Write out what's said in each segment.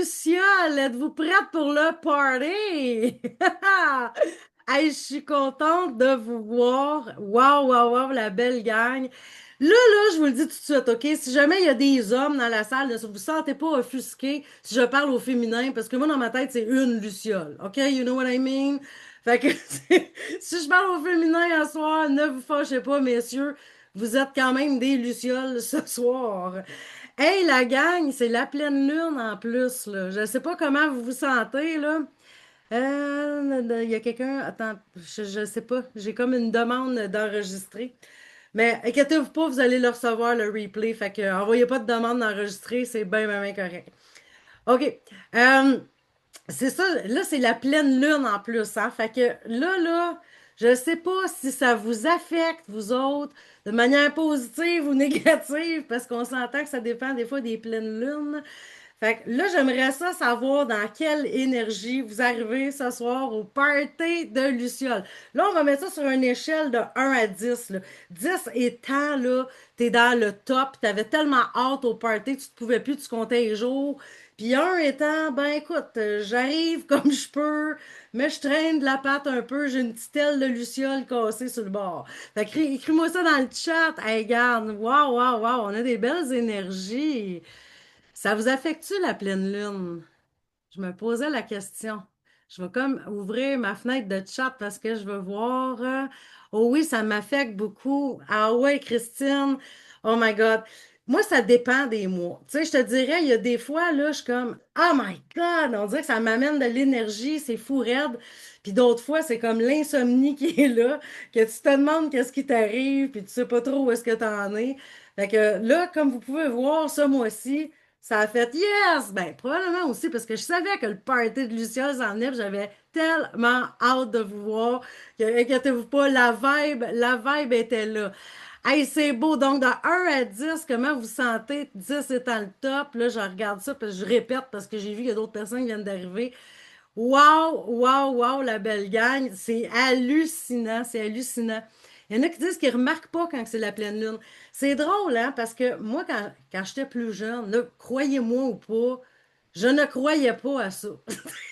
Lucioles, êtes-vous prête pour le party? Hey, je suis contente de vous voir. Waouh, waouh, waouh, la belle gang. Je vous le dis tout de suite, OK? Si jamais il y a des hommes dans la salle, ne vous sentez pas offusqués si je parle au féminin, parce que moi, dans ma tête, c'est une Luciole. OK? You know what I mean? Fait que si je parle au féminin un soir, ne vous fâchez pas, messieurs. Vous êtes quand même des Lucioles ce soir. Hey, la gang, c'est la pleine lune en plus, là. Je sais pas comment vous vous sentez, là. Il y a quelqu'un, attends, je sais pas, j'ai comme une demande d'enregistrer. Mais inquiétez-vous pas, vous allez le recevoir, le replay. Fait que envoyez pas de demande d'enregistrer, c'est bien, bien, bien correct. OK. Euh, c'est ça, là, c'est la pleine lune en plus, hein. Fait que je sais pas si ça vous affecte, vous autres, de manière positive ou négative, parce qu'on s'entend que ça dépend des fois des pleines lunes. Fait que là, j'aimerais ça savoir dans quelle énergie vous arrivez ce soir au party de Luciole. Là, on va mettre ça sur une échelle de 1 à 10 là. 10 étant, là, t'es dans le top, t'avais tellement hâte au party, tu te pouvais plus, tu comptais les jours. Puis un étant, ben écoute, j'arrive comme je peux, mais je traîne de la patte un peu, j'ai une petite aile de Luciole cassée sur le bord. Fait que écris-moi ça dans le chat. Hey, regarde, waouh, waouh, waouh, on a des belles énergies. Ça vous affecte-tu la pleine lune? Je me posais la question. Je vais comme ouvrir ma fenêtre de chat parce que je veux voir. Oh oui, ça m'affecte beaucoup. Ah ouais, Christine. Oh my God. Moi, ça dépend des mois. Tu sais, je te dirais, il y a des fois, là, je suis comme, oh my God, on dirait que ça m'amène de l'énergie, c'est fou raide. Puis d'autres fois, c'est comme l'insomnie qui est là, que tu te demandes qu'est-ce qui t'arrive, puis tu sais pas trop où est-ce que t'en es. Fait que là, comme vous pouvez voir, ce mois-ci, ça a fait yes! Ben, probablement aussi parce que je savais que le party de Lucia s'en venait, puis j'avais tellement hâte de vous voir que, inquiétez-vous pas, la vibe était là. Hey, c'est beau. Donc, de 1 à 10, comment vous sentez? 10 étant le top. Là, je regarde ça, puis je répète parce que j'ai vu qu'il y a d'autres personnes qui viennent d'arriver. Wow, wow, wow, la belle gang. C'est hallucinant, c'est hallucinant. Il y en a qui disent qu'ils ne remarquent pas quand c'est la pleine lune. C'est drôle, hein, parce que moi, quand j'étais plus jeune, là, croyez-moi ou pas, je ne croyais pas à ça.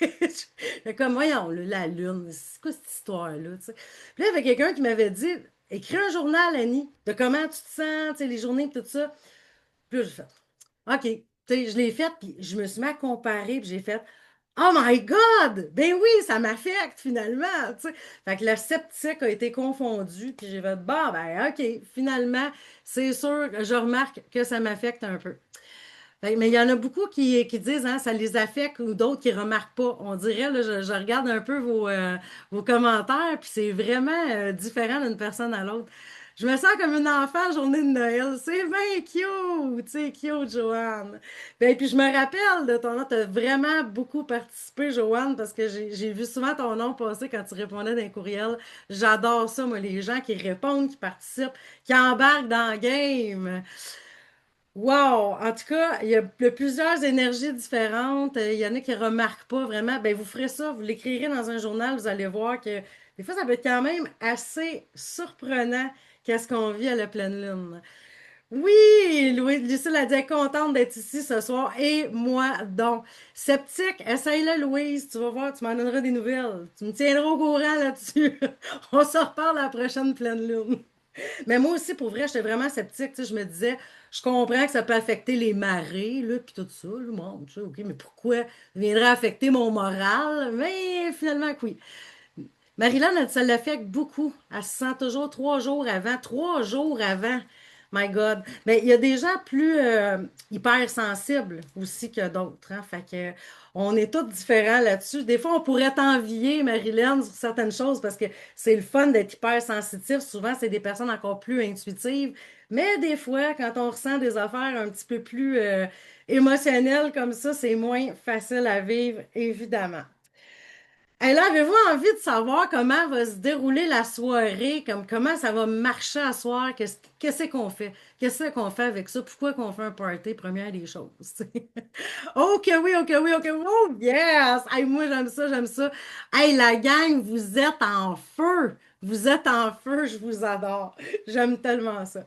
J'étais comme, voyons, là, la lune, c'est quoi cette histoire-là, tu sais? Puis là, il y avait quelqu'un qui m'avait dit, écris un journal, Annie, de comment tu te sens, tu sais, les journées, puis tout ça. Puis là, j'ai fait, OK. Tu sais, je l'ai fait, puis je me suis mis à comparer, puis j'ai fait, Oh my God! Ben oui, ça m'affecte finalement, tu sais. Fait que le sceptique a été confondu, puis j'ai fait, bah, ben OK, finalement, c'est sûr que je remarque que ça m'affecte un peu. Mais il y en a beaucoup qui disent, hein, ça les affecte ou d'autres qui remarquent pas. On dirait, là, je regarde un peu vos commentaires, puis c'est vraiment différent d'une personne à l'autre. Je me sens comme une enfant journée de Noël. C'est bien cute, tu sais, cute, Joanne. Ben, puis je me rappelle de ton nom, tu as vraiment beaucoup participé, Joanne, parce que j'ai vu souvent ton nom passer quand tu répondais dans les courriels. J'adore ça, moi, les gens qui répondent, qui participent, qui embarquent dans le game. Wow! En tout cas, il y a plusieurs énergies différentes. Il y en a qui ne remarquent pas vraiment. Ben, vous ferez ça, vous l'écrirez dans un journal, vous allez voir que des fois, ça peut être quand même assez surprenant qu'est-ce qu'on vit à la pleine lune. Oui, Lucille a dit contente d'être ici ce soir. Et moi, donc, sceptique, essaye-le, Louise. Tu vas voir, tu m'en donneras des nouvelles. Tu me tiendras au courant là-dessus. On se reparle à la prochaine pleine lune. Mais moi aussi, pour vrai, j'étais vraiment sceptique. Tu sais, je me disais, je comprends que ça peut affecter les marées, là, puis tout ça. Là, bon, tu sais, OK, mais pourquoi ça viendrait affecter mon moral? Mais finalement, que oui. Marilyn, elle, ça l'affecte beaucoup. Elle se sent toujours 3 jours avant. 3 jours avant. My God. Mais il y a des gens plus hypersensibles aussi que d'autres. Hein. Fait que on est tous différents là-dessus. Des fois, on pourrait t'envier, Marilyn, sur certaines choses parce que c'est le fun d'être hypersensitif. Souvent, c'est des personnes encore plus intuitives. Mais des fois, quand on ressent des affaires un petit peu plus émotionnelles comme ça, c'est moins facile à vivre, évidemment. Et là, avez-vous envie de savoir comment va se dérouler la soirée, comme comment ça va marcher à soir, qu'est-ce qu'on fait? Qu'est-ce qu'on fait avec ça? Pourquoi qu'on fait un party, première des choses? Ok, oui, ok, oui, ok, oh yes! Hey, moi, j'aime ça, j'aime ça. Hey, la gang, vous êtes en feu! Vous êtes en feu, je vous adore. J'aime tellement ça.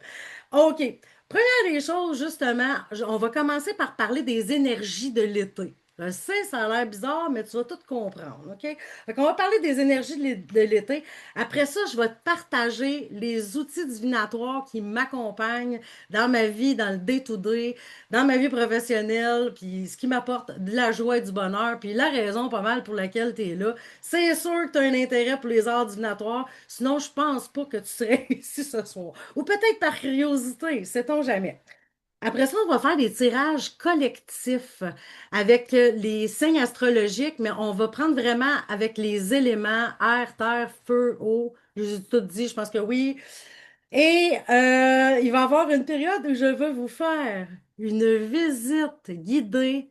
OK. Première des choses, justement, on va commencer par parler des énergies de l'été. Je sais, ça a l'air bizarre, mais tu vas tout comprendre, OK? Fait qu'on va parler des énergies de l'été. Après ça, je vais te partager les outils divinatoires qui m'accompagnent dans ma vie, dans le day-to-day, dans ma vie professionnelle, puis ce qui m'apporte de la joie et du bonheur, puis la raison pas mal pour laquelle tu es là. C'est sûr que tu as un intérêt pour les arts divinatoires, sinon je pense pas que tu serais ici ce soir. Ou peut-être par curiosité, sait-on jamais. Après ça, on va faire des tirages collectifs avec les signes astrologiques, mais on va prendre vraiment avec les éléments air, terre, feu, eau. J'ai tout dit, je pense que oui. Et il va y avoir une période où je vais vous faire une visite guidée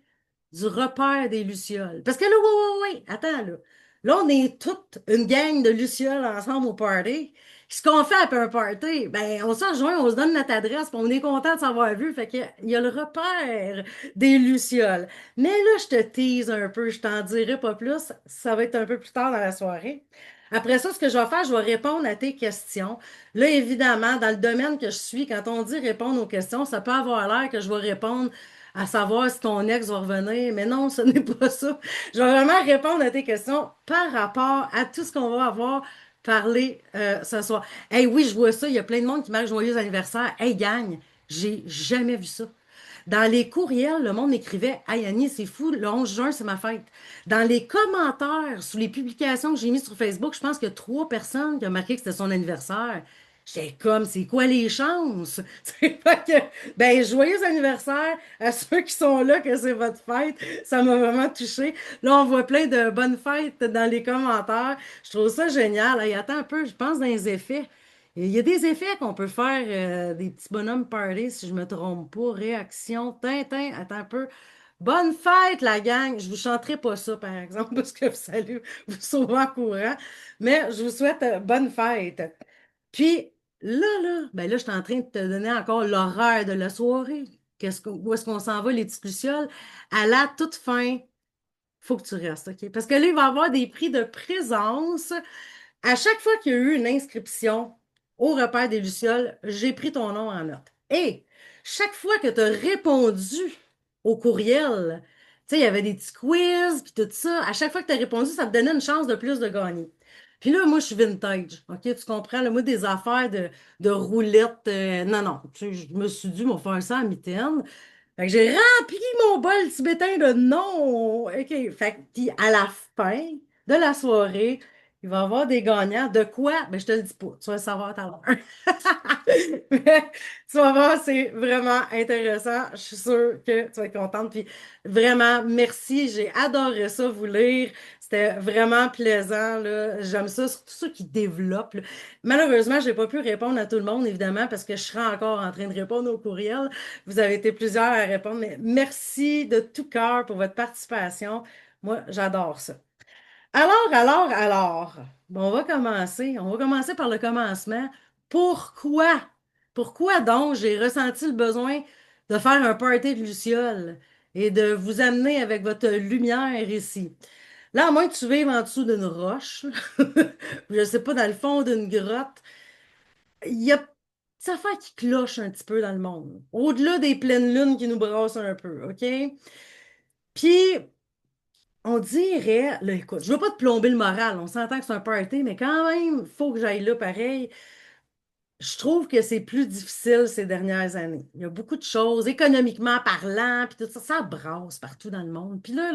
du repère des Lucioles. Parce que là, oui, oui, oui, attends, là. Là, on est toute une gang de Lucioles ensemble au party. Ce qu'on fait après un party, ben, on se rejoint, on se donne notre adresse, puis on est content de s'avoir vu. Fait qu'il y a le repère des Lucioles. Mais là, je te tease un peu, je t'en dirai pas plus. Ça va être un peu plus tard dans la soirée. Après ça, ce que je vais faire, je vais répondre à tes questions. Là, évidemment, dans le domaine que je suis, quand on dit répondre aux questions, ça peut avoir l'air que je vais répondre à savoir si ton ex va revenir, mais non, ce n'est pas ça. Je vais vraiment répondre à tes questions par rapport à tout ce qu'on va avoir parlé ce soir. Hey, oui, je vois ça, il y a plein de monde qui marque joyeux anniversaire. Hey, gang, j'ai jamais vu ça. Dans les courriels, le monde écrivait: Hey Annie, c'est fou, le 11 juin, c'est ma fête. Dans les commentaires, sous les publications que j'ai mises sur Facebook, je pense qu'il y a 3 personnes qui ont marqué que c'était son anniversaire. J'étais comme, c'est quoi les chances? C'est pas que, ben, joyeux anniversaire à ceux qui sont là, que c'est votre fête. Ça m'a vraiment touché. Là, on voit plein de bonnes fêtes dans les commentaires. Je trouve ça génial. Hey, attends un peu, je pense dans les effets. Il y a des effets qu'on peut faire, des petits bonhommes party, si je me trompe pas. Réaction, Tintin, attends un peu. Bonne fête, la gang! Je vous chanterai pas ça, par exemple, parce que vous allez vous sauver en courant. Mais je vous souhaite bonne fête. Puis ben là, je suis en train de te donner encore l'horaire de la soirée. Où est-ce qu'on s'en va, les petites lucioles? À la toute fin, faut que tu restes, OK? Parce que là, il va y avoir des prix de présence. À chaque fois qu'il y a eu une inscription au repère des Lucioles, j'ai pris ton nom en note. Et chaque fois que tu as répondu au courriel, tu sais, il y avait des petits quiz, puis tout ça. À chaque fois que tu as répondu, ça te donnait une chance de plus de gagner. Puis là, moi, je suis vintage. OK, tu comprends? Là, moi, des affaires de roulettes. Non, non. Tu sais, je me suis dit, m'en faire ça à mitaine. Fait que j'ai rempli mon bol tibétain de non. OK. Fait que, puis à la fin de la soirée, il va y avoir des gagnants. De quoi? Ben, je te le dis pas. Tu vas le savoir tout à l'heure. Mais tu vas voir, c'est vraiment intéressant. Je suis sûre que tu vas être contente. Puis vraiment, merci. J'ai adoré ça, vous lire. C'était vraiment plaisant, là. J'aime ça, surtout ceux qui développent, là. Malheureusement, je n'ai pas pu répondre à tout le monde, évidemment, parce que je serai encore en train de répondre aux courriels. Vous avez été plusieurs à répondre, mais merci de tout cœur pour votre participation. Moi, j'adore ça. Alors, bon, on va commencer. On va commencer par le commencement. Pourquoi? Pourquoi donc j'ai ressenti le besoin de faire un party de Luciole et de vous amener avec votre lumière ici? Là, à moins que tu vives en dessous d'une roche, je ne sais pas, dans le fond d'une grotte, il y a des affaires qui clochent un petit peu dans le monde. Au-delà des pleines lunes qui nous brassent un peu, OK? Puis, on dirait, là, écoute, je veux pas te plomber le moral, on s'entend que c'est un party, mais quand même, il faut que j'aille là pareil. Je trouve que c'est plus difficile ces dernières années. Il y a beaucoup de choses, économiquement parlant, puis tout ça, ça brasse partout dans le monde. Puis là,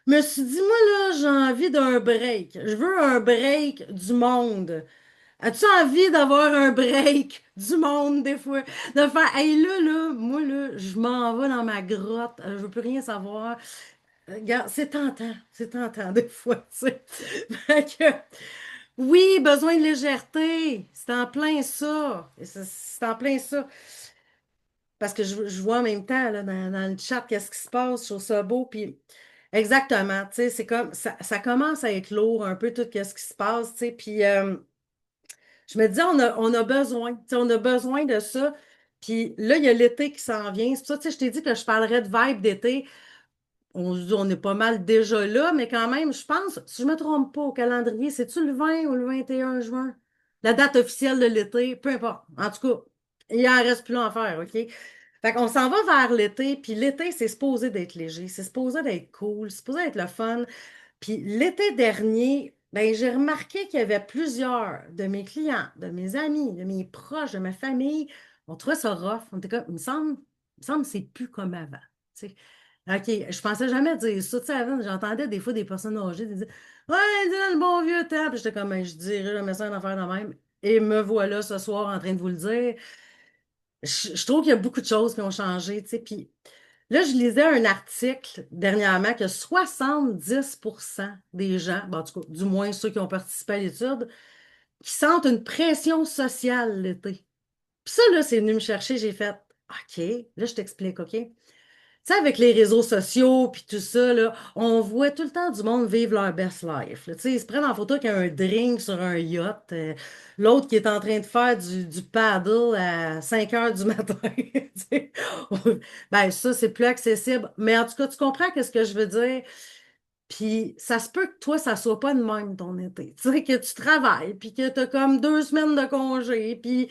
je me suis dit, moi, là, j'ai envie d'un break. Je veux un break du monde. As-tu envie d'avoir un break du monde des fois? De faire, hey, moi, là, je m'en vais dans ma grotte, je veux plus rien savoir. Regarde, c'est tentant des fois, tu sais. Fait que, oui, besoin de légèreté, c'est en plein ça. Et c'est en plein ça. Parce que je vois en même temps, là, dans le chat, qu'est-ce qui se passe, je trouve ça beau, puis exactement, tu sais, c'est comme, ça commence à être lourd un peu tout ce qui se passe, tu sais, puis je me disais, on a besoin, tu sais, on a besoin de ça. Puis là, il y a l'été qui s'en vient. C'est pour ça, tu sais, je t'ai dit que je parlerais de vibe d'été. On se dit, on est pas mal déjà là, mais quand même, je pense, si je me trompe pas au calendrier, c'est-tu le 20 ou le 21 juin? La date officielle de l'été, peu importe. En tout cas, il en reste plus à en faire, OK? Fait qu'on s'en va vers l'été, puis l'été, c'est supposé d'être léger, c'est supposé d'être cool, c'est supposé d'être le fun. Puis l'été dernier, ben, j'ai remarqué qu'il y avait plusieurs de mes clients, de mes amis, de mes proches, de ma famille. On trouvait ça rough. On était comme, il me semble que c'est plus comme avant. Tu sais. OK, je pensais jamais dire ça. Tu sais, avant, j'entendais des fois des personnes âgées qui disaient ouais, c'est dans le bon vieux temps. Puis j'étais comme, ben, je dirais jamais ça une affaire de même. Et me voilà ce soir en train de vous le dire. Je trouve qu'il y a beaucoup de choses qui ont changé. Tu sais. Puis là, je lisais un article dernièrement que 70% des gens, bon, en tout cas, du moins ceux qui ont participé à l'étude, qui sentent une pression sociale l'été. Puis ça, là, c'est venu me chercher, j'ai fait, OK, là, je t'explique, OK? Tu sais, avec les réseaux sociaux puis tout ça, là, on voit tout le temps du monde vivre leur best life. Là. Tu sais, ils se prennent en photo avec un drink sur un yacht, l'autre qui est en train de faire du paddle à 5 heures du matin. Tu sais. Ben, ça, c'est plus accessible. Mais en tout cas, tu comprends ce que je veux dire? Puis ça se peut que toi, ça soit pas de même ton été. Tu sais, que tu travailles, puis que tu as comme 2 semaines de congé, puis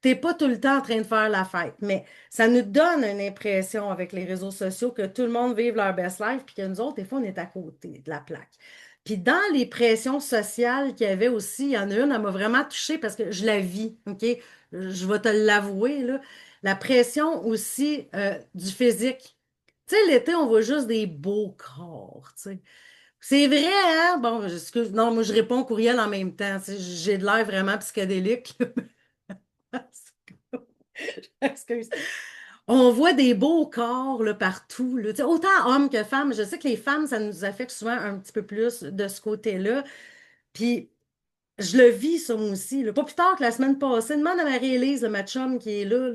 t'es pas tout le temps en train de faire la fête. Mais ça nous donne une impression avec les réseaux sociaux que tout le monde vive leur best life, puis que nous autres, des fois, on est à côté de la plaque. Puis dans les pressions sociales qu'il y avait aussi, il y en a une, elle m'a vraiment touchée parce que je la vis, OK? Je vais te l'avouer, là. La pression aussi du physique. Tu sais, l'été, on voit juste des beaux corps, tu sais. C'est vrai, hein? Bon, excuse, non, moi je réponds au courriel en même temps. Tu sais, j'ai de l'air vraiment psychédélique. Excuse. On voit des beaux corps là, partout. Là. Tu sais, autant hommes que femmes. Je sais que les femmes, ça nous affecte souvent un petit peu plus de ce côté-là. Puis je le vis, ça, moi aussi. Là. Pas plus tard que la semaine passée. Demande à Marie-Élise, ma chum, qui est là.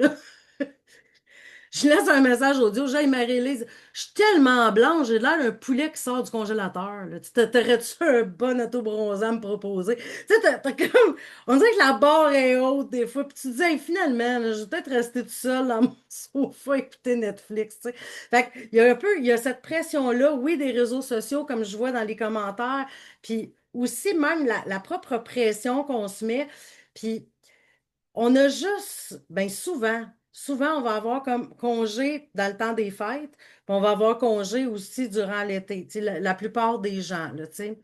Je laisse un message audio. J'ai Marie-Élise. Je suis tellement blanche, j'ai l'air d'un poulet qui sort du congélateur. Là. T'aurais-tu un bon auto-bronzant à me proposer? Tu sais, t'as comme. On dirait que la barre est haute des fois. Puis tu te dis, hey, finalement, là, je vais peut-être rester tout seul dans mon sofa écouter Netflix. Tu sais. Fait qu'il y a un peu, il y a cette pression-là, oui, des réseaux sociaux, comme je vois dans les commentaires. Puis aussi, même la propre pression qu'on se met. Puis. On a juste, ben souvent, on va avoir comme congé dans le temps des fêtes, puis on va avoir congé aussi durant l'été, tu sais, la plupart des gens, là, tu sais.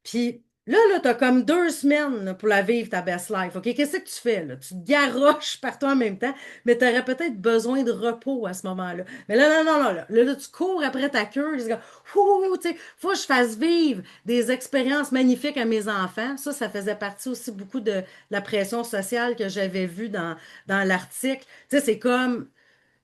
Puis là, tu as comme 2 semaines là, pour la vivre, ta best life. OK? Qu'est-ce que tu fais, là? Tu te garroches partout en même temps, mais tu aurais peut-être besoin de repos à ce moment-là. Mais là, non, non, non, là, tu cours après ta queue. C'est comme, ouh, tu sais, faut que je fasse vivre des expériences magnifiques à mes enfants. Ça faisait partie aussi beaucoup de la pression sociale que j'avais vue dans l'article. Tu sais, c'est comme,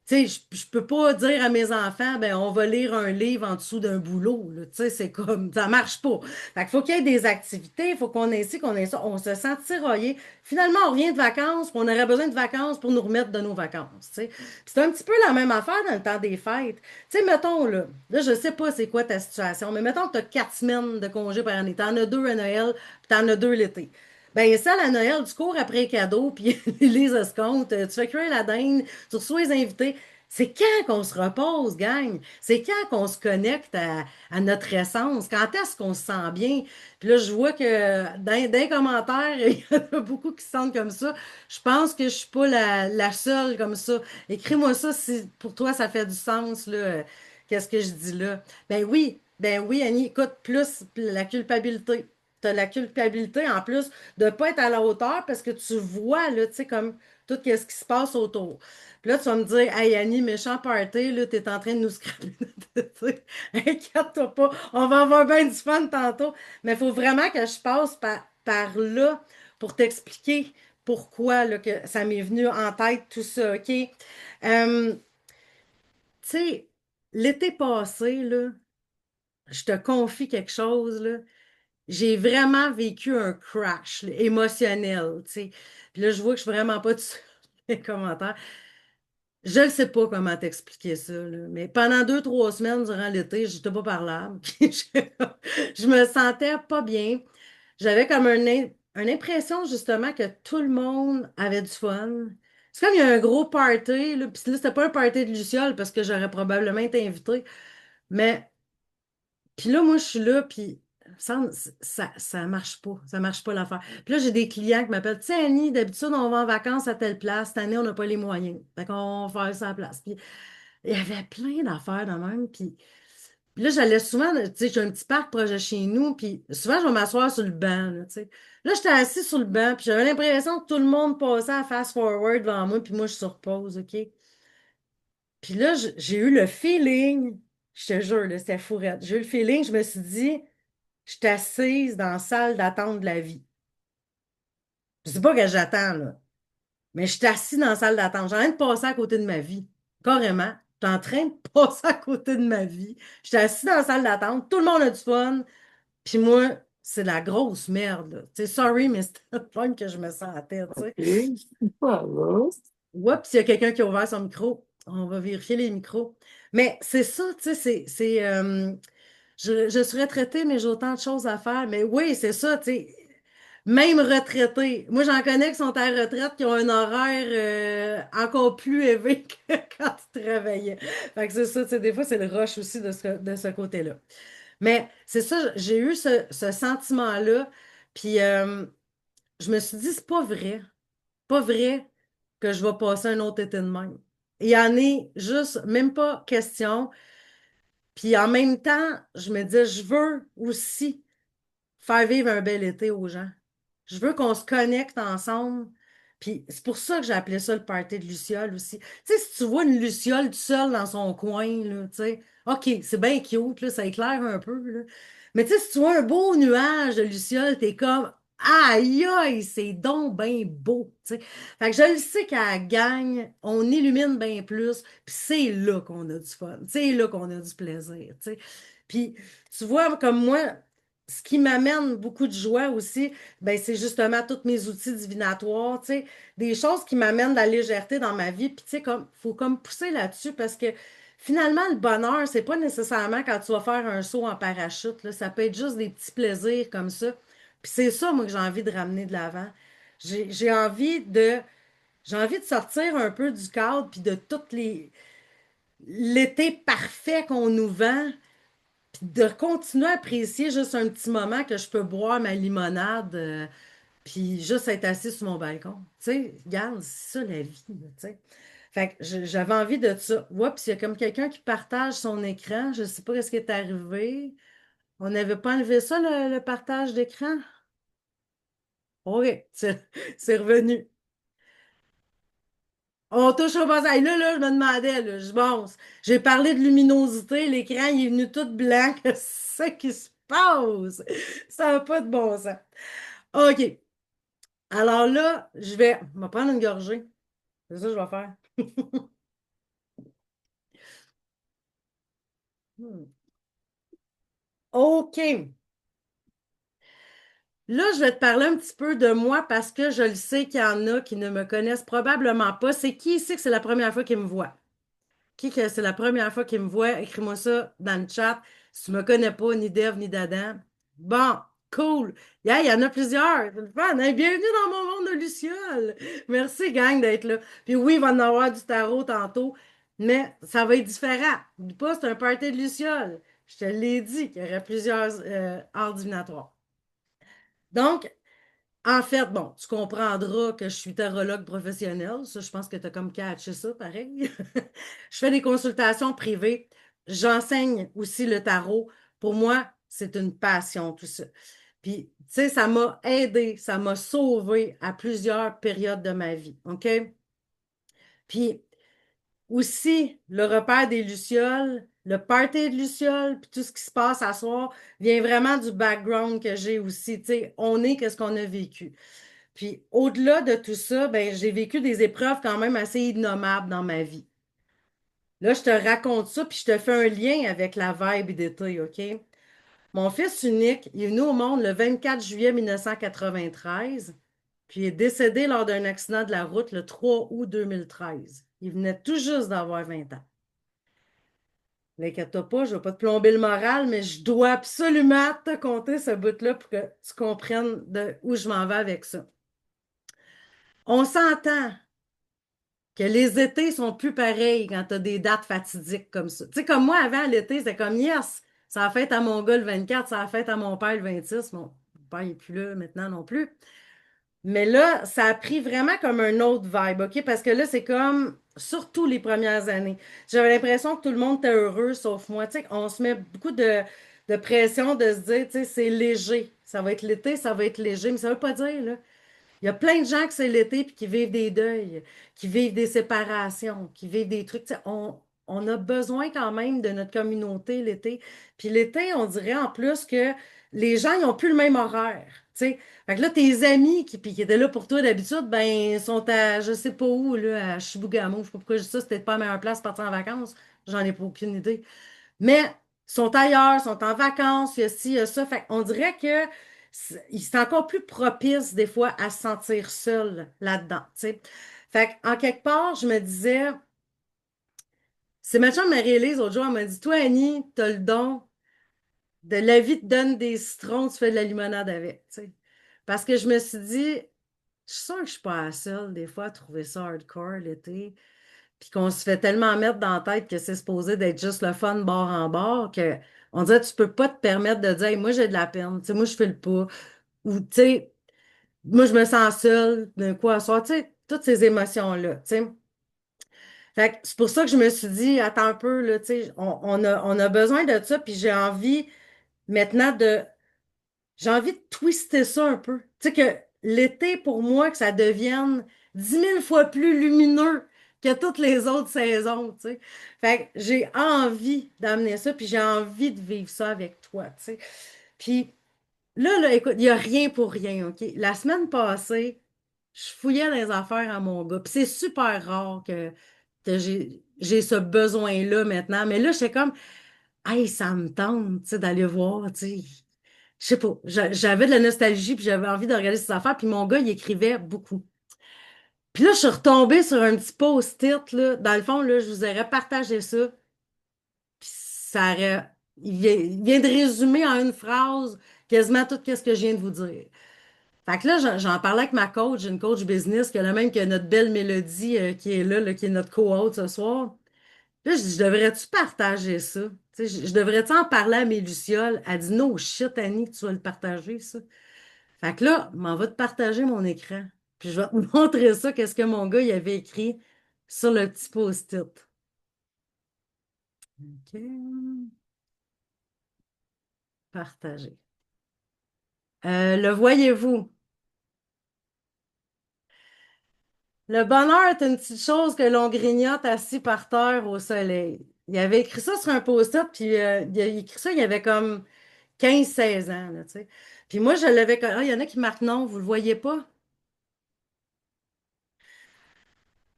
tu sais, je peux pas dire à mes enfants, ben, on va lire un livre en dessous d'un boulot, là. Tu sais, c'est comme, ça marche pas. Fait qu'il faut qu'il y ait des activités, il faut qu'on ait ci, qu'on ait ça. On se sent tiraillé. Finalement, on revient de vacances, puis on aurait besoin de vacances pour nous remettre de nos vacances, tu sais. Puis c'est un petit peu la même affaire dans le temps des fêtes. Tu sais, mettons, là, je sais pas c'est quoi ta situation, mais mettons que tu as 4 semaines de congé par année. T'en as deux à Noël, puis t'en as deux l'été. Ben, ça, la Noël, tu cours après les cadeaux, puis les escomptes, tu fais cuire la dinde, tu reçois les invités. C'est quand qu'on se repose, gang? C'est quand qu'on se connecte à notre essence? Quand est-ce qu'on se sent bien? Puis là, je vois que dans les commentaires, il y en a beaucoup qui se sentent comme ça. Je pense que je suis pas la seule comme ça. Écris-moi ça si pour toi ça fait du sens, là. Qu'est-ce que je dis là? Ben oui, Annie, écoute, plus la culpabilité. Tu as la culpabilité en plus de ne pas être à la hauteur parce que tu vois, là, tu sais, comme tout ce qui se passe autour. Puis là, tu vas me dire, hey Annie, méchant party, là, t'es en train de nous scraper. Tu sais. Inquiète-toi pas, on va avoir bien du fun tantôt. Mais il faut vraiment que je passe par là pour t'expliquer pourquoi là, que ça m'est venu en tête tout ça, OK? Tu sais, l'été passé, là, je te confie quelque chose, là. J'ai vraiment vécu un crash là, émotionnel, tu sais. Puis là, je vois que je suis vraiment pas dessus les commentaires. Je ne sais pas comment t'expliquer ça, là, mais pendant 2, 3 semaines durant l'été, j'étais pas parlable. Je me sentais pas bien. J'avais comme une impression justement que tout le monde avait du fun. C'est comme il y a un gros party, là, puis là, c'était pas un party de Luciole parce que j'aurais probablement été invitée. Mais puis là, moi, je suis là, puis ça marche pas. Ça marche pas l'affaire. Puis là, j'ai des clients qui m'appellent, tu sais, Annie, d'habitude, on va en vacances à telle place. Cette année, on n'a pas les moyens. Fait qu'on va faire ça à la place. Puis il y avait plein d'affaires de même. Puis là, j'allais souvent, tu sais, j'ai un petit parc proche de chez nous. Puis souvent, je vais m'asseoir sur le banc, là, tu sais. Là, j'étais assis sur le banc. Puis j'avais l'impression que tout le monde passait à fast-forward devant moi. Puis moi, je suis sur pause, OK? Puis là, j'ai eu le feeling, je te jure, là, c'était fourette. J'ai eu le feeling, je me suis dit, je suis assise dans la salle d'attente de la vie. Je sais pas que j'attends, là, mais je suis assise dans la salle d'attente. J'ai en train de passer à côté de ma vie. Carrément. Je suis en train de passer à côté de ma vie. Je suis assise dans la salle d'attente. Tout le monde a du fun. Puis moi, c'est de la grosse merde, là. Tu sais, sorry, mais c'est le fun que je me sens à tête, tu sais. Et voilà. Oups, il y a quelqu'un qui a ouvert son micro. On va vérifier les micros. Mais c'est ça, tu sais, je suis retraitée, mais j'ai autant de choses à faire. Mais oui, c'est ça, tu sais. Même retraités. Moi, j'en connais qui sont à la retraite, qui ont un horaire encore plus élevé que quand ils travaillaient. Fait que c'est ça, tu sais, des fois, c'est le rush aussi de ce côté-là. Mais c'est ça, j'ai eu ce sentiment-là. Puis je me suis dit, c'est pas vrai. Pas vrai que je vais passer un autre été de même. Il y en est juste même pas question. Puis en même temps, je me dis, je veux aussi faire vivre un bel été aux gens. Je veux qu'on se connecte ensemble. Puis c'est pour ça que j'ai appelé ça le party de Luciole aussi. Tu sais, si tu vois une Luciole toute seule dans son coin, là, tu sais, OK, c'est bien cute, là, ça éclaire un peu, là. Mais tu sais, si tu vois un beau nuage de Luciole, t'es comme, aïe, aïe, c'est donc bien beau, tu sais. Fait que je le sais qu'à la gang, on illumine bien plus, puis c'est là qu'on a du fun, c'est là qu'on a du plaisir, tu sais. Puis tu vois, comme moi, ce qui m'amène beaucoup de joie aussi, ben, c'est justement tous mes outils divinatoires, tu sais, des choses qui m'amènent de la légèreté dans ma vie. Puis, tu sais, comme, faut comme pousser là-dessus parce que finalement, le bonheur, c'est pas nécessairement quand tu vas faire un saut en parachute, là. Ça peut être juste des petits plaisirs comme ça. Puis c'est ça, moi, que j'ai envie de ramener de l'avant. J'ai j'ai envie de sortir un peu du cadre puis de l'été parfait qu'on nous vend puis de continuer à apprécier juste un petit moment que je peux boire ma limonade, puis juste être assis sur mon balcon. Tu sais, regarde, c'est ça la vie, là, tu sais. Fait que j'avais envie de ça. Oups, il y a comme quelqu'un qui partage son écran. Je sais pas ce qui est arrivé. On n'avait pas enlevé ça, le partage d'écran? OK, c'est revenu. On touche au passage. Là, je me demandais, là, bon, j'ai parlé de luminosité, l'écran, il est venu tout blanc. Qu'est-ce qui se passe? Ça n'a pas de bon sens. OK. Alors là, je vais prendre une gorgée. C'est ça que je vais faire. Hmm. OK. Là, je vais te parler un petit peu de moi parce que je le sais qu'il y en a qui ne me connaissent probablement pas. C'est qui ici que c'est la première fois qu'ils me voit? Qui que c'est la première fois qu'il me voit? Écris-moi ça dans le chat. Si tu me connais pas, ni Dev, ni Dadan. Bon, cool. Yeah, il y en a plusieurs. C'est le fun, hein? Bienvenue dans mon monde de Luciole. Merci, gang, d'être là. Puis oui, il va en avoir du tarot tantôt, mais ça va être différent. N'oublie pas, c'est un party de Luciole. Je te l'ai dit qu'il y aurait plusieurs arts divinatoires. Donc, en fait, bon, tu comprendras que je suis tarologue professionnelle. Ça, je pense que tu as comme catché ça, pareil. Je fais des consultations privées. J'enseigne aussi le tarot. Pour moi, c'est une passion, tout ça. Puis, tu sais, ça m'a aidé, ça m'a sauvé à plusieurs périodes de ma vie. OK? Puis, aussi, le repère des Lucioles, le party de Lucioles, puis tout ce qui se passe à soir, vient vraiment du background que j'ai aussi. Tu sais, on est qu'est-ce qu'on a vécu. Puis au-delà de tout ça, ben, j'ai vécu des épreuves quand même assez innommables dans ma vie. Là, je te raconte ça, puis je te fais un lien avec la vibe d'été, OK? Mon fils unique, il est venu au monde le 24 juillet 1993, puis il est décédé lors d'un accident de la route le 3 août 2013. Il venait tout juste d'avoir 20 ans. N'inquiète-toi pas, je ne vais pas te plomber le moral, mais je dois absolument te conter ce bout-là pour que tu comprennes de où je m'en vais avec ça. On s'entend que les étés sont plus pareils quand tu as des dates fatidiques comme ça. Tu sais, comme moi, avant l'été, c'était comme yes, Ça a fait à mon gars le 24, ça a fait à mon père le 26. Mon père n'est plus là maintenant non plus. Mais là, ça a pris vraiment comme un autre vibe, OK? Parce que là, c'est comme, surtout les premières années. J'avais l'impression que tout le monde était heureux, sauf moi. Tu sais, on se met beaucoup de pression de se dire, tu sais, c'est léger. Ça va être l'été, ça va être léger. Mais ça veut pas dire, là. Il y a plein de gens que c'est l'été puis qui vivent des deuils, qui vivent des séparations, qui vivent des trucs. Tu sais, on a besoin quand même de notre communauté l'été. Puis l'été, on dirait en plus que les gens, ils n'ont plus le même horaire. Tu sais. Fait que là, tes amis qui étaient là pour toi d'habitude, ben, sont à je sais pas où, là, à Chibougamau. Je sais pas pourquoi je dis ça, c'était pas la meilleure place pour partir en vacances. J'en ai pas aucune idée. Mais sont ailleurs, sont en vacances, il y a ci, il y a ça. Fait on dirait que c'est encore plus propice des fois à se sentir seul là-dedans, tu sais. Fait en quelque part, je me disais, c'est ma chum Marie-Élise, l'autre jour, elle m'a dit, toi, Annie, t'as le don de la vie te donne des citrons, tu fais de la limonade avec, tu sais. Parce que je me suis dit, je suis sûre que je suis pas la seule, des fois, à trouver ça hardcore l'été. Puis qu'on se fait tellement mettre dans la tête que c'est supposé d'être juste le fun bord en bord que on dirait que tu peux pas te permettre de dire Hey, moi j'ai de la peine, tu sais, moi je fais le pas ou tu sais, moi je me sens seule d'un coup à soir, tu sais, toutes ces émotions-là, tu sais. Fait que c'est pour ça que je me suis dit attends un peu là, tu sais, on a besoin de ça puis j'ai envie maintenant de j'ai envie de twister ça un peu. Tu sais que l'été, pour moi, que ça devienne 10 000 fois plus lumineux que toutes les autres saisons, tu sais. Fait que j'ai envie d'amener ça, puis j'ai envie de vivre ça avec toi, tu sais. Puis là, écoute, il n'y a rien pour rien, OK? La semaine passée, je fouillais dans les affaires à mon gars, puis c'est super rare que j'ai ce besoin-là maintenant, mais là, j'étais comme, hey, ça me tente, tu sais, d'aller voir, tu sais. Je sais pas, j'avais de la nostalgie, puis j'avais envie de regarder ces affaires, puis mon gars, il écrivait beaucoup. Puis là, je suis retombée sur un petit post-it, là. Dans le fond, là, je vous aurais partagé ça, puis ça aurait... il vient de résumer en une phrase quasiment tout ce que je viens de vous dire. Fait que là, j'en parlais avec ma coach, une coach business, qui est la même que notre belle Mélodie, qui est là, qui est notre co-hôte ce soir. Là, je dis, je devrais-tu partager ça? Tu sais, je devrais-tu en parler à mes lucioles? Elle dit, no shit, Annie, que tu vas le partager, ça. Fait que là, m'en va te partager mon écran. Puis je vais te montrer ça, qu'est-ce que mon gars il avait écrit sur le petit post-it. OK. Partager. Le voyez-vous? Le bonheur est une petite chose que l'on grignote assis par terre au soleil. Il avait écrit ça sur un post-it, puis il a écrit ça, il y avait comme 15 16 ans, là, tu sais. Puis moi, je l'avais... Ah, il y en a qui marquent non, vous le voyez pas?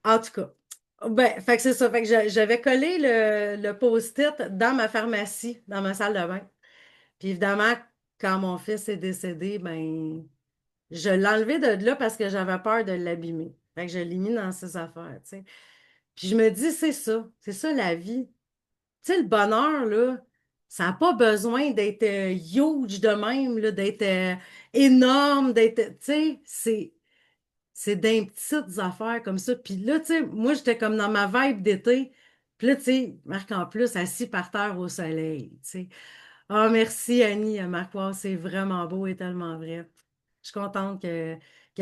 En tout cas. Ben, fait que c'est ça. Fait que j'avais collé le post-it dans ma pharmacie, dans ma salle de bain. Puis évidemment, quand mon fils est décédé, ben, je l'ai enlevé de là parce que j'avais peur de l'abîmer. Fait que je l'ai mis dans ses affaires, tu sais. Puis je me dis, c'est ça la vie. Tu sais, le bonheur, là, ça n'a pas besoin d'être huge de même, là, d'être énorme, d'être, tu sais, c'est des petites affaires comme ça. Puis là, tu sais, moi, j'étais comme dans ma vibe d'été. Puis là, tu sais, Marc, en plus, assis par terre au soleil, tu sais. Ah, merci, Annie, Marc, wow, c'est vraiment beau et tellement vrai. Je suis contente que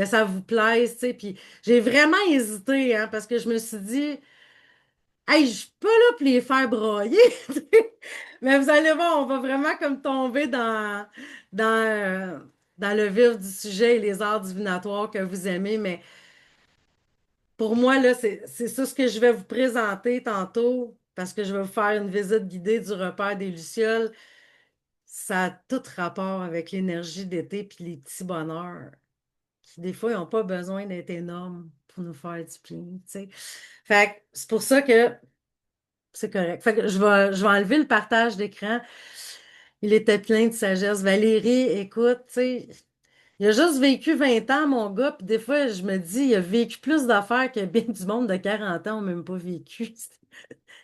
ça vous plaise, tu sais. Puis j'ai vraiment hésité, hein, parce que je me suis dit, hey, je suis pas là pour les faire broyer. Tu sais. Mais vous allez voir, on va vraiment comme tomber dans, euh, dans le vif du sujet et les arts divinatoires que vous aimez. Mais pour moi, là, c'est ça ce que je vais vous présenter tantôt, parce que je vais vous faire une visite guidée du repère des Lucioles. Ça a tout rapport avec l'énergie d'été puis les petits bonheurs, qui des fois, ils n'ont pas besoin d'être énormes pour nous faire du bien, tu sais. Fait que c'est pour ça que c'est correct. Fait que je vais enlever le partage d'écran. Il était plein de sagesse. Valérie, écoute, tu sais, il a juste vécu 20 ans, mon gars, puis des fois, je me dis, il a vécu plus d'affaires que bien du monde de 40 ans n'a même pas vécu.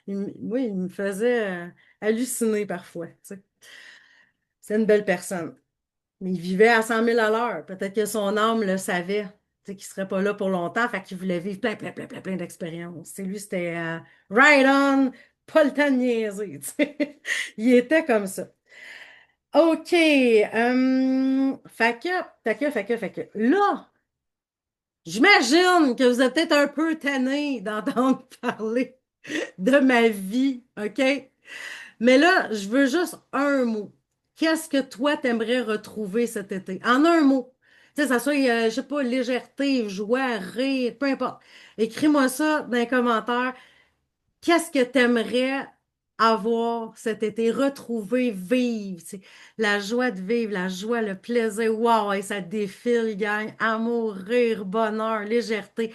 Oui, il me faisait halluciner parfois, tu sais. C'est une belle personne. Mais il vivait à 100 000 à l'heure. Peut-être que son âme le savait, tu sais, qu'il ne serait pas là pour longtemps, fait qu'il voulait vivre plein, plein, plein, plein, plein d'expériences. Tu sais, lui, c'était right on, pas le temps de niaiser, tu sais. Il était comme ça. OK. Fait que. Là, j'imagine que vous êtes peut-être un peu tanné d'entendre parler de ma vie, OK? Mais là, je veux juste un mot. Qu'est-ce que toi, t'aimerais retrouver cet été? En un mot. Tu sais, ça soit, je sais pas, légèreté, joie, rire, peu importe. Écris-moi ça dans les commentaires. Qu'est-ce que t'aimerais avoir cet été? Retrouver, vivre, tu sais, la joie de vivre, la joie, le plaisir. Wow, et ça défile, gang. Amour, rire, bonheur, légèreté.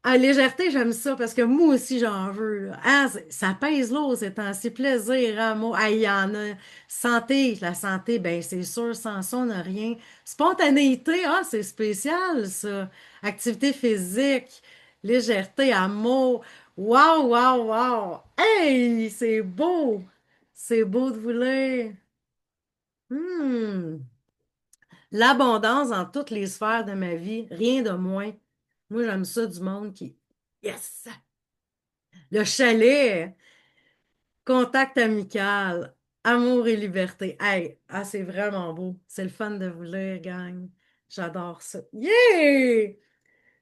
Ah, légèreté, j'aime ça parce que moi aussi j'en veux, là. Ah, ça pèse lourd ces temps-ci. Plaisir, amour. Ah, il y en a. Santé, la santé, ben c'est sûr, sans ça, on n'a rien. Spontanéité, ah, c'est spécial, ça. Activité physique, légèreté, amour. Waouh, waouh, waouh. Hey, c'est beau. C'est beau de vous lire. Hmm. L'abondance dans toutes les sphères de ma vie, rien de moins. Moi, j'aime ça du monde qui. Yes! Le chalet, contact amical, amour et liberté. Hey, ah, c'est vraiment beau. C'est le fun de vous lire, gang. J'adore ça. Yeah!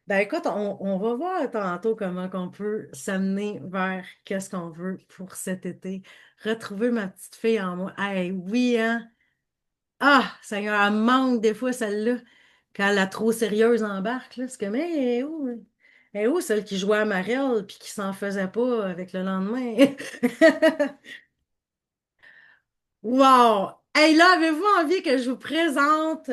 Ben écoute, on va voir tantôt comment qu'on peut s'amener vers qu'est-ce qu'on veut pour cet été. Retrouver ma petite fille en moi. Hey, oui, hein? Ah, Seigneur, elle me manque des fois celle-là. Quand la trop sérieuse embarque, là, c'est comme, mais elle est où celle qui jouait à Marielle puis qui s'en faisait pas avec le lendemain? Wow! Hey, là, avez-vous envie que je vous présente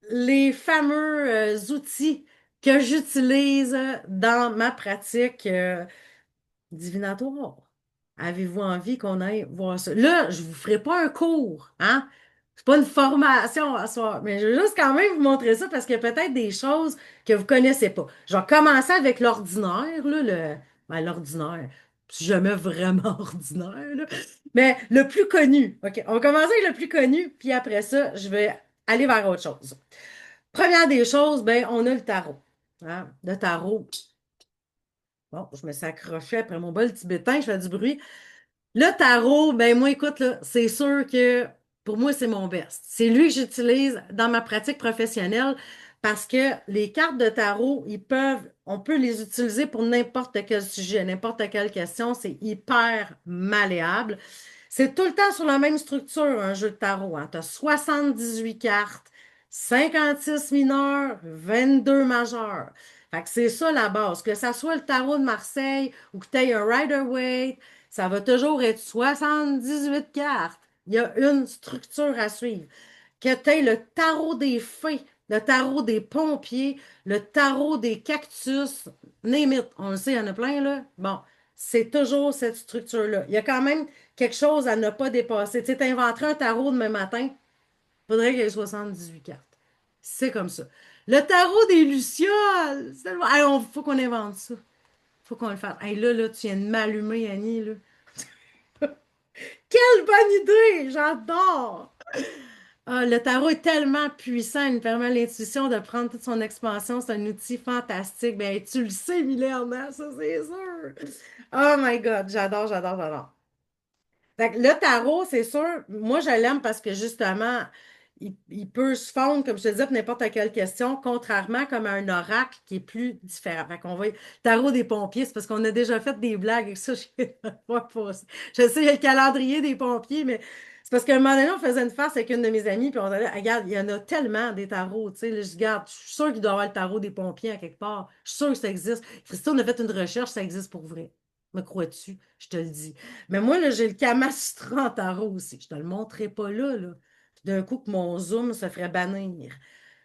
les fameux outils que j'utilise dans ma pratique divinatoire? Avez-vous envie qu'on aille voir ça? Là, je vous ferai pas un cours, hein? C'est pas une formation à soir, mais je veux juste quand même vous montrer ça parce qu'il y a peut-être des choses que vous connaissez pas. Je vais commencer avec l'ordinaire, là, l'ordinaire. Si jamais vraiment ordinaire, là. Mais le plus connu. OK, on va commencer avec le plus connu, puis après ça, je vais aller vers autre chose. Première des choses, ben, on a le tarot. Hein? Le tarot. Bon, je me suis accrochée après mon bol tibétain, je fais du bruit. Le tarot, ben moi, écoute, là, c'est sûr que pour moi, c'est mon best. C'est lui que j'utilise dans ma pratique professionnelle parce que les cartes de tarot, on peut les utiliser pour n'importe quel sujet, n'importe quelle question. C'est hyper malléable. C'est tout le temps sur la même structure, un jeu de tarot, hein. Tu as 78 cartes, 56 mineurs, 22 majeurs. Fait que c'est ça la base. Que ça soit le tarot de Marseille ou que tu aies un Rider-Waite, ça va toujours être 78 cartes. Il y a une structure à suivre. Que tu aies le tarot des fées, le tarot des pompiers, le tarot des cactus, name it. On le sait, il y en a plein, là. Bon, c'est toujours cette structure-là. Il y a quand même quelque chose à ne pas dépasser. Tu sais, t'inventerais un tarot demain matin, il faudrait qu'il y ait 78 cartes. C'est comme ça. Le tarot des Lucioles! Faut qu'on invente ça. Faut qu'on le fasse. Hey, là, tu viens de m'allumer, Annie, là. Quelle bonne idée! J'adore! Ah, le tarot est tellement puissant, il nous permet à l'intuition de prendre toute son expansion. C'est un outil fantastique. Ben, tu le sais, Mylène, hein, ça c'est sûr. Oh my God, j'adore, j'adore, j'adore. Fait que le tarot, c'est sûr, moi je l'aime parce que justement, il peut se fondre, comme je te disais, pour n'importe quelle question, contrairement comme à un oracle qui est plus différent. Fait qu'on va. Tarot des pompiers, c'est parce qu'on a déjà fait des blagues avec ça. Je sais, il y a le calendrier des pompiers, mais c'est parce qu'à un moment donné, on faisait une face avec une de mes amies, puis on disait, regarde, il y en a tellement des tarots, tu sais. Là, je regarde, je suis sûre qu'il doit y avoir le tarot des pompiers à quelque part. Je suis sûre que ça existe. Christo, on a fait une recherche, ça existe pour vrai. Me crois-tu? Je te le dis. Mais moi, là, j'ai le Kama Sutra en tarot aussi. Je te le montrerai pas là, là. Puis d'un coup, que mon zoom se ferait bannir.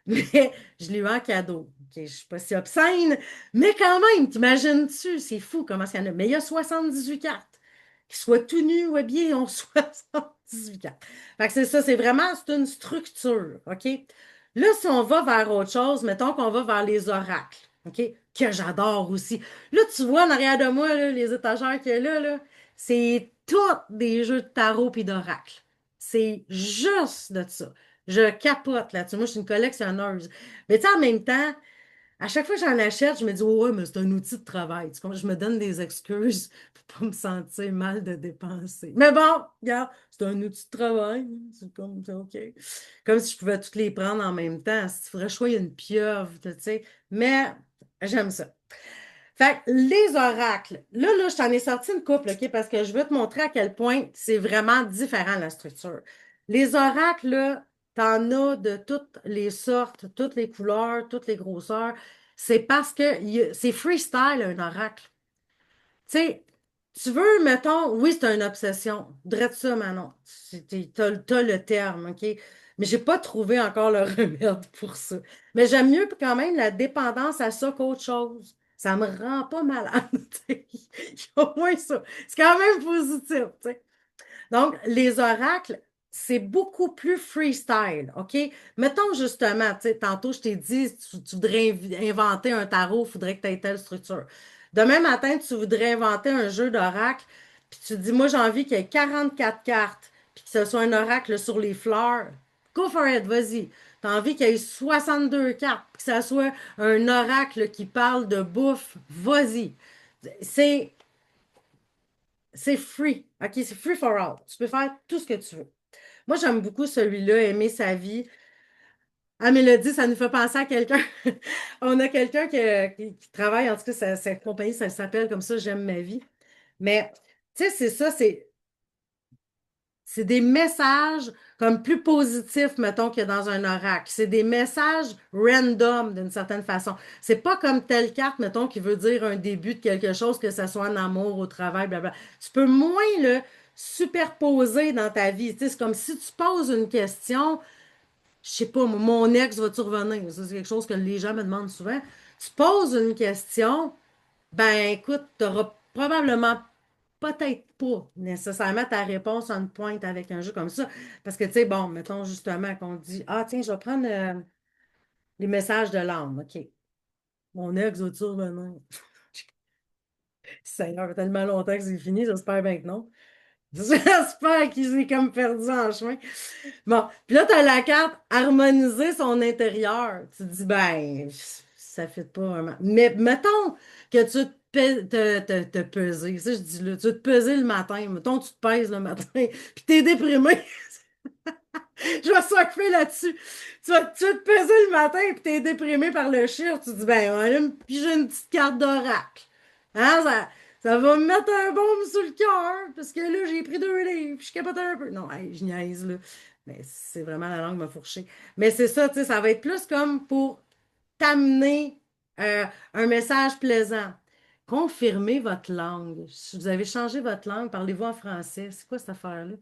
Mais je l'ai eu en cadeau. Ok, je ne suis pas si obscène, mais quand même, t'imagines-tu? C'est fou comment il y en a. Mais il y a 78 cartes. Qu'ils soient tout nus ou habillés, ils ont 78 cartes. Fait que c'est ça, c'est une structure. OK? Là, si on va vers autre chose, mettons qu'on va vers les oracles. OK? Que j'adore aussi. Là, tu vois en arrière de moi, là, les étagères qu'il y a là, c'est tous des jeux de tarot puis d'oracle. C'est juste de ça. Je capote là-dessus. Moi, je suis une collectionneuse. Mais tu sais, en même temps, À chaque fois que j'en achète, je me dis, ouais, mais c'est un outil de travail. Tu comprends? Je me donne des excuses pour pas me sentir mal de dépenser. Mais bon, regarde, c'est un outil de travail. C'est comme, c'est OK. Comme si je pouvais toutes les prendre en même temps. Si tu ferais choisir une pieuvre, tu sais. Mais j'aime ça. Fait que les oracles, là, je t'en ai sorti une couple, OK, parce que je veux te montrer à quel point c'est vraiment différent la structure. Les oracles, là, t'en as de toutes les sortes, toutes les couleurs, toutes les grosseurs. C'est parce que c'est freestyle, un oracle. Tu sais, tu veux, mettons, oui, c'est une obsession. Drette ça, Manon. T'as le terme, OK? Mais j'ai pas trouvé encore le remède pour ça. Mais j'aime mieux quand même la dépendance à ça qu'autre chose. Ça me rend pas malade. Tu sais. Il y a au moins ça. C'est quand même positif, tu sais. Donc, les oracles, c'est beaucoup plus freestyle, OK? Mettons justement, tu sais, tantôt je t'ai dit, tu voudrais inventer un tarot, il faudrait que tu aies telle structure. Demain matin, tu voudrais inventer un jeu d'oracle, puis tu te dis, moi j'ai envie qu'il y ait 44 cartes, puis que ce soit un oracle sur les fleurs. Go for it, vas-y. Tu as envie qu'il y ait 62 cartes, puis que ça soit un oracle qui parle de bouffe, vas-y. C'est c'est free, OK? C'est free for all. Tu peux faire tout ce que tu veux. Moi, j'aime beaucoup celui-là, Aimer sa vie. Ah, Mélodie, ça nous fait penser à quelqu'un. On a quelqu'un qui travaille, en tout cas, sa compagnie, ça s'appelle comme ça, J'aime ma vie. Mais, tu sais, c'est ça, c'est des messages comme plus positifs, mettons, que dans un oracle. C'est des messages random d'une certaine façon. C'est pas comme telle carte, mettons, qui veut dire un début de quelque chose, que ce soit en amour, au travail, blablabla. Tu peux moins le superposer dans ta vie. Tu sais, c'est comme si tu poses une question, je sais pas, mon ex va-tu revenir? Ça, c'est quelque chose que les gens me demandent souvent. Tu poses une question, ben écoute, tu n'auras probablement peut-être pas nécessairement ta réponse en pointe avec un jeu comme ça. Parce que, tu sais, bon, mettons justement qu'on dit, ah tiens, je vais prendre les messages de l'âme. OK. Mon ex va-tu revenir? Seigneur, ça fait tellement longtemps que c'est fini, j'espère bien que non. J'espère qu'il s'est comme perdu en chemin. Bon, puis là, tu as la carte harmoniser son intérieur. Tu te dis, ben, ça ne fait pas vraiment. Mais mettons que tu te peser. Ça, je dis là, tu vas te peser le matin. Mettons, tu te pèses le matin, puis tu es déprimé. Je vais s'occuper là-dessus. Tu vas te peser le matin, puis tu es déprimé par le chiffre. Tu te dis, ben, on va aller me piger une petite carte d'oracle. Hein, ça va me mettre un baume sur le cœur, parce que là, j'ai pris 2 livres, puis je capote un peu. Non, hey, je niaise, là. Mais c'est vraiment la langue m'a fourché. Mais c'est ça, tu sais, ça va être plus comme pour t'amener un message plaisant. Confirmez votre langue. Si vous avez changé votre langue, parlez-vous en français. C'est quoi cette affaire-là?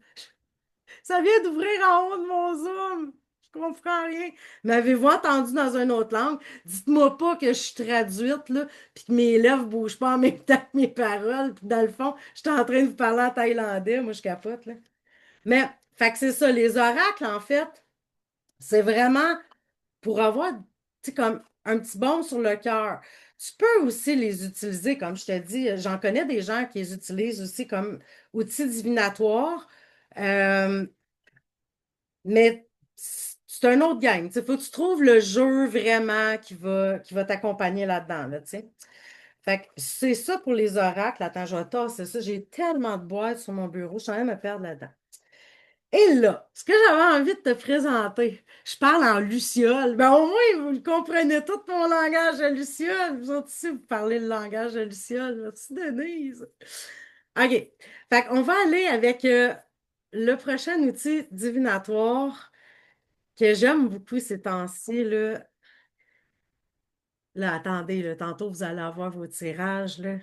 Ça vient d'ouvrir en haut de mon Zoom. Je comprends rien. M'avez-vous entendu dans une autre langue? Dites-moi pas que je suis traduite, là, puis que mes lèvres bougent pas en même temps que mes paroles, puis dans le fond, je suis en train de vous parler en thaïlandais. Moi, je capote, là. Mais, fait que c'est ça. Les oracles, en fait, c'est vraiment pour avoir, tu sais, comme un petit baume sur le cœur. Tu peux aussi les utiliser, comme je te dis, j'en connais des gens qui les utilisent aussi comme outils divinatoires. Euh, mais c'est un autre game. Il faut que tu trouves le jeu vraiment qui va t'accompagner là-dedans, là, tu sais. Fait que c'est ça pour les oracles. Attends, je vais tasser ça. J'ai tellement de boîtes sur mon bureau, je suis en train de me perdre là-dedans. Et là, ce que j'avais envie de te présenter, je parle en luciole. Ben, au moins, vous le comprenez tout mon langage de luciole. Vous autres aussi, vous parlez le langage de luciole. Merci, Denise. OK. Fait qu'on va aller avec le prochain outil divinatoire que j'aime beaucoup ces temps-ci, là. Là, attendez, là, tantôt, vous allez avoir vos tirages, là.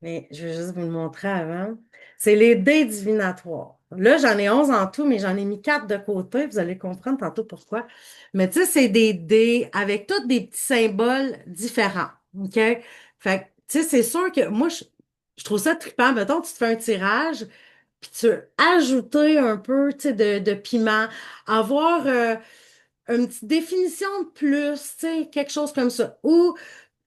Mais je vais juste vous le montrer avant. C'est les dés divinatoires. Là, j'en ai 11 en tout, mais j'en ai mis 4 de côté. Vous allez comprendre tantôt pourquoi. Mais tu sais, c'est des dés avec tous des petits symboles différents. OK? Fait que, tu sais, c'est sûr que moi, je trouve ça trippant. Mettons, tu te fais un tirage, puis tu veux ajouter un peu, tu sais, de piment, avoir une petite définition de plus, tu sais, quelque chose comme ça. Ou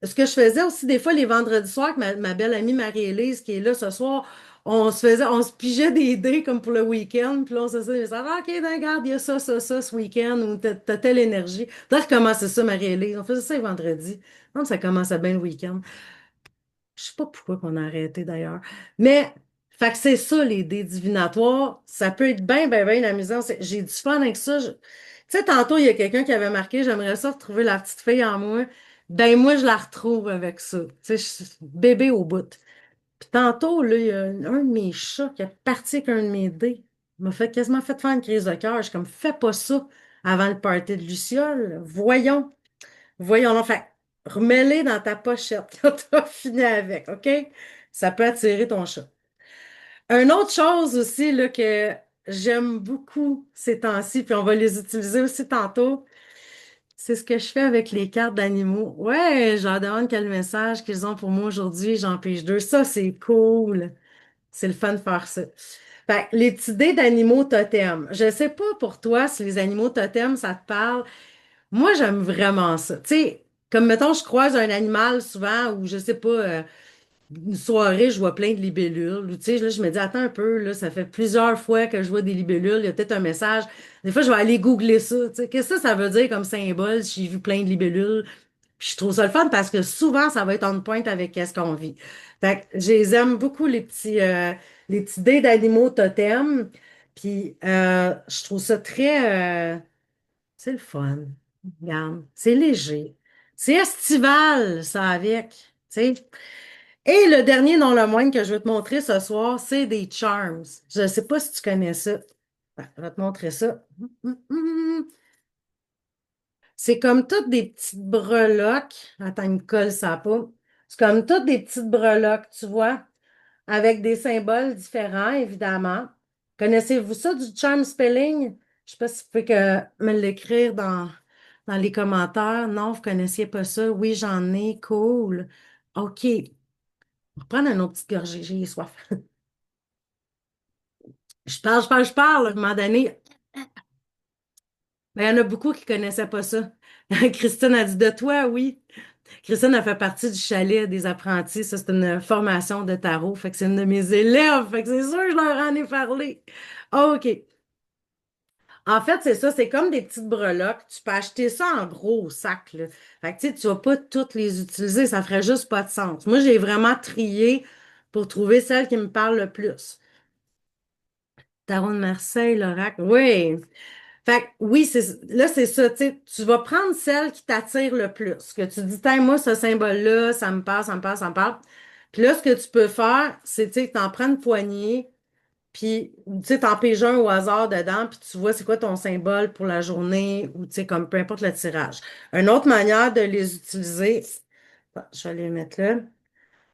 ce que je faisais aussi des fois les vendredis soirs avec ma belle amie Marie-Élise qui est là ce soir, on se pigeait des dés comme pour le week-end, puis là, on se disait, ah, OK, ben, regarde, il y a ça ce week-end, ou t'as telle énergie. Faudrait recommencer ça, Marie-Élise. On faisait ça le vendredi. Non, ça commençait bien le week-end. Je sais pas pourquoi qu'on a arrêté d'ailleurs. Mais, fait que c'est ça, les dés divinatoires. Ça peut être bien amusant. J'ai du fun avec ça. Tu sais, tantôt, il y a quelqu'un qui avait marqué, j'aimerais ça retrouver la petite fille en moi. Ben, moi, je la retrouve avec ça. Tu sais, je suis bébé au bout. Puis tantôt, là, il y a un de mes chats qui est parti avec un de mes dés. Il m'a fait quasiment fait faire une crise de cœur. Je suis comme, fais pas ça avant le party de Luciole. Voyons, enfin, remets-les dans ta pochette quand t'as fini avec, OK? Ça peut attirer ton chat. Une autre chose aussi là, que j'aime beaucoup ces temps-ci, puis on va les utiliser aussi tantôt, c'est ce que je fais avec les cartes d'animaux. Ouais, je leur demande quel message qu'ils ont pour moi aujourd'hui, j'en pige deux. Ça, c'est cool. C'est le fun de faire ça. Fait que les petits dés d'animaux totems. Je sais pas pour toi si les animaux totems, ça te parle. Moi, j'aime vraiment ça. Tu sais, comme mettons, je croise un animal souvent ou je sais pas, une soirée, je vois plein de libellules. Ou, tu sais, là, je me dis, attends un peu, là, ça fait plusieurs fois que je vois des libellules, il y a peut-être un message. Des fois, je vais aller googler ça. Tu sais, qu'est-ce que ça veut dire comme symbole si j'ai vu plein de libellules? Puis je trouve ça le fun parce que souvent, ça va être en pointe avec qu'est-ce qu'on vit. Fait que je les aime beaucoup, les petits dés d'animaux totems. Puis je trouve ça très, c'est le fun. Regarde, c'est léger. C'est estival, ça avec. Tu sais. Et le dernier, non le moindre, que je vais te montrer ce soir, c'est des charms. Je ne sais pas si tu connais ça. Je vais te montrer ça. C'est comme toutes des petites breloques. Attends, il me colle ça pas. C'est comme toutes des petites breloques, tu vois, avec des symboles différents, évidemment. Connaissez-vous ça du charm spelling? Je sais pas si vous pouvez me l'écrire dans les commentaires. Non, vous connaissiez pas ça? Oui, j'en ai. Cool. OK. On va prendre une autre petite gorgée. J'ai soif. Je parle. À un moment donné, mais il y en a beaucoup qui connaissaient pas ça. Christine a dit de toi, oui. Christine a fait partie du chalet des apprentis. Ça, c'est une formation de tarot. Fait que c'est une de mes élèves. Fait que c'est sûr, je leur en ai parlé. OK. En fait, c'est ça. C'est comme des petites breloques. Tu peux acheter ça en gros sac, là. Fait que tu sais, tu vas pas toutes les utiliser. Ça ferait juste pas de sens. Moi, j'ai vraiment trié pour trouver celle qui me parle le plus. Tarot de Marseille, l'oracle. Oui. Fait que oui, là, c'est ça, tu sais, tu vas prendre celle qui t'attire le plus, que tu dis, tiens, moi, ce symbole-là, ça me parle, ça me parle, ça me parle. Puis là, ce que tu peux faire, c'est, tu sais, t'en prends une poignée, puis, tu sais, t'en piges un au hasard dedans, puis tu vois c'est quoi ton symbole pour la journée, ou, tu sais, comme peu importe le tirage. Une autre manière de les utiliser, bon, je vais les mettre là.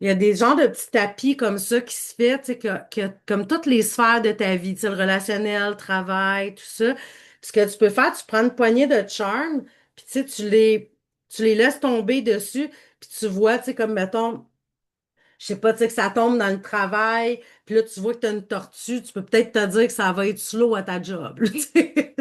Il y a des genres de petits tapis comme ça qui se fait, tu sais, comme toutes les sphères de ta vie, tu sais, le relationnel, le travail, tout ça. Puis ce que tu peux faire, tu prends une poignée de charme, puis tu sais, tu les laisses tomber dessus, puis tu vois, tu sais, comme mettons, je sais pas, tu sais, que ça tombe dans le travail, puis là, tu vois que tu as une tortue, tu peux peut-être te dire que ça va être slow à ta job. Tu sais.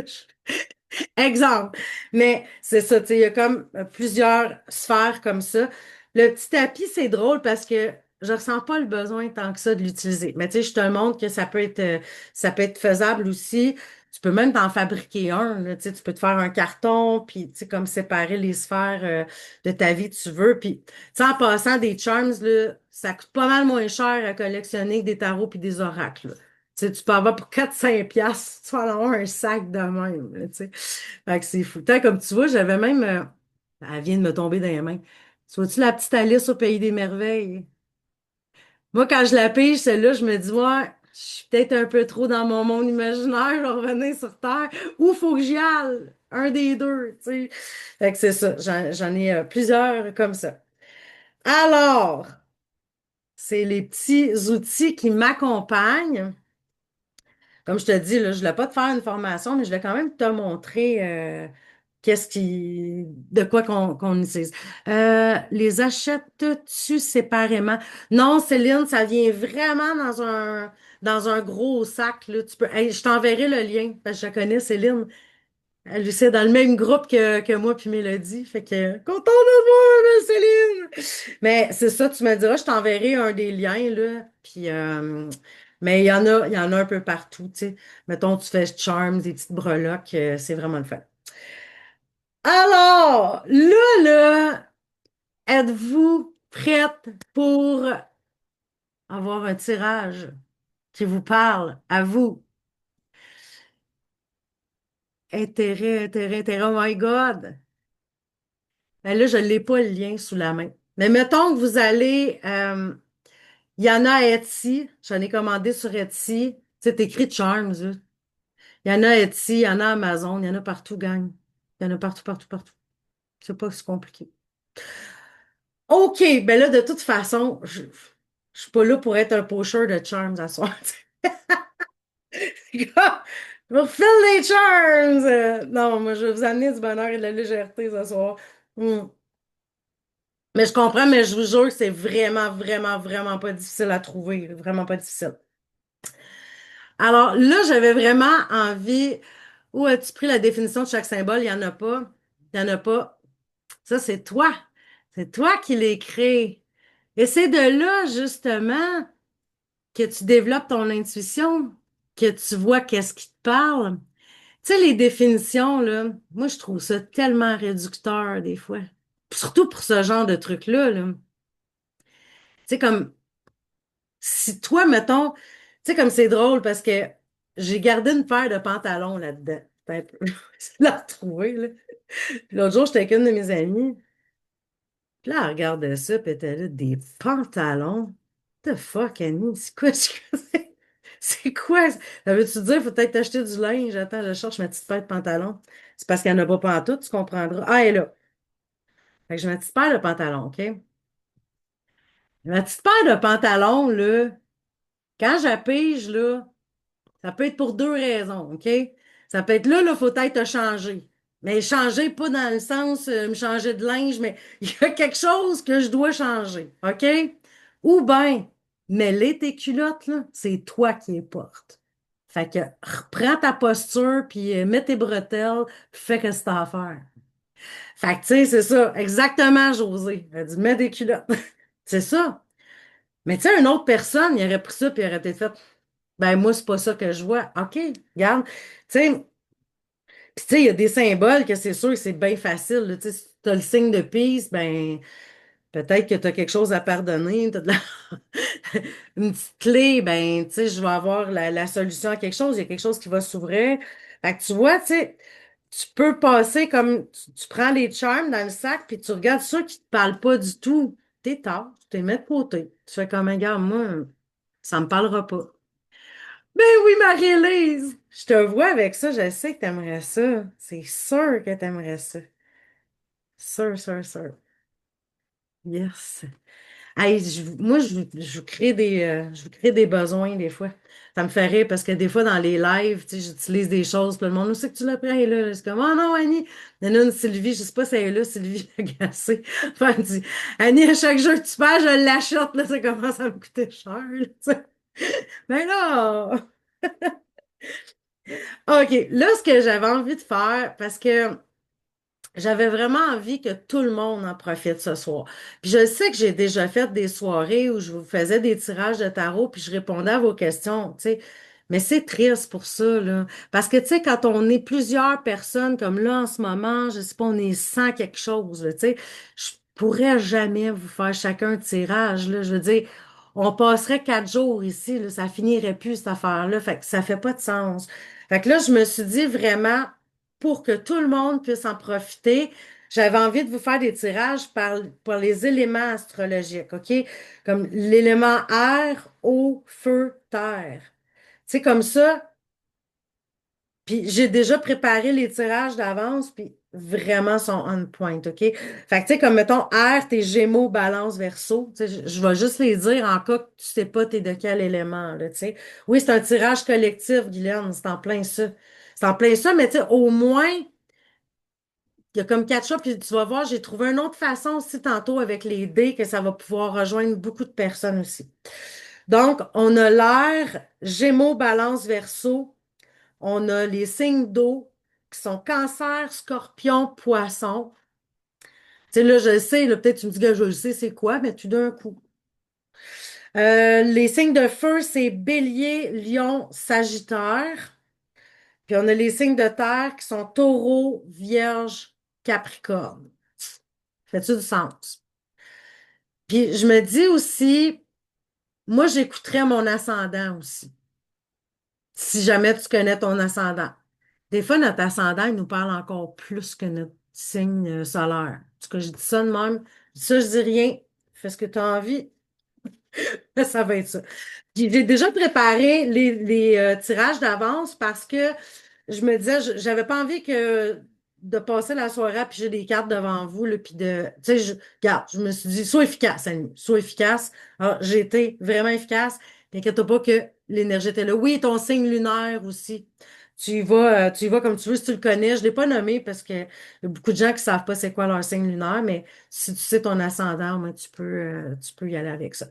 Exemple. Mais c'est ça, tu sais, il y a comme plusieurs sphères comme ça. Le petit tapis, c'est drôle parce que je ressens pas le besoin tant que ça de l'utiliser. Mais tu sais, je te le montre que ça peut être faisable aussi. Tu peux même t'en fabriquer un, là, tu sais, tu peux te faire un carton, puis tu sais, comme séparer les sphères de ta vie tu veux. Puis, tu sais, en passant des charms, là, ça coûte pas mal moins cher à collectionner que des tarots puis des oracles, là. Tu sais, tu peux avoir pour 4-5 piastres, tu vas en avoir un sac de même, là, tu sais. Fait que c'est fou. Tant comme tu vois, j'avais même. Elle vient de me tomber dans les mains. Tu vois-tu la petite Alice au Pays des Merveilles? Moi, quand je la pige, celle-là, je me dis, ouais, je suis peut-être un peu trop dans mon monde imaginaire, je vais revenir sur Terre, ou faut que j'y aille. Un des deux, tu sais. Fait que c'est ça. J'en ai plusieurs comme ça. Alors, c'est les petits outils qui m'accompagnent. Comme je te dis, là, je ne voulais pas te faire une formation, mais je vais quand même te montrer de quoi qu'on utilise. Les achètes-tu séparément? Non, Céline, ça vient vraiment dans un gros sac, là. Hey, je t'enverrai le lien, parce que je connais Céline. Elle c'est dans le même groupe que moi puis Mélodie. Fait que, content de te voir, belle Céline! Mais c'est ça, tu me diras, je t'enverrai un des liens, là. Puis, mais il y en a un peu partout, tu sais. Mettons, tu fais Charms, des petites breloques, c'est vraiment le fun. Alors, là, êtes-vous prête pour avoir un tirage qui vous parle à vous? Intérêt, intérêt, intérêt, oh my God! Ben là, je ne l'ai pas le lien sous la main. Mais mettons que vous allez, il y en a à Etsy, j'en ai commandé sur Etsy. C'est écrit Charms, là. Il y en a à Etsy, il y en a à Amazon, il y en a partout, gang. Il y en a partout, partout, partout. C'est pas si compliqué. OK, ben là, de toute façon, je suis pas là pour être un pocheur de Charms à soir. Gars, je vous refile les Charms! Non, moi, je vais vous amener du bonheur et de la légèreté ce soir. Hmm. Mais je comprends, mais je vous jure que c'est vraiment, vraiment, vraiment pas difficile à trouver. Vraiment pas difficile. Alors là, j'avais vraiment envie. Où as-tu pris la définition de chaque symbole? Il n'y en a pas. Il n'y en a pas. Ça, c'est toi. C'est toi qui l'as créé. Et c'est de là, justement, que tu développes ton intuition, que tu vois qu'est-ce qui te parle. Tu sais, les définitions, là, moi, je trouve ça tellement réducteur des fois. Surtout pour ce genre de truc-là, là. Tu sais, comme si toi, mettons, tu sais, comme c'est drôle parce que j'ai gardé une paire de pantalons là-dedans. C'est un peu, c'est de la retrouver, là. Puis l'autre jour, j'étais avec une de mes amies. Puis là, elle regardait ça, puis elle était là, des pantalons. What the fuck, Annie? C'est quoi? C'est quoi? Ça veut-tu dire, faut peut-être t'acheter du linge? Attends, je cherche ma petite paire de pantalons. C'est parce qu'il n'y en a pas pantoute, tu comprendras. Ah, elle est là. Fait que j'ai ma petite paire de pantalons, OK? Ma petite paire de pantalons, là, quand j'appige, là, ça peut être pour deux raisons, OK? Ça peut être là, faut être changer. Mais changer, pas dans le sens me changer de linge, mais il y a quelque chose que je dois changer, OK? Ou bien, mêler tes culottes, là, c'est toi qui les portes. Fait que reprends ta posture, puis mets tes bretelles, puis fais ce que t'as à faire. Fait que, tu sais, c'est ça, exactement, José. Elle dit, mets des culottes. C'est ça. Mais tu sais, une autre personne, il aurait pris ça, puis il aurait peut-être fait, ben moi, c'est pas ça que je vois. OK, regarde. Tu sais, puis tu sais, il y a des symboles que c'est sûr que c'est bien facile, là. Tu sais, si tu as le signe de peace, ben peut-être que tu as quelque chose à pardonner. Une petite clé, ben tu sais, je vais avoir la solution à quelque chose. Il y a quelque chose qui va s'ouvrir. Fait que tu vois, tu sais, tu peux passer comme tu prends les charms dans le sac, puis tu regardes ceux qui te parlent pas du tout. T'es tard, tu les mets de côté. Tu fais comme, regarde, moi, ça me parlera pas. Ben oui, Marie-Élise, je te vois avec ça, je sais que t'aimerais ça. C'est sûr que t'aimerais ça. Sûr, sûr, sûr. Yes. Hey, moi, je crée je crée des besoins des fois. Ça me fait rire parce que des fois, dans les lives, tu sais, j'utilise des choses, puis le monde, où c'est que tu l'as pris, elle est là? C'est comme, oh non, Annie. Il y en a une Sylvie, je sais pas si elle est là, Sylvie Lagacé. Enfin, elle dit, Annie, à chaque jeu que tu perds, je l'achète, là, ça commence à me coûter cher, là, tu sais. Ben là! OK, là, ce que j'avais envie de faire, parce que j'avais vraiment envie que tout le monde en profite ce soir. Puis je sais que j'ai déjà fait des soirées où je vous faisais des tirages de tarot, puis je répondais à vos questions, tu sais. Mais c'est triste pour ça, là. Parce que, tu sais, quand on est plusieurs personnes, comme là en ce moment, je sais pas, on est 100 quelque chose, là, tu sais, je pourrais jamais vous faire chacun un tirage, là. Je veux dire, on passerait 4 jours ici, là, ça finirait plus, cette affaire-là. Fait que ça fait pas de sens. Fait que là, je me suis dit vraiment, pour que tout le monde puisse en profiter, j'avais envie de vous faire des tirages par les éléments astrologiques, OK? Comme l'élément air, eau, feu, terre. Tu sais, comme ça. Puis j'ai déjà préparé les tirages d'avance, puis vraiment sont on point, OK? Fait que, tu sais, comme mettons, air, t'es Gémeaux, Balance, Verseau. Tu sais, je vais juste les dire en cas que tu sais pas t'es de quel élément, là, tu sais. Oui, c'est un tirage collectif, Guylaine, c'est en plein ça. C'est en plein ça, mais tu sais, au moins. Il y a comme 4 chats, puis tu vas voir, j'ai trouvé une autre façon aussi tantôt avec les dés que ça va pouvoir rejoindre beaucoup de personnes aussi. Donc, on a l'air Gémeaux, Balance, Verseau. On a les signes d'eau, qui sont Cancer, Scorpion, Poisson. Tu sais, là, je le sais, là, peut-être tu me dis que je le sais, c'est quoi, mais tout d'un coup. Les signes de feu, c'est Bélier, Lion, Sagittaire. Puis on a les signes de terre qui sont Taureau, Vierge, Capricorne. Fait-tu du sens? Puis je me dis aussi, moi, j'écouterais mon ascendant aussi, si jamais tu connais ton ascendant. Des fois, notre ascendant, il nous parle encore plus que notre signe solaire. En tout cas, je dis ça de même. Ça, je dis rien. Fais ce que tu as envie. Ça va être ça. Puis j'ai déjà préparé les tirages d'avance parce que je me disais, j'avais pas envie de passer la soirée à piger des cartes devant vous, là, puis tu sais, regarde, je me suis dit, sois efficace, Annie, sois efficace. Alors, j'ai été vraiment efficace. T'inquiète pas que l'énergie était là. Oui, ton signe lunaire aussi. Tu y vas comme tu veux si tu le connais. Je l'ai pas nommé parce que y a beaucoup de gens qui savent pas c'est quoi leur signe lunaire, mais si tu sais ton ascendant, moi, tu peux y aller avec ça.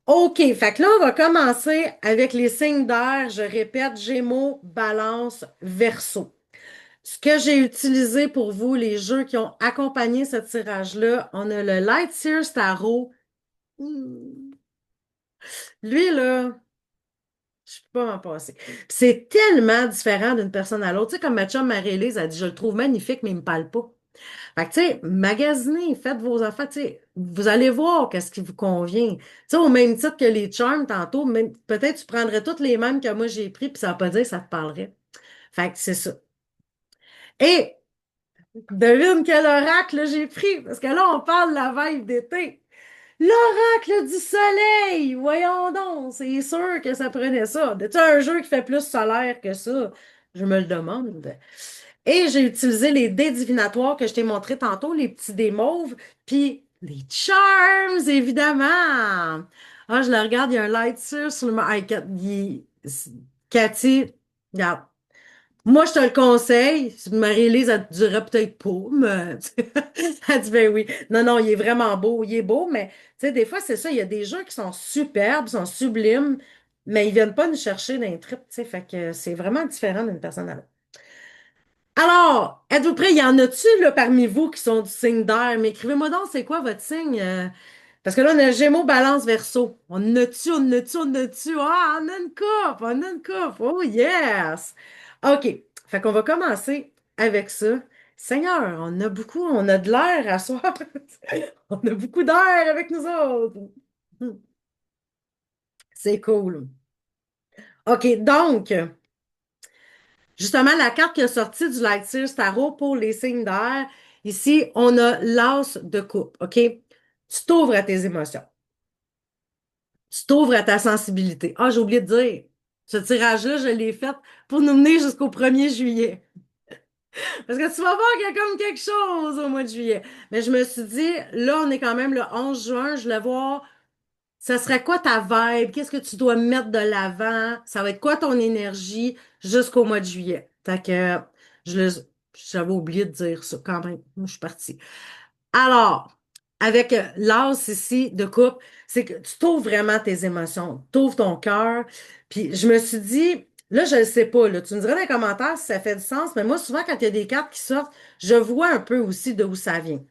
OK, fait que là, on va commencer avec les signes d'air. Je répète, Gémeaux, Balance, Verseau. Ce que j'ai utilisé pour vous, les jeux qui ont accompagné ce tirage-là, on a le Light Sears Tarot. Hmm. Lui, là, je peux pas m'en passer. Puis c'est tellement différent d'une personne à l'autre. Tu sais, comme ma chum Marie-Élise a dit, je le trouve magnifique, mais il me parle pas. Fait que, tu sais, magasinez, faites vos affaires, tu sais, vous allez voir qu'est-ce qui vous convient. Tu sais, au même titre que les charms, tantôt, peut-être tu prendrais toutes les mêmes que moi j'ai pris, puis ça ne veut pas dire que ça te parlerait. Fait que c'est ça. Et devine quel oracle j'ai pris, parce que là, on parle de la vibe d'été. L'oracle du soleil! Voyons donc, c'est sûr que ça prenait ça. Tu un jeu qui fait plus solaire que ça? Je me le demande. Et j'ai utilisé les dés divinatoires que je t'ai montré tantôt, les petits dés mauves, puis les charms, évidemment. Ah, je le regarde, il y a un light sur le... Ah, Cathy, regarde. Moi, je te le conseille. Marie-Lise, elle te dirait peut-être pas, mais elle dit ben oui. Non, non, il est vraiment beau. Il est beau, mais tu sais, des fois, c'est ça. Il y a des jeux qui sont superbes, sont sublimes, mais ils viennent pas nous chercher d'un trip, tu sais. Fait que c'est vraiment différent d'une personne à l'autre. Alors, êtes-vous prêts? Il y en a-tu là, parmi vous qui sont du signe d'air? Mais écrivez-moi donc, c'est quoi votre signe? Parce que là, on a Gémeaux, Balance, Verseau. On en a-tu, on en a-tu, on en a-tu? Ah, on a une coupe, on a une coupe. Oh yes! OK. Fait qu'on va commencer avec ça. Seigneur, on a beaucoup, on a de l'air à soir. On a beaucoup d'air avec nous autres. C'est cool. OK, donc, justement, la carte qui est sortie du Light Sears Tarot pour les signes d'air, ici, on a l'as de coupe, OK? Tu t'ouvres à tes émotions. Tu t'ouvres à ta sensibilité. Ah, j'ai oublié de dire, ce tirage-là, je l'ai fait pour nous mener jusqu'au 1er juillet. Parce que tu vas voir qu'il y a comme quelque chose au mois de juillet. Mais je me suis dit, là, on est quand même le 11 juin, je voulais voir, ça serait quoi ta vibe? Qu'est-ce que tu dois mettre de l'avant? Ça va être quoi ton énergie jusqu'au mois de juillet? Fait que je le, j'avais oublié de dire ça quand même. Moi, je suis partie. Alors, avec l'as ici de coupe, c'est que tu t'ouvres vraiment tes émotions, tu ouvres ton cœur. Puis je me suis dit, là, je ne sais pas, là, tu me diras dans les commentaires si ça fait du sens, mais moi, souvent, quand il y a des cartes qui sortent, je vois un peu aussi de où ça vient.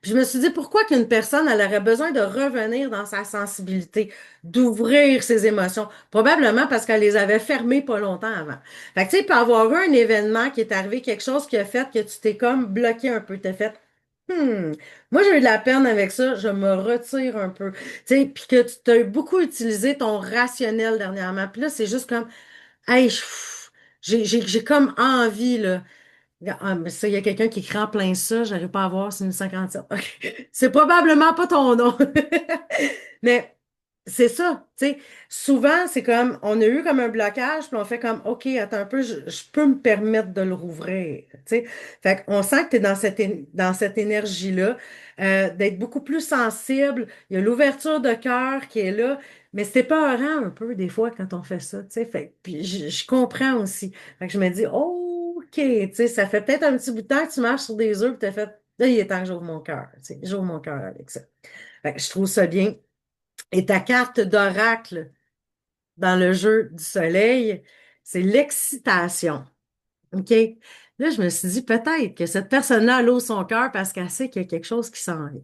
Puis je me suis dit, pourquoi qu'une personne, elle aurait besoin de revenir dans sa sensibilité, d'ouvrir ses émotions? Probablement parce qu'elle les avait fermées pas longtemps avant. Fait que, tu sais, il peut y avoir eu un événement qui est arrivé, quelque chose qui a fait que tu t'es comme bloqué un peu. T'as fait, hmm, moi j'ai eu de la peine avec ça, je me retire un peu. Tu sais, puis que tu as beaucoup utilisé ton rationnel dernièrement. Puis là, c'est juste comme, hey, j'ai comme envie, là. Ah, mais ça, il y a quelqu'un qui écrit en plein ça, j'arrive pas à voir, c'est une 57. OK. C'est probablement pas ton nom. Mais c'est ça, tu sais. Souvent, c'est comme, on a eu comme un blocage, puis on fait comme, OK, attends un peu, je peux me permettre de le rouvrir, tu sais. Fait qu'on sent que tu es dans dans cette énergie-là, d'être beaucoup plus sensible. Il y a l'ouverture de cœur qui est là, mais c'est peurant un peu des fois quand on fait ça, tu sais. Fait, puis je comprends aussi. Fait que je me dis, oh, OK, tu sais, ça fait peut-être un petit bout de temps que tu marches sur des œufs, puis t'as fait, là, il est temps que j'ouvre mon cœur, tu sais. J'ouvre mon cœur avec ça. Fait que je trouve ça bien. Et ta carte d'oracle dans le jeu du soleil, c'est l'excitation. OK. Là, je me suis dit peut-être que cette personne-là, elle ouvre son cœur parce qu'elle sait qu'il y a quelque chose qui s'en vient.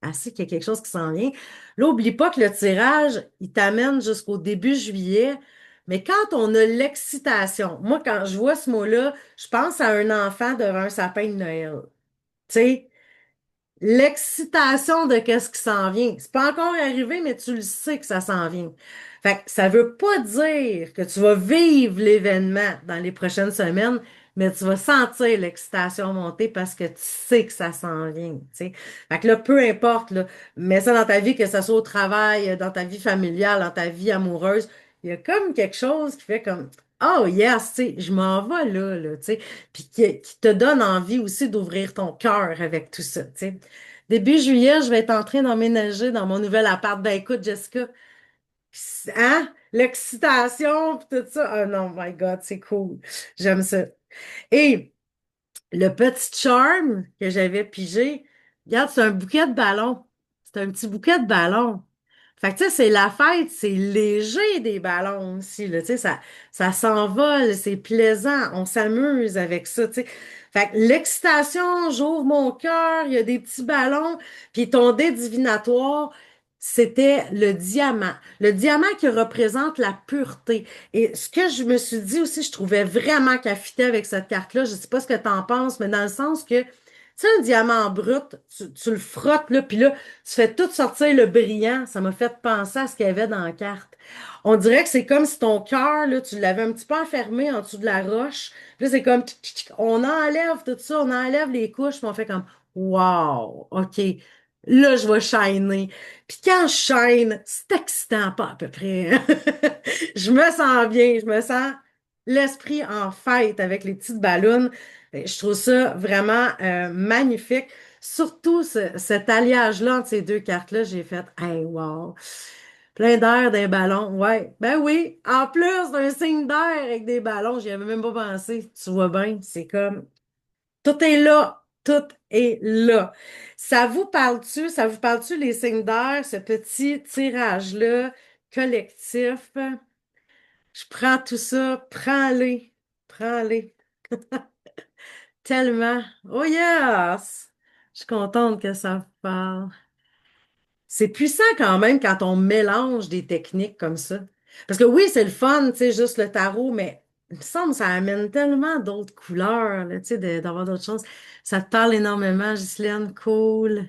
Elle sait qu'il y a quelque chose qui s'en vient. Là, oublie pas que le tirage, il t'amène jusqu'au début juillet. Mais quand on a l'excitation, moi, quand je vois ce mot-là, je pense à un enfant devant un sapin de Noël. Tu sais, l'excitation de qu'est-ce qui s'en vient. C'est pas encore arrivé, mais tu le sais que ça s'en vient. Fait que ça veut pas dire que tu vas vivre l'événement dans les prochaines semaines, mais tu vas sentir l'excitation monter parce que tu sais que ça s'en vient, tu sais. Fait que là, peu importe, là, mets ça dans ta vie, que ce soit au travail, dans ta vie familiale, dans ta vie amoureuse, il y a comme quelque chose qui fait comme, oh yes, tu sais, je m'en vais là, tu sais, puis qui te donne envie aussi d'ouvrir ton cœur avec tout ça, tu sais. Début juillet, je vais être en train d'emménager dans mon nouvel appart. Ben écoute, Jessica, hein? L'excitation, pis tout ça. Oh non, my God, c'est cool. J'aime ça. Et le petit charme que j'avais pigé, regarde, c'est un bouquet de ballons. C'est un petit bouquet de ballons. Fait que, tu sais, c'est la fête, c'est léger des ballons aussi, là, tu sais, ça s'envole, c'est plaisant, on s'amuse avec ça, tu sais. Fait que l'excitation, j'ouvre mon cœur, il y a des petits ballons, puis ton dé divinatoire, c'était le diamant. Le diamant qui représente la pureté. Et ce que je me suis dit aussi, je trouvais vraiment qu'elle fitait avec cette carte-là. Je sais pas ce que tu en penses, mais dans le sens que, tu sais, un diamant brut, tu le frottes, là, puis là, tu fais tout sortir le brillant. Ça m'a fait penser à ce qu'il y avait dans la carte. On dirait que c'est comme si ton cœur, là, tu l'avais un petit peu enfermé en dessous de la roche. Puis là, c'est comme, tchic, tchic, tchic. On enlève tout ça, on enlève les couches, puis on fait comme, wow, OK, là, je vais shiner. Puis quand je shine, c'est excitant, pas à peu près. Je me sens bien, je me sens l'esprit en fête avec les petites ballons. Je trouve ça vraiment magnifique. Surtout cet alliage-là entre ces deux cartes-là, j'ai fait, hey, wow! Plein d'air des ballons. Ouais, ben oui. En plus d'un signe d'air avec des ballons, j'y avais même pas pensé. Tu vois bien, c'est comme tout est là. Tout est là. Ça vous parle-tu les signes d'air, ce petit tirage-là collectif? Je prends tout ça, prends-les, prends-les. Tellement. Oh yes! Je suis contente que ça parle. C'est puissant quand même quand on mélange des techniques comme ça. Parce que oui, c'est le fun, tu sais, juste le tarot, mais il me semble que ça amène tellement d'autres couleurs, là, tu sais, d'avoir d'autres choses. Ça te parle énormément, Ghislaine. Cool.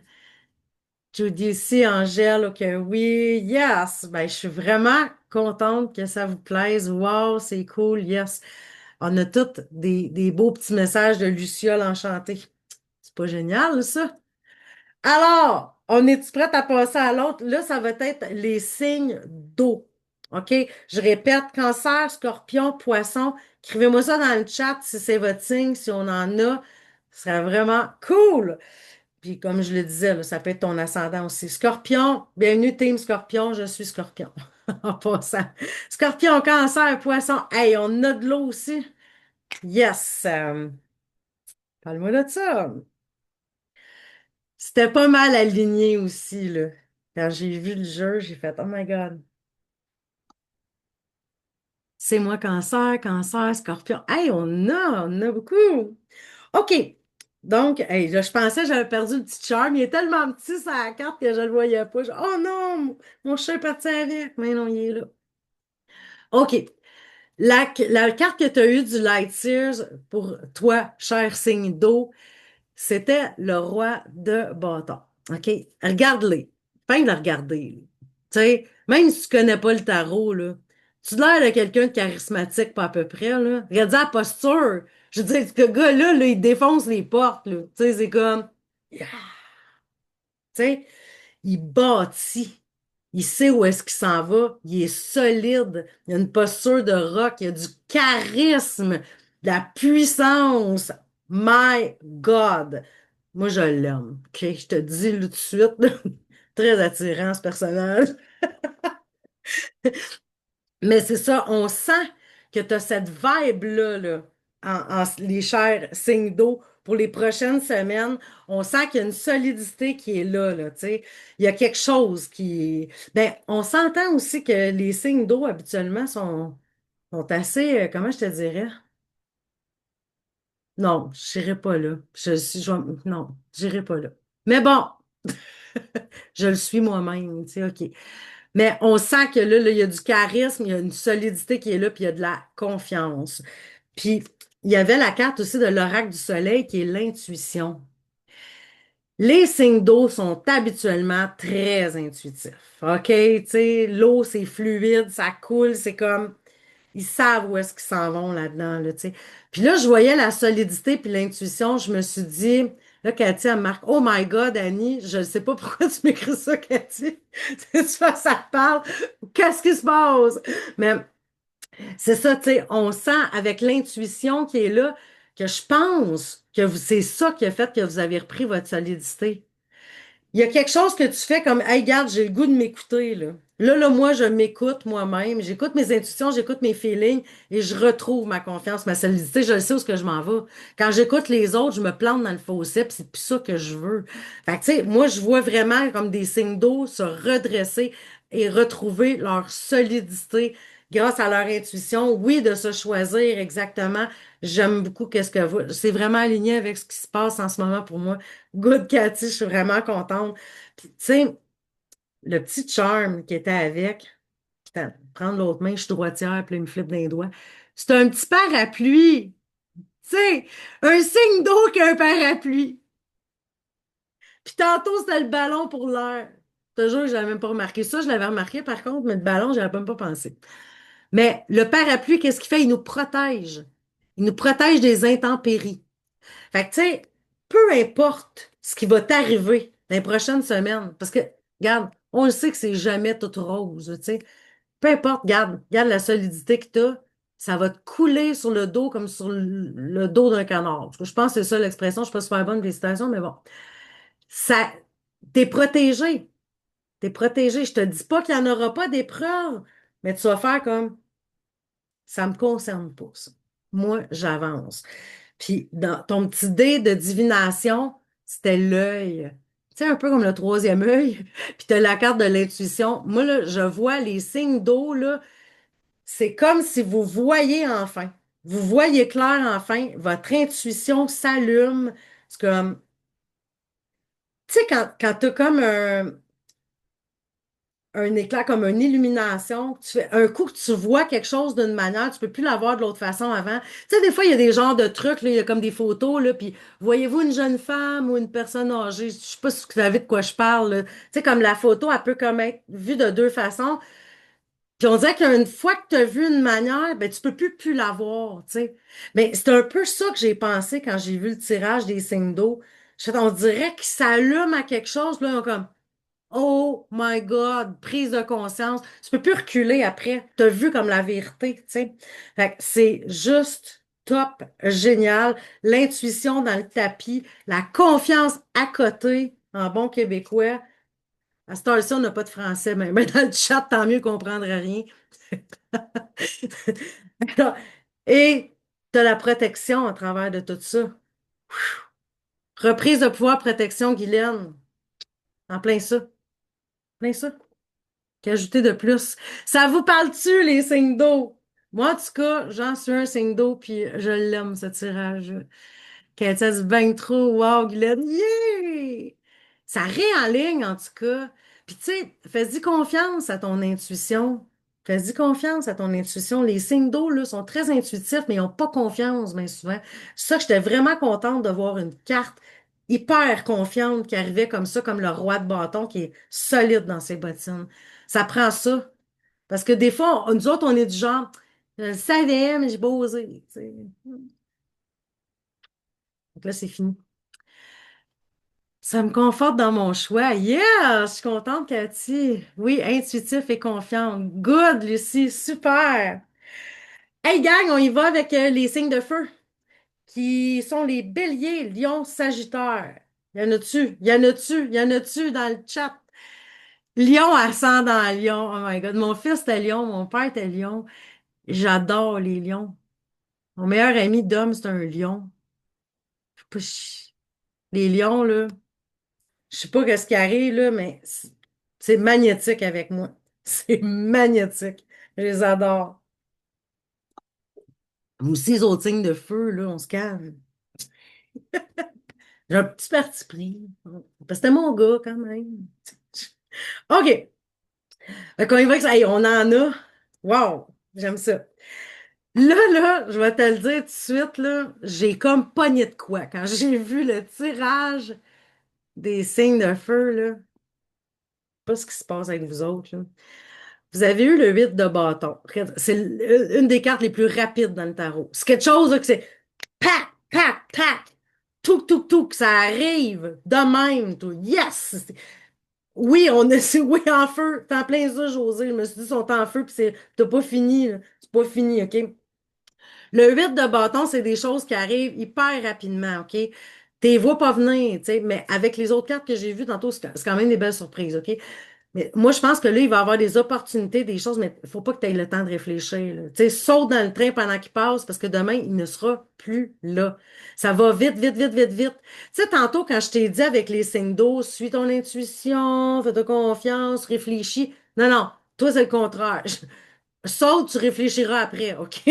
Judy aussi, Angèle, ok, oui, yes. Ben, je suis vraiment contente que ça vous plaise. Wow, c'est cool, yes. On a toutes des beaux petits messages de Luciole enchantée. C'est pas génial, ça? Alors, on est-tu prête à passer à l'autre? Là, ça va être les signes d'eau. OK? Je répète, cancer, scorpion, poisson. Écrivez-moi ça dans le chat si c'est votre signe, si on en a. Ce serait vraiment cool. Puis comme je le disais, là, ça peut être ton ascendant aussi. Scorpion, bienvenue Team Scorpion, je suis Scorpion. En passant. Scorpion, cancer, poisson. Hey, on a de l'eau aussi. Yes. Parle-moi de ça. C'était pas mal aligné aussi, là. Quand j'ai vu le jeu, j'ai fait, oh my God. C'est moi, cancer, cancer, scorpion. Hey, on a beaucoup. OK. Donc, hey, là, je pensais que j'avais perdu le petit charme. Il est tellement petit, sur la carte, que je le voyais pas. Oh non, mon chat est parti avec. Mais non, il est là. OK. La carte que tu as eue du Light Sears pour toi, cher signe d'eau, c'était le roi de bâton. OK? Regarde-les. Peine de le regarder, là. Tu sais, même si tu connais pas le tarot, là, tu as l'air de quelqu'un de charismatique, pas à peu près, là. Regarde la posture. Je veux dire, ce gars-là, là, il défonce les portes, là. Tu sais, c'est comme, yeah. Tu sais, il bâtit. Il sait où est-ce qu'il s'en va. Il est solide. Il a une posture de roc. Il a du charisme, de la puissance. My God. Moi, je l'aime. OK? Je te dis là, tout de suite, là, très attirant, ce personnage. Mais c'est ça, on sent que tu as cette vibe-là, là, les chers signes d'eau pour les prochaines semaines. On sent qu'il y a une solidité qui est là, tu sais. Il y a quelque chose qui... Ben, on s'entend aussi que les signes d'eau, habituellement, sont assez, comment je te dirais? Non, j'irai pas là. Non, j'irai pas là. Mais bon, je le suis moi-même, tu sais, OK. Mais on sent que là, il y a du charisme, il y a une solidité qui est là, puis il y a de la confiance. Puis, il y avait la carte aussi de l'oracle du soleil qui est l'intuition. Les signes d'eau sont habituellement très intuitifs. OK? Tu sais, l'eau, c'est fluide, ça coule, c'est comme ils savent où est-ce qu'ils s'en vont là-dedans, là, tu sais. Puis là, je voyais la solidité puis l'intuition, je me suis dit, là, Cathy, elle me marque, Oh my God, Annie, je ne sais pas pourquoi tu m'écris ça, Cathy. Tu vois, ça te parle. Qu'est-ce qui se passe? Mais c'est ça, tu sais, on sent avec l'intuition qui est là que je pense que c'est ça qui a fait que vous avez repris votre solidité. Il y a quelque chose que tu fais comme, hey, regarde, j'ai le goût de m'écouter, là. Moi, je m'écoute moi-même. J'écoute mes intuitions, j'écoute mes feelings et je retrouve ma confiance, ma solidité. Je le sais où est-ce que je m'en vais. Quand j'écoute les autres, je me plante dans le fossé, puis c'est plus ça que je veux. Fait que, tu sais, moi, je vois vraiment comme des signes d'eau se redresser et retrouver leur solidité grâce à leur intuition. Oui, de se choisir exactement. J'aime beaucoup qu'est-ce que vous. C'est vraiment aligné avec ce qui se passe en ce moment pour moi. Good Cathy, je suis vraiment contente. Puis, tu sais, le petit charme qui était avec, putain, prendre l'autre main, je suis droitière, puis là, il me flippe dans les doigts. C'est un petit parapluie. Tu sais, un signe d'eau qu'un parapluie. Puis tantôt, c'était le ballon pour l'air. Je te jure, je n'avais même pas remarqué ça. Je l'avais remarqué, par contre, mais le ballon, je avais même pas pensé. Mais le parapluie, qu'est-ce qu'il fait? Il nous protège. Il nous protège des intempéries. Fait que, tu sais, peu importe ce qui va t'arriver dans les prochaines semaines, parce que, regarde, on le sait que c'est jamais tout rose, tu sais. Peu importe, regarde la solidité que t'as, ça va te couler sur le dos comme sur le dos d'un canard. Parce que je pense que c'est ça l'expression, je suis pas super bonne des citations, mais bon. Ça, t'es protégé. T'es protégé. Je te dis pas qu'il n'y en aura pas d'épreuves, mais tu vas faire comme, ça me concerne pas, ça. Moi, j'avance. Puis dans ton petit dé de divination, c'était l'œil. Tu sais, un peu comme le troisième œil. Puis tu as la carte de l'intuition. Moi, là, je vois les signes d'eau, là. C'est comme si vous voyez enfin. Vous voyez clair enfin. Votre intuition s'allume. C'est comme, tu sais, quand tu as comme un éclat, comme une illumination. Tu fais, un coup que tu vois quelque chose d'une manière, tu peux plus la voir de l'autre façon avant. Tu sais, des fois, il y a des genres de trucs, là, il y a comme des photos, là, puis voyez-vous une jeune femme ou une personne âgée, je sais pas si vous savez de quoi je parle, là. Tu sais, comme la photo, elle peut comme être vue de deux façons. Puis on dirait qu'une fois que tu as vu une manière, ben tu peux plus la voir, tu sais. Mais c'est un peu ça que j'ai pensé quand j'ai vu le tirage des signes d'eau. On dirait qu'il s'allume à quelque chose, là, comme Oh my God, prise de conscience. Tu peux plus reculer après. Tu as vu comme la vérité, tu sais. Fait que c'est juste top, génial. L'intuition dans le tapis, la confiance à côté, en bon québécois. À cette heure-ci, on n'a pas de français, mais dans le chat, tant mieux qu'on ne comprendra rien. Et tu as la protection à travers de tout ça. Reprise de pouvoir, protection, Guylaine. En plein ça. Plein ça. Qu'ajouter de plus? Ça vous parle-tu, les signes d'eau? Moi, en tout cas, j'en suis un signe d'eau, puis je l'aime, ce tirage. Katia du bain trop, wow, Guylaine, yeah! Ça réaligne, en tout cas. Puis, tu sais, fais-y confiance à ton intuition. Fais-y confiance à ton intuition. Les signes d'eau, là, sont très intuitifs, mais ils n'ont pas confiance, bien souvent. C'est ça que j'étais vraiment contente de voir une carte hyper confiante qui arrivait comme ça, comme le roi de bâton qui est solide dans ses bottines. Ça prend ça. Parce que des fois, nous autres, on est du genre, je le savais, mais j'ai pas osé. Tu sais. Donc là, c'est fini. Ça me conforte dans mon choix. Yeah! Je suis contente, Cathy. Oui, intuitif et confiant. Good, Lucie. Super. Hey, gang, on y va avec les signes de feu, qui sont les béliers, lion, sagittaire. Y en a-tu? Y en a-tu? Y en a-tu dans le chat? Lion ascendant lion. Oh my God. Mon fils était lion, mon père était lion. J'adore les lions. Mon meilleur ami d'homme, c'est un lion. Les lions, là. Je sais pas qu'est-ce qui arrive, là, mais c'est magnétique avec moi. C'est magnétique. Je les adore. Moi aussi, les autres signes de feu, là, on se calme. J'ai un petit parti pris. Parce que c'était mon gars quand même. OK. Fait qu'on y va que ça. Hey, on en a. Wow, j'aime ça. Je vais te le dire tout de suite, là, j'ai comme pogné de quoi. Quand j'ai vu le tirage des signes de feu, là, pas ce qui se passe avec vous autres, là. Vous avez eu le 8 de bâton. C'est une des cartes les plus rapides dans le tarot. C'est quelque chose là, que c'est pac, pac, pac, touk, touk, touk, ça arrive de même, toi. Yes! Oui, on est, oui, en feu. T'es en plein ça, José. Je me suis dit, ils sont en feu, puis t'as pas fini, là. C'est pas fini, OK? Le 8 de bâton, c'est des choses qui arrivent hyper rapidement, OK? T'es vois pas venir, tu sais, mais avec les autres cartes que j'ai vues tantôt, c'est quand même des belles surprises, OK? Mais moi, je pense que là, il va y avoir des opportunités, des choses, mais il faut pas que tu aies le temps de réfléchir, là. Tu sais, saute dans le train pendant qu'il passe parce que demain, il ne sera plus là. Ça va vite, vite, vite, vite, vite. Tu sais, tantôt, quand je t'ai dit avec les signes d'eau, suis ton intuition, fais-toi confiance, réfléchis. Non, non, toi, c'est le contraire. Saute, tu réfléchiras après, OK?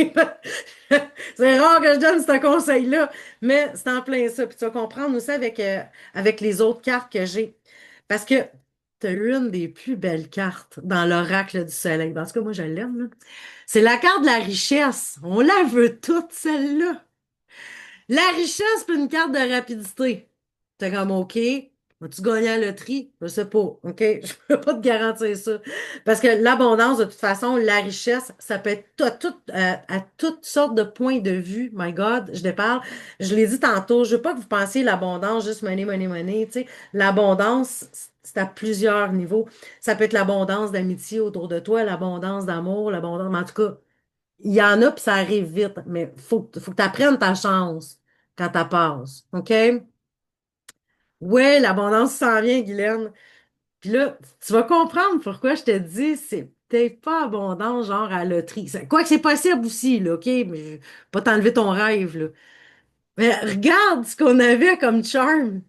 C'est rare que je donne ce conseil-là, mais c'est en plein ça. Puis tu vas comprendre aussi avec les autres cartes que j'ai. Parce que tu as une des plus belles cartes dans l'oracle du soleil. En tout cas, moi, je l'aime, là. C'est la carte de la richesse. On la veut toute, celle-là. La richesse, puis une carte de rapidité. T'es comme, OK, vas-tu gagner à la loterie? Je sais pas, OK? Je peux pas te garantir ça. Parce que l'abondance, de toute façon, la richesse, ça peut être à toutes sortes de points de vue. My God, je déparle. Je l'ai dit tantôt, je veux pas que vous pensiez l'abondance, juste money, money, money. Tu sais, l'abondance, c'est à plusieurs niveaux. Ça peut être l'abondance d'amitié autour de toi, l'abondance d'amour, l'abondance, mais en tout cas, il y en a, puis ça arrive vite, mais faut que tu apprennes ta chance quand tu passes. OK? Ouais, l'abondance s'en vient, Guylaine. Puis là, tu vas comprendre pourquoi je te dis, c'est peut-être pas abondance, genre à la loterie. Quoi que c'est possible aussi, là, OK? Mais je vais pas t'enlever ton rêve, là. Mais regarde ce qu'on avait comme charme.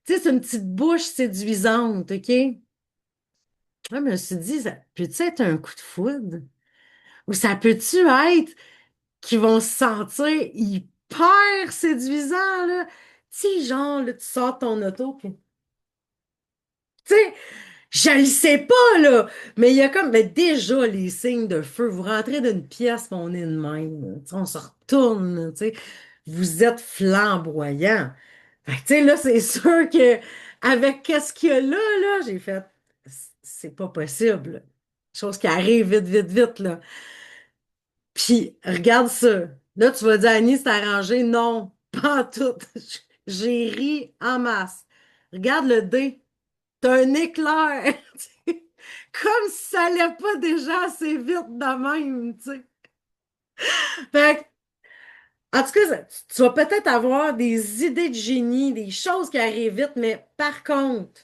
Tu sais, c'est une petite bouche séduisante, OK? Moi, je me suis dit, ça peut-tu être un coup de foudre? Ou ça peut-tu être qui vont se sentir hyper séduisants, là. Tu sais, genre, là, tu sors ton auto, puis, tu sais, je le sais pas, là, mais il y a comme, mais déjà, les signes de feu, vous rentrez d'une pièce, puis on est de même, là. Tu sais, on se retourne, là, tu sais, vous êtes flamboyant. Fait que, tu sais, là, c'est sûr que, avec qu'est-ce qu'il y a là, j'ai fait, c'est pas possible. Chose qui arrive vite, vite, vite, là. Puis, regarde ça. Là, tu vas dire, Annie, c'est arrangé. Non, pas en tout. J'ai ri en masse. Regarde le dé. T'as un éclair. Comme si ça allait pas déjà assez vite de même, tu sais. Fait que, en tout cas, tu vas peut-être avoir des idées de génie, des choses qui arrivent vite, mais par contre,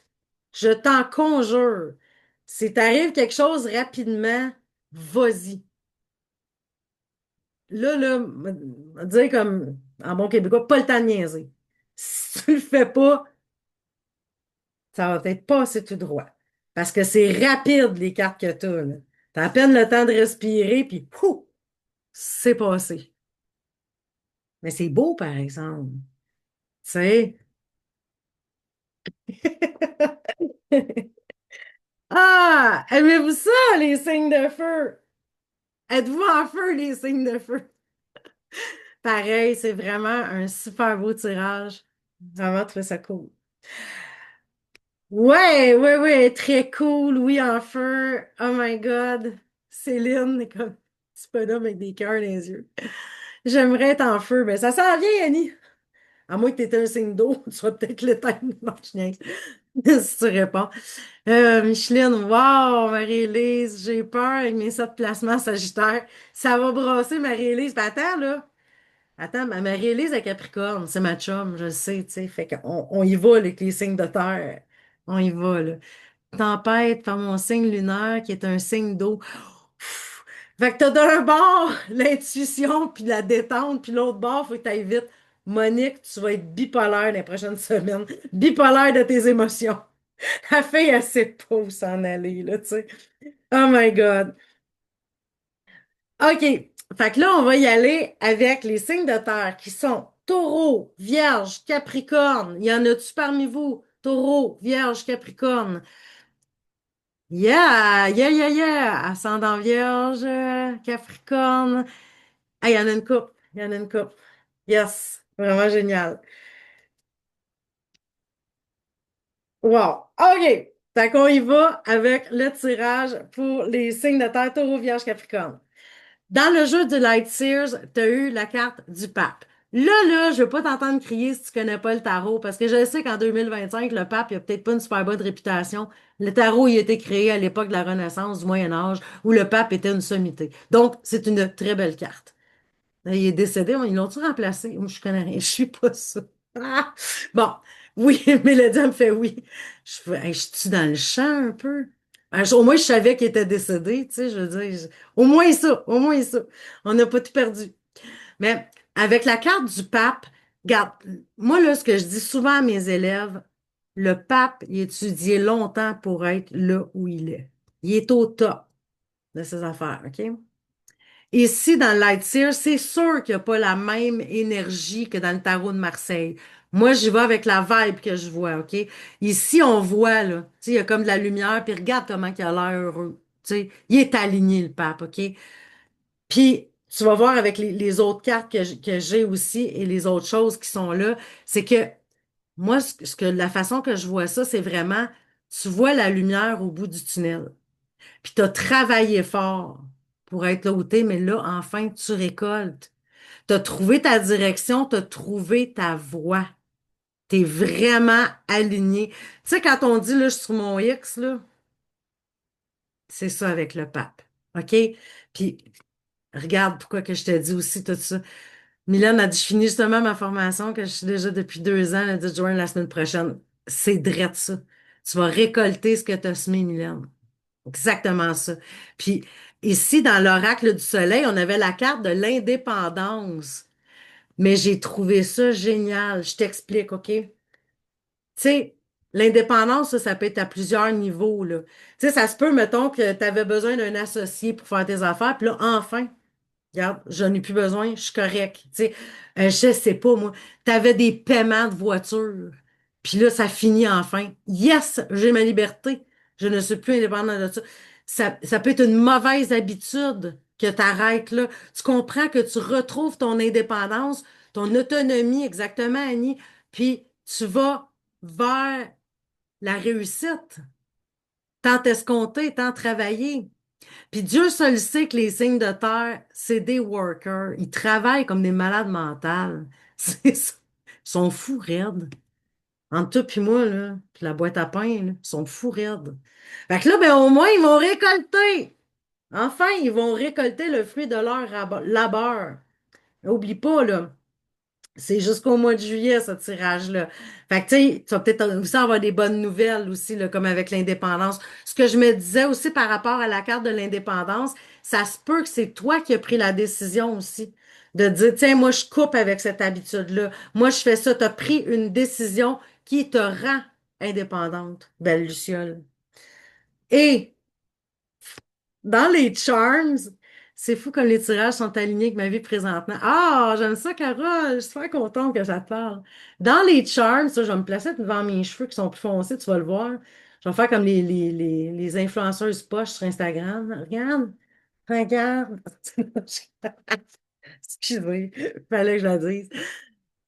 je t'en conjure, si t'arrive quelque chose rapidement, vas-y. Dire comme en bon québécois, pas le temps de niaiser. Si tu le fais pas, ça va peut-être passer tout droit. Parce que c'est rapide, les cartes que tu as, là. T'as à peine le temps de respirer, puis pouf, c'est passé. Mais c'est beau, par exemple. Tu sais? Ah! Aimez-vous ça, les signes de feu? Êtes-vous en feu, les signes de feu? Pareil, c'est vraiment un super beau tirage. Vraiment, trouvé ça cool. Ouais, ouais, ouais, très cool, oui, en feu. Oh my God. Céline, est comme un petit bonhomme avec des cœurs dans les yeux. J'aimerais être en feu, mais ça s'en vient, Annie. À moins que tu aies un signe d'eau, tu vas peut-être l'éteindre. Non, je niaise. Si tu réponds. Micheline, wow, Marie-Élise, j'ai peur avec mes 7 placements sagittaires. Ça va brasser, Marie-Élise. Ben, attends, là. Attends, ma Marie-Élise à Capricorne, c'est ma chum, je le sais, tu sais. Fait qu'on on y va là, avec les signes de terre. On y va, là. Tempête par mon signe lunaire qui est un signe d'eau. Pff. Fait que t'as d'un bord l'intuition puis la détente, puis l'autre bord, faut que t'ailles vite. Monique, tu vas être bipolaire les prochaines semaines. Bipolaire de tes émotions. La fille, elle sait pas où s'en aller, là, tu sais. Oh my God. OK. Fait que là, on va y aller avec les signes de terre qui sont Taureau, Vierge, Capricorne. Il y en a-tu parmi vous? Taureau, Vierge, Capricorne. Yeah, yeah, yeah, yeah. Ascendant Vierge, Capricorne. Ah, il y en a une coupe. Il y en a une coupe. Yes, vraiment génial. Wow. OK. Fait qu'on y va avec le tirage pour les signes de terre, Taureau, Vierge, Capricorne. Dans le jeu du Light Sears, tu as eu la carte du pape. Là, je veux pas t'entendre crier si tu connais pas le tarot, parce que je sais qu'en 2025, le pape, il a peut-être pas une super bonne réputation. Le tarot, il a été créé à l'époque de la Renaissance, du Moyen Âge, où le pape était une sommité. Donc, c'est une très belle carte. Il est décédé, ils l'ont-tu remplacé? Moi, je connais rien, je suis pas ça. Ah! Bon, oui, Mélodie elle me fait oui. Je fais, hey, je suis dans le champ un peu. Au moins, je savais qu'il était décédé, tu sais, je veux dire, au moins ça, au moins ça. On n'a pas tout perdu. Mais avec la carte du pape, regarde, moi, là, ce que je dis souvent à mes élèves, le pape, il a étudié longtemps pour être là où il est. Il est au top de ses affaires, OK? Ici, dans le Light Seer, c'est sûr qu'il n'y a pas la même énergie que dans le tarot de Marseille. Moi, j'y vais avec la vibe que je vois, OK? Ici, on voit, là, tu sais, il y a comme de la lumière, puis regarde comment il a l'air heureux. Tu sais, il est aligné, le pape, OK? Puis, tu vas voir avec les autres cartes que j'ai aussi et les autres choses qui sont là, c'est que moi, la façon que je vois ça, c'est vraiment, tu vois la lumière au bout du tunnel. Puis tu as travaillé fort pour être là où t'es, mais là, enfin, tu récoltes. Tu as trouvé ta direction, tu as trouvé ta voie. Tu es vraiment aligné. Tu sais, quand on dit, là, je suis sur mon X, là, c'est ça avec le pape. OK? Puis, regarde pourquoi que je te dis aussi tout ça. Mylène a dit, je finis justement ma formation que je suis déjà depuis 2 ans. Elle a dit, join la semaine prochaine. C'est drette ça. Tu vas récolter ce que tu as semé, Mylène. Exactement ça. Puis ici, dans l'oracle du soleil, on avait la carte de l'indépendance. Mais j'ai trouvé ça génial. Je t'explique, OK? Tu sais, l'indépendance, ça peut être à plusieurs niveaux, là. Tu sais, ça se peut, mettons, que tu avais besoin d'un associé pour faire tes affaires, puis là, enfin, regarde, j'en ai plus besoin, je suis correct. Tu sais, je sais pas, moi, tu avais des paiements de voiture, puis là, ça finit enfin. Yes, j'ai ma liberté. Je ne suis plus indépendant de ça. Ça peut être une mauvaise habitude que tu arrêtes là. Tu comprends que tu retrouves ton indépendance, ton autonomie, exactement, Annie, puis tu vas vers la réussite, tant escompté, tant travaillé. Puis Dieu seul sait que les signes de terre, c'est des workers. Ils travaillent comme des malades mentales. C'est ça. Ils sont fous raides. Entre toi puis moi, là, puis la boîte à pain, là, ils sont fous raides. Fait que là, ben, au moins, ils vont récolter. Enfin, ils vont récolter le fruit de leur labeur. Oublie pas, là. C'est jusqu'au mois de juillet, ce tirage-là. Fait que, tu sais, tu vas peut-être aussi avoir des bonnes nouvelles aussi, là, comme avec l'indépendance. Ce que je me disais aussi par rapport à la carte de l'indépendance, ça se peut que c'est toi qui as pris la décision aussi de dire, tiens, moi, je coupe avec cette habitude-là. Moi, je fais ça. Tu as pris une décision qui te rend indépendante, belle Luciole. Et dans les charms, c'est fou comme les tirages sont alignés avec ma vie présentement. Ah, j'aime ça, Carole. Je suis super contente que ça te parle. Dans les charms, ça, je vais me placer devant mes cheveux qui sont plus foncés, tu vas le voir. Je vais faire comme les influenceuses poches sur Instagram. Regarde, regarde. Excusez, fallait que je la dise.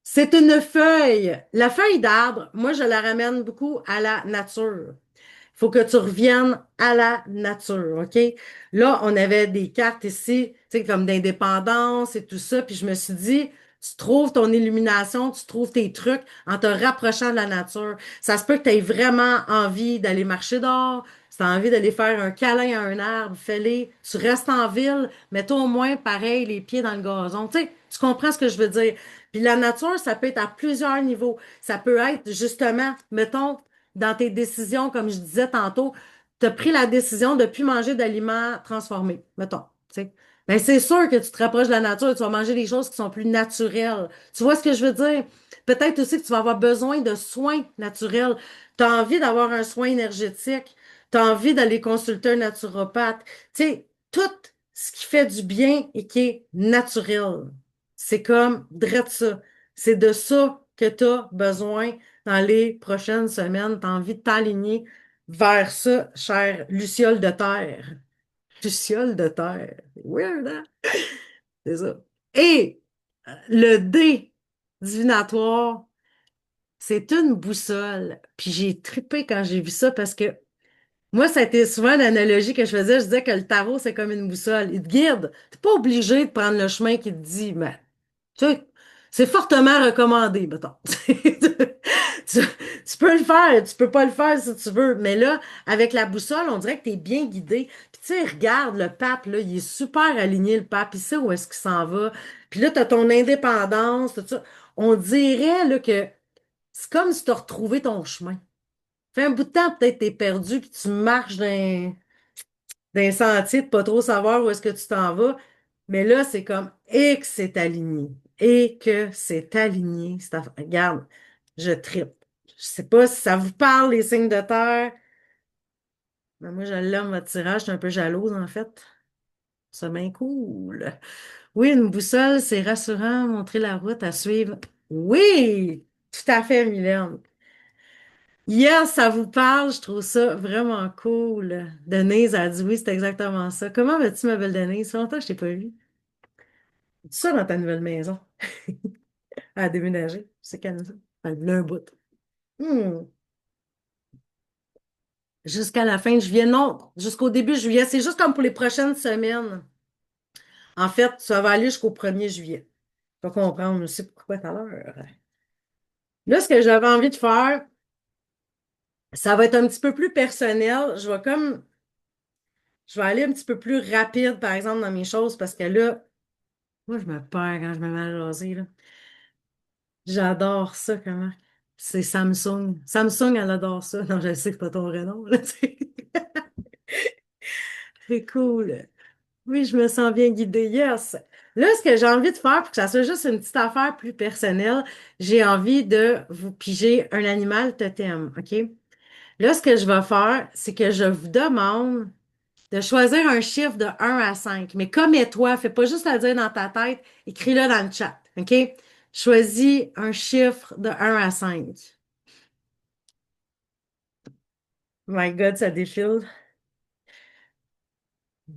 C'est une feuille. La feuille d'arbre, moi, je la ramène beaucoup à la nature. Il faut que tu reviennes à la nature, OK? Là, on avait des cartes ici, tu sais, comme d'indépendance et tout ça, puis je me suis dit, tu trouves ton illumination, tu trouves tes trucs en te rapprochant de la nature. Ça se peut que tu aies vraiment envie d'aller marcher dehors, si tu as envie d'aller faire un câlin à un arbre, fais-le. Tu restes en ville, mets-toi au moins, pareil, les pieds dans le gazon. Tu sais, tu comprends ce que je veux dire. Puis la nature, ça peut être à plusieurs niveaux. Ça peut être justement, mettons, dans tes décisions, comme je disais tantôt, tu as pris la décision de ne plus manger d'aliments transformés, mettons. Tu sais. Ben, c'est sûr que tu te rapproches de la nature, tu vas manger des choses qui sont plus naturelles. Tu vois ce que je veux dire? Peut-être aussi que tu vas avoir besoin de soins naturels. Tu as envie d'avoir un soin énergétique. Tu as envie d'aller consulter un naturopathe. Tu sais, tout ce qui fait du bien et qui est naturel. C'est comme, drette ça. C'est de ça que tu as besoin dans les prochaines semaines. Tu as envie de t'aligner vers ça, chère Luciole de terre. Luciole de terre. Weird, hein? C'est ça. Et le D divinatoire, c'est une boussole. Puis j'ai trippé quand j'ai vu ça parce que moi, ça a été souvent l'analogie que je faisais. Je disais que le tarot, c'est comme une boussole. Il te guide. T'es pas obligé de prendre le chemin qui te dit, mais tu sais, c'est fortement recommandé, mettons. Tu, tu peux le faire, tu peux pas le faire si tu veux. Mais là, avec la boussole, on dirait que tu es bien guidé. Puis tu sais, regarde le pape, là, il est super aligné, le pape. Il sait où est-ce qu'il s'en va. Puis là, tu as ton indépendance, tout ça. On dirait là, que c'est comme si tu as retrouvé ton chemin. Fait un bout de temps, peut-être t'es perdu, puis tu marches d'un sentier de pas trop savoir où est-ce que tu t'en vas. Mais là, c'est comme, et que c'est aligné. Et que c'est aligné. Regarde, je trippe. Je sais pas si ça vous parle, les signes de terre. Mais moi, je l'aime, votre tirage. Je suis un peu jalouse, en fait. C'est bien cool. Oui, une boussole, c'est rassurant, montrer la route à suivre. Oui, tout à fait, Mylène. Yes, ça vous parle, je trouve ça vraiment cool. Denise a dit oui, c'est exactement ça. Comment vas-tu, ma belle Denise? Ça fait longtemps que je t'ai pas vue. Es-tu ça dans ta nouvelle maison? À déménager? C'est calme ça? Un bout. Hmm. Jusqu'à la fin de juillet. Non, jusqu'au début juillet. C'est juste comme pour les prochaines semaines. En fait, ça va aller jusqu'au 1er juillet. Tu vas comprendre aussi pourquoi tout à l'heure. Là, ce que j'avais envie de faire, ça va être un petit peu plus personnel. Je vais aller un petit peu plus rapide, par exemple, dans mes choses, parce que là, moi, je me perds quand je me mets à jaser, là. J'adore ça, comment? C'est Samsung. Samsung, elle adore ça. Non, je sais que c'est pas ton vrai nom, là, tu sais. C'est cool. Oui, je me sens bien guidée. Yes. Là, ce que j'ai envie de faire, pour que ça soit juste une petite affaire plus personnelle, j'ai envie de vous piger un animal totem, OK? Là, ce que je vais faire, c'est que je vous demande de choisir un chiffre de 1 à 5. Mais commets-toi, fais pas juste le dire dans ta tête, écris-le dans le chat, OK? Choisis un chiffre de 1 à 5. My God, ça défile.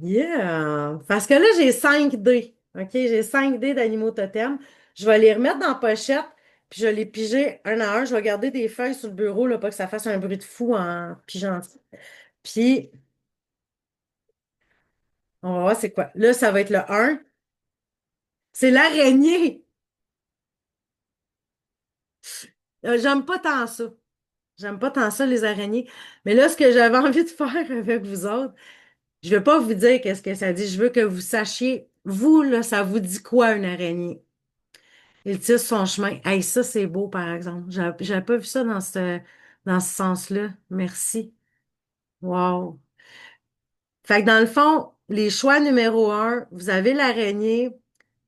Yeah! Parce que là, j'ai 5 dés. OK? J'ai 5 dés d'animaux totems. Je vais les remettre dans la pochette, puis je vais les piger un à un. Je vais garder des feuilles sur le bureau, là, pas que ça fasse un bruit de fou en pigeant ça. Puis, on va voir c'est quoi. Là, ça va être le un. C'est l'araignée. J'aime pas tant ça. J'aime pas tant ça, les araignées. Mais là, ce que j'avais envie de faire avec vous autres, je veux pas vous dire qu'est-ce que ça dit. Je veux que vous sachiez, vous, là, ça vous dit quoi, une araignée? Il tisse son chemin. Hey, ça, c'est beau, par exemple. J'avais pas vu ça dans ce sens-là. Merci. Wow. Fait que dans le fond, les choix numéro un, vous avez l'araignée,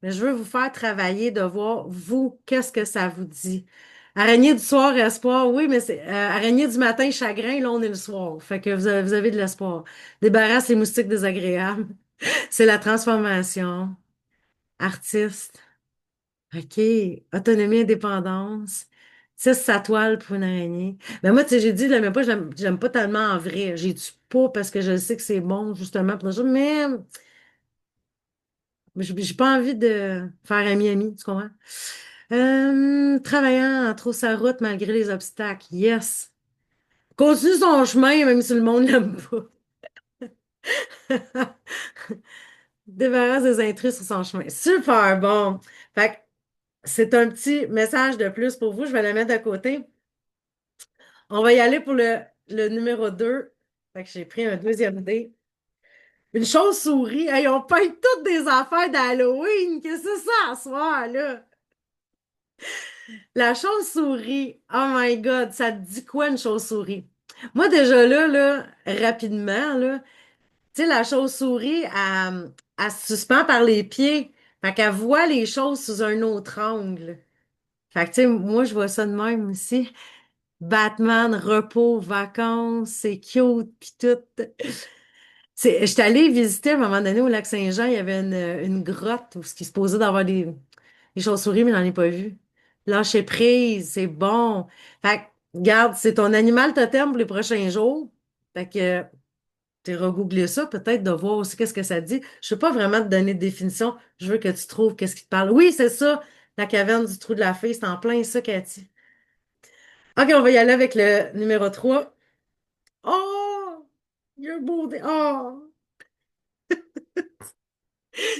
mais je veux vous faire travailler de voir, vous, qu'est-ce que ça vous dit. Araignée du soir, espoir, oui, mais c'est araignée du matin, chagrin, là, on est le soir. Fait que vous avez de l'espoir. Débarrasse les moustiques désagréables. C'est la transformation. Artiste. OK. Autonomie, indépendance. C'est sa toile pour une araignée. Ben moi, tu sais, j'ai dit, je l'aimais pas, j'aime pas tellement en vrai. J'ai du pas parce que je sais que c'est bon, justement, pour les choses, mais j'ai pas envie de faire ami-ami, tu comprends? Travaillant en trop sa route malgré les obstacles. Yes. Continue son chemin, même si le monde l'aime pas. Débarrasse des intrus sur son chemin. Super bon. Fait que c'est un petit message de plus pour vous. Je vais le mettre de côté. On va y aller pour le numéro 2. Fait que j'ai pris un deuxième dé. Une chauve-souris. Hey, on peint toutes des affaires d'Halloween. Qu'est-ce que c'est ça, ce soir, là? La chauve-souris. Oh my God, ça te dit quoi, une chauve-souris? Moi, déjà là, rapidement, là, tu sais, la chauve-souris, elle se suspend par les pieds. Fait qu'elle voit les choses sous un autre angle. Fait que, tu sais, moi, je vois ça de même aussi. Batman, repos, vacances, c'est cute, pis tout. J'étais allée visiter à un moment donné au lac Saint-Jean, il y avait une grotte où ce qui se posait d'avoir des chauves-souris, mais j'en ai pas vu. Lâcher prise, c'est bon. Fait que, regarde, c'est ton animal totem pour les prochains jours. Fait que, tu regoogler ça, peut-être de voir aussi qu'est-ce que ça dit. Je ne veux pas vraiment te donner de définition. Je veux que tu trouves qu'est-ce qui te parle. Oui, c'est ça. La caverne du trou de la fée, c'est en plein ça, Cathy. OK, on va y aller avec le numéro 3. Oh! Il y a un beau... Oh!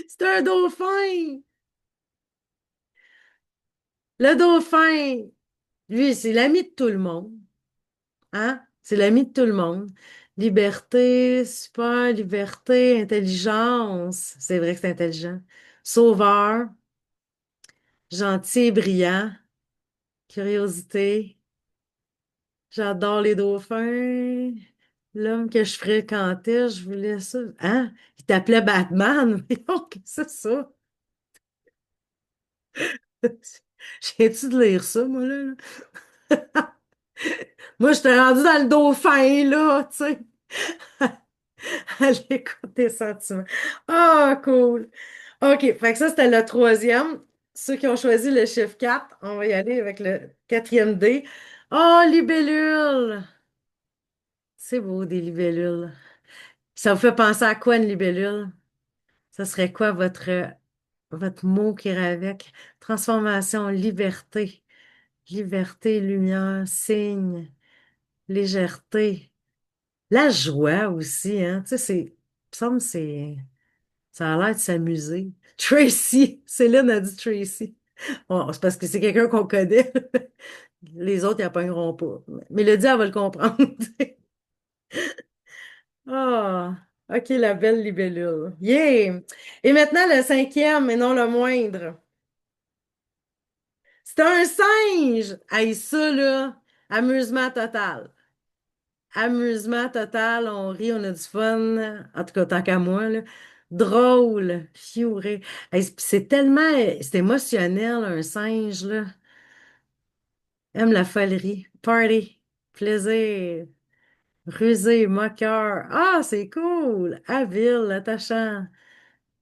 C'est un dauphin! Le dauphin! Lui, c'est l'ami de tout le monde. Hein? C'est l'ami de tout le monde. Liberté, super, liberté, intelligence. C'est vrai que c'est intelligent. Sauveur, gentil et brillant. Curiosité. J'adore les dauphins. L'homme que je fréquentais, je voulais ça. Hein? Il t'appelait Batman? Voyons, qu'est-ce que c'est ça? J'ai-tu de lire ça, moi, là? Moi, j'étais rendu dans le dauphin, là, tu sais. À l'écoute des sentiments. Ah, cool. OK, fait que ça, c'était le troisième. Ceux qui ont choisi le chiffre 4, on va y aller avec le quatrième D. Oh, libellule! C'est beau, des libellules. Ça vous fait penser à quoi, une libellule? Ça serait quoi votre mot qui irait avec? Transformation, liberté. Liberté, lumière, signe, légèreté. La joie aussi, hein? Tu sais, il me semble que ça a l'air de s'amuser. Tracy, Céline a dit Tracy. Bon, c'est parce que c'est quelqu'un qu'on connaît. Les autres, ils n'apprendront pas. Mélodie, elle va le comprendre. Ah, OK, la belle libellule. Yeah! Et maintenant, le cinquième, mais non le moindre. C'est un singe! Hey, ça, là, amusement total. Amusement total, on rit, on a du fun. En tout cas, tant qu'à moi, là. Drôle, fioré. Hey, c'est tellement, c'est émotionnel, un singe, là. Aime la folerie. Party. Plaisir. Rusé, moqueur. Ah, c'est cool. Habile, attachant.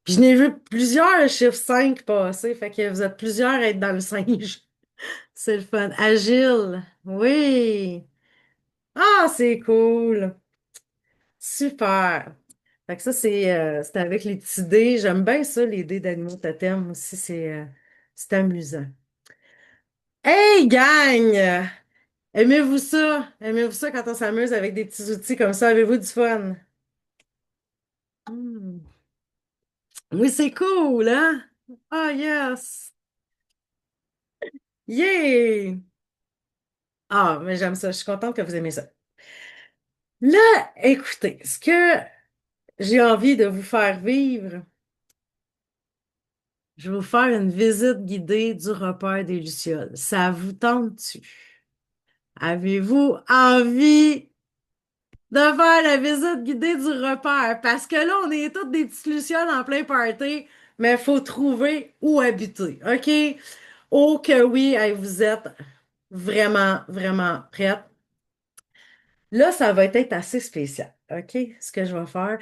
Puis je n'ai vu plusieurs chiffres 5 passer, fait que vous êtes plusieurs à être dans le singe. C'est le fun. Agile. Oui. Ah, c'est cool. Super. Fait que ça, c'est avec les petits dés. J'aime bien ça, les dés d'animaux totem aussi. C'est amusant. Hey, gang! Aimez-vous ça? Aimez-vous ça quand on s'amuse avec des petits outils comme ça? Avez-vous du fun? Hmm. Oui, c'est cool, hein? Ah, yes! Yay! Ah, mais j'aime ça. Je suis contente que vous aimez ça. Là, écoutez, ce que j'ai envie de vous faire vivre, je vais vous faire une visite guidée du repère des Lucioles. Ça vous tente-tu? Avez-vous envie de faire la visite guidée du repère? Parce que là, on est toutes des petites Lucioles en plein party, mais il faut trouver où habiter, OK? Oh que oui, hey, vous êtes vraiment, vraiment prêtes. Là, ça va être assez spécial, OK? Ce que je vais faire.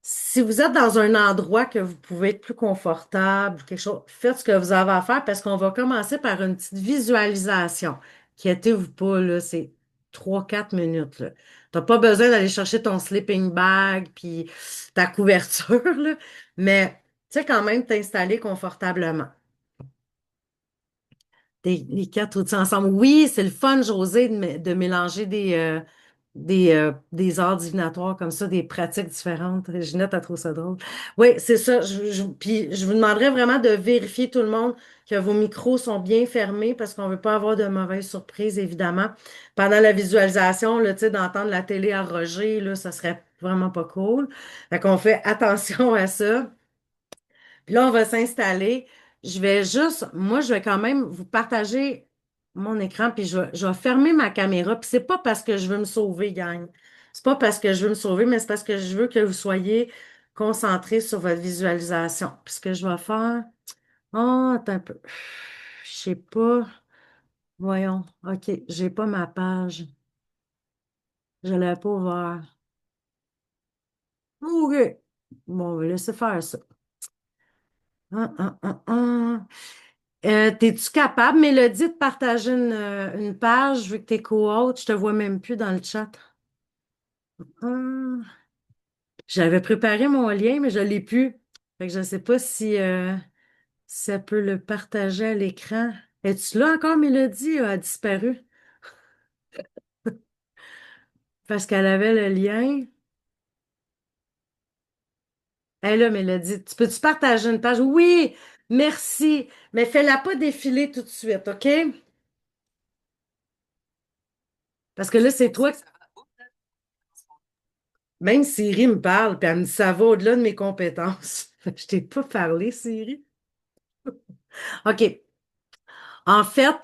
Si vous êtes dans un endroit que vous pouvez être plus confortable, quelque chose, faites ce que vous avez à faire parce qu'on va commencer par une petite visualisation. Inquiétez-vous pas, là, c'est 3, 4 minutes, là. T'as pas besoin d'aller chercher ton sleeping bag puis ta couverture, là, mais tu sais quand même t'installer confortablement. Les quatre outils ensemble. Oui, c'est le fun, José, de mélanger des arts divinatoires comme ça, des pratiques différentes. Ginette a trouvé ça drôle. Oui, c'est ça. Puis je vous demanderais vraiment de vérifier tout le monde que vos micros sont bien fermés parce qu'on ne veut pas avoir de mauvaises surprises, évidemment. Pendant la visualisation, là, tu sais, d'entendre la télé à Roger, là, ça serait vraiment pas cool. Fait qu'on fait attention à ça. Puis là, on va s'installer. Moi, je vais quand même vous partager mon écran, puis je vais fermer ma caméra. Puis c'est pas parce que je veux me sauver, gang. C'est pas parce que je veux me sauver, mais c'est parce que je veux que vous soyez concentrés sur votre visualisation. Puis ce que je vais faire, oh, attends un peu. Je sais pas. Voyons. OK, j'ai pas ma page. Je l'ai pas ouvert. OK. Bon, on va laisser faire ça. Ah, ah, ah, ah. T'es-tu capable, Mélodie, de partager une page vu que t'es co-hôte? Je te vois même plus dans le chat. Hum, J'avais préparé mon lien, mais je l'ai plus. Fait que je ne sais pas si ça peut le partager à l'écran. Es-tu là encore, Mélodie? Elle a disparu parce qu'elle avait le lien. Elle est là, Mélodie. Tu peux-tu partager une page? Oui, merci. Mais fais-la pas défiler tout de suite, OK? Parce que là, c'est toi. Même Siri me parle, puis elle me dit ça va au-delà de mes compétences. Je t'ai pas parlé, Siri. OK. En fait,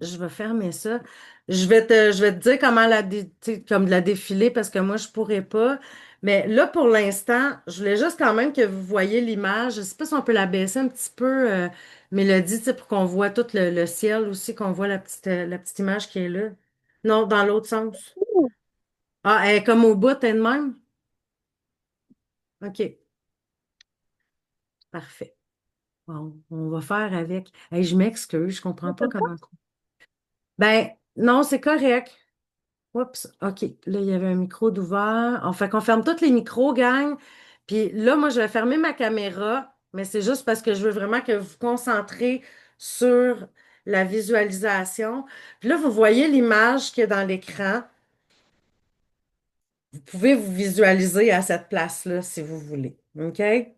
je vais fermer ça. Je vais te dire comment tu sais, comme la défiler parce que moi, je pourrais pas. Mais là, pour l'instant, je voulais juste quand même que vous voyez l'image. Je sais pas si on peut la baisser un petit peu, Mélodie, tu sais, pour qu'on voit tout le ciel aussi, qu'on voit la petite image qui est là. Non, dans l'autre sens. Ah, elle est comme au bout, elle de même? OK, parfait. Bon, on va faire avec. Hey, je m'excuse, je comprends pas comment. Ben, non, c'est correct. Oups, OK. Là, il y avait un micro d'ouvert. Fait qu'on ferme tous les micros, gang. Puis là, moi, je vais fermer ma caméra, mais c'est juste parce que je veux vraiment que vous vous concentrez sur la visualisation. Puis là, vous voyez l'image qu'il y a dans l'écran. Vous pouvez vous visualiser à cette place-là si vous voulez. OK? Fait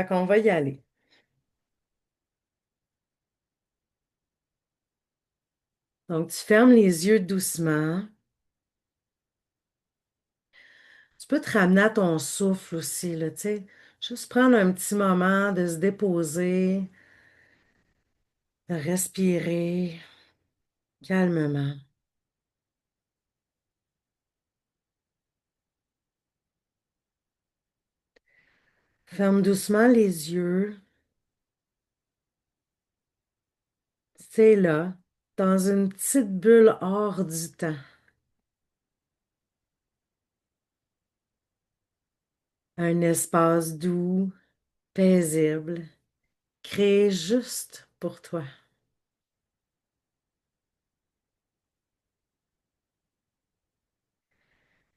qu'on va y aller. Donc, tu fermes les yeux doucement. Tu peux te ramener à ton souffle aussi, là, tu sais. Juste prendre un petit moment de se déposer, de respirer calmement. Ferme doucement les yeux. C'est là, dans une petite bulle hors du temps. Un espace doux, paisible, créé juste pour toi.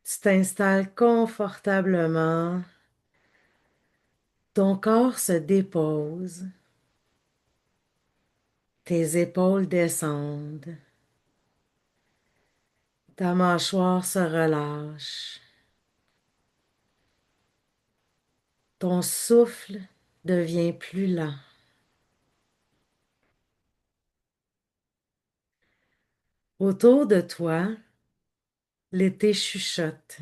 Tu t'installes confortablement. Ton corps se dépose. Tes épaules descendent. Ta mâchoire se relâche. Ton souffle devient plus lent. Autour de toi, l'été chuchote.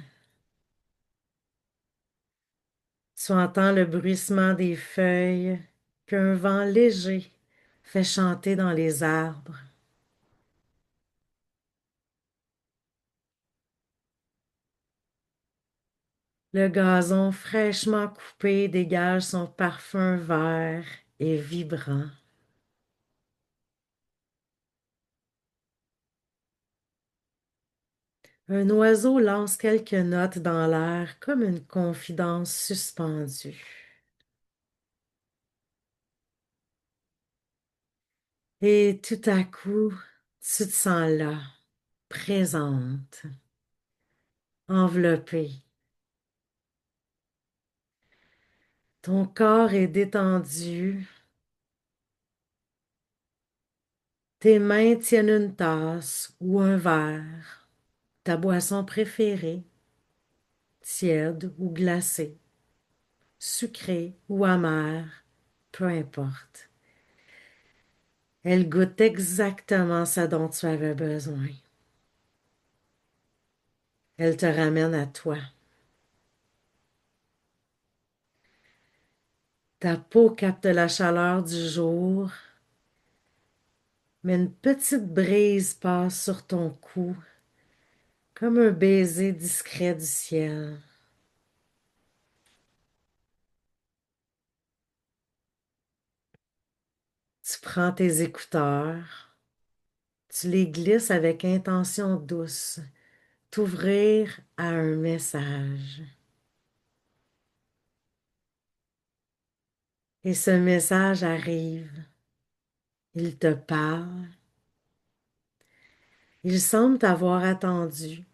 Tu entends le bruissement des feuilles qu'un vent léger fait chanter dans les arbres. Le gazon fraîchement coupé dégage son parfum vert et vibrant. Un oiseau lance quelques notes dans l'air comme une confidence suspendue. Et tout à coup, tu te sens là, présente, enveloppée. Ton corps est détendu, tes mains tiennent une tasse ou un verre, ta boisson préférée, tiède ou glacée, sucrée ou amère, peu importe. Elle goûte exactement ce dont tu avais besoin. Elle te ramène à toi. Ta peau capte la chaleur du jour, mais une petite brise passe sur ton cou, comme un baiser discret du ciel. Tu prends tes écouteurs, tu les glisses avec intention douce, t'ouvrir à un message. Et ce message arrive. Il te parle. Il semble t'avoir attendu.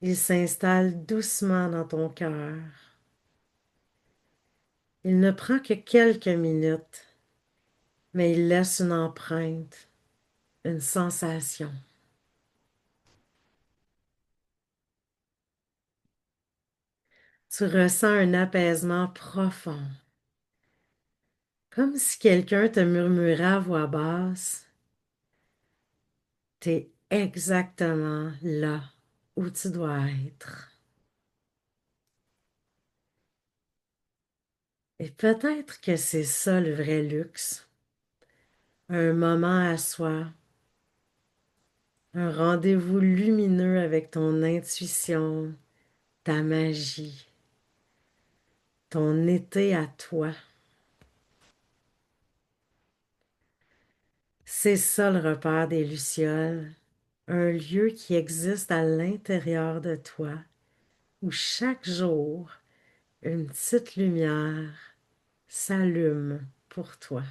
Il s'installe doucement dans ton cœur. Il ne prend que quelques minutes, mais il laisse une empreinte, une sensation. Tu ressens un apaisement profond, comme si quelqu'un te murmurait à voix basse, t'es exactement là où tu dois être. Et peut-être que c'est ça le vrai luxe, un moment à soi, un rendez-vous lumineux avec ton intuition, ta magie, ton été à toi. C'est ça le repère des Lucioles, un lieu qui existe à l'intérieur de toi, où chaque jour, une petite lumière s'allume pour toi.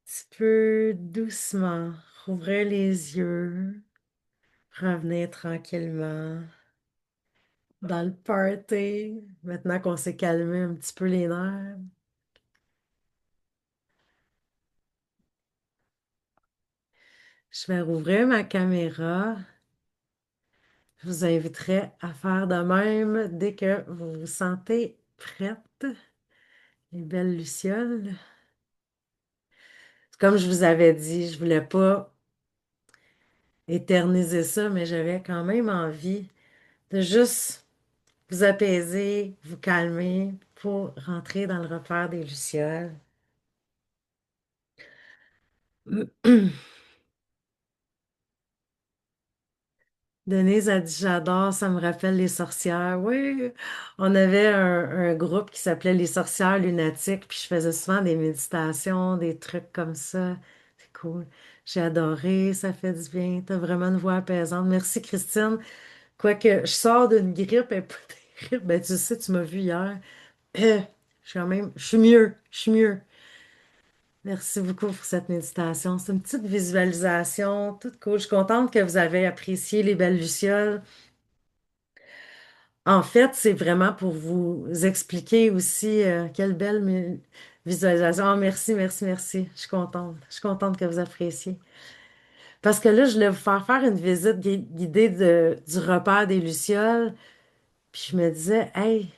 Tu peux doucement rouvrir les yeux, revenir tranquillement dans le party, maintenant qu'on s'est calmé un petit peu les nerfs. Je vais rouvrir ma caméra. Je vous inviterai à faire de même dès que vous vous sentez prête, les belles lucioles. Comme je vous avais dit, je voulais pas éterniser ça, mais j'avais quand même envie de juste vous apaiser, vous calmer pour rentrer dans le repère des lucioles. Denise a dit, j'adore, ça me rappelle les sorcières. Oui, on avait un groupe qui s'appelait les sorcières lunatiques, puis je faisais souvent des méditations, des trucs comme ça. C'est cool. J'ai adoré, ça fait du bien. T'as vraiment une voix apaisante. Merci, Christine. Quoique je sors d'une grippe, elle est pas terrible. Ben, tu sais, tu m'as vu hier. Euh, je suis quand même, je suis mieux, je suis mieux. Merci beaucoup pour cette méditation. C'est une petite visualisation, toute cool. Je suis contente que vous avez apprécié les belles lucioles. En fait, c'est vraiment pour vous expliquer aussi quelle belle visualisation. Oh, merci, merci, merci. Je suis contente. Je suis contente que vous appréciez. Parce que là, je voulais vous faire faire une visite guidée du repère des Lucioles. Puis je me disais, hey,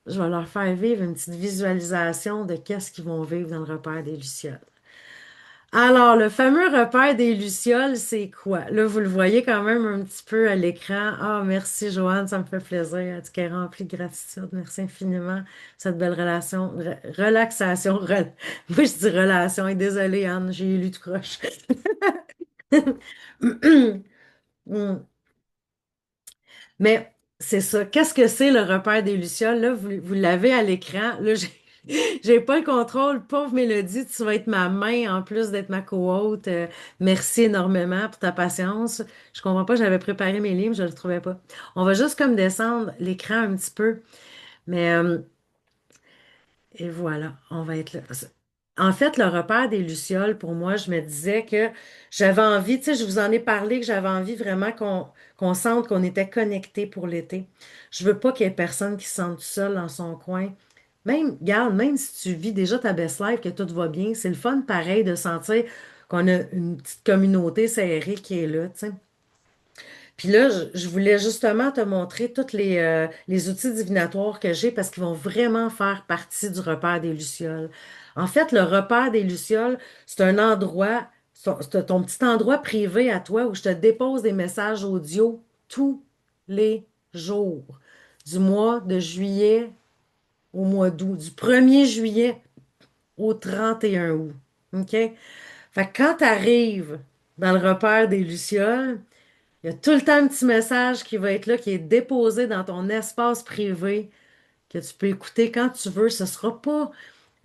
je vais leur faire vivre une petite visualisation de qu'est-ce qu'ils vont vivre dans le repère des Lucioles. Alors, le fameux repère des Lucioles, c'est quoi? Là, vous le voyez quand même un petit peu à l'écran. Ah, merci Joanne, ça me fait plaisir. Elle dit qu'elle est remplie de gratitude. Merci infiniment pour cette belle relation, relaxation. Moi, je dis relation. Et désolée, Anne, j'ai lu tout croche. Hmm. Mais c'est ça. Qu'est-ce que c'est le repère des Lucioles? Là, vous l'avez à l'écran. Là, j'ai pas le contrôle. Pauvre Mélodie, tu vas être ma main en plus d'être ma co-hôte. Merci énormément pour ta patience. Je comprends pas, j'avais préparé mes livres, je le trouvais pas. On va juste comme descendre l'écran un petit peu. Mais et voilà, on va être là. En fait, le repère des Lucioles, pour moi, je me disais que j'avais envie, tu sais, je vous en ai parlé, que j'avais envie vraiment qu'on sente qu'on était connectés pour l'été. Je veux pas qu'il y ait personne qui se sente seul dans son coin. Même, regarde, même si tu vis déjà ta best life, que tout va bien, c'est le fun pareil de sentir qu'on a une petite communauté serrée qui est là, tu sais. Puis là, je voulais justement te montrer tous les outils divinatoires que j'ai parce qu'ils vont vraiment faire partie du repère des Lucioles. En fait, le repère des Lucioles, c'est un endroit, c'est ton petit endroit privé à toi où je te dépose des messages audio tous les jours, du mois de juillet au mois d'août, du 1er juillet au 31 août. OK? Fait que quand tu arrives dans le repère des Lucioles, il y a tout le temps un petit message qui va être là, qui est déposé dans ton espace privé, que tu peux écouter quand tu veux. Ce sera pas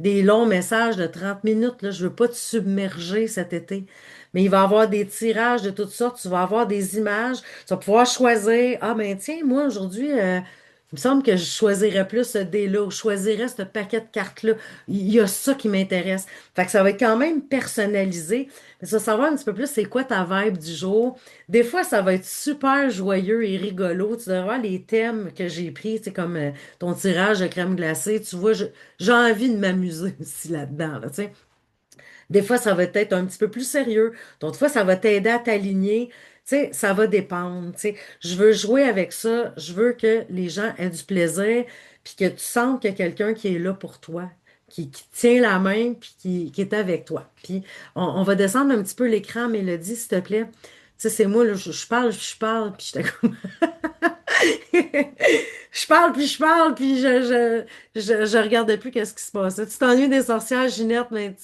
des longs messages de 30 minutes, là. Je veux pas te submerger cet été. Mais il va y avoir des tirages de toutes sortes. Tu vas avoir des images. Tu vas pouvoir choisir. Ah, ben tiens, moi, aujourd'hui, il me semble que je choisirais plus ce dé-là ou je choisirais ce paquet de cartes-là. Il y a ça qui m'intéresse. Fait que ça va être quand même personnalisé. Mais ça va savoir un petit peu plus c'est quoi ta vibe du jour. Des fois, ça va être super joyeux et rigolo. Tu devrais voir les thèmes que j'ai pris, c'est comme ton tirage de crème glacée. Tu vois, j'ai envie de m'amuser aussi là-dedans, là, tu sais. Des fois, ça va être un petit peu plus sérieux. D'autres fois, ça va t'aider à t'aligner. Tu sais, ça va dépendre. Tu sais, je veux jouer avec ça. Je veux que les gens aient du plaisir, puis que tu sens qu'il y a quelqu'un qui est là pour toi, qui te tient la main, puis qui est avec toi. Puis, on va descendre un petit peu l'écran, Mélodie, s'il te plaît. Tu sais, c'est moi, là, je parle, puis j'étais comme... je parle, puis je regardais plus qu'est-ce qui se passait. Tu t'ennuies des sorcières, Ginette, mais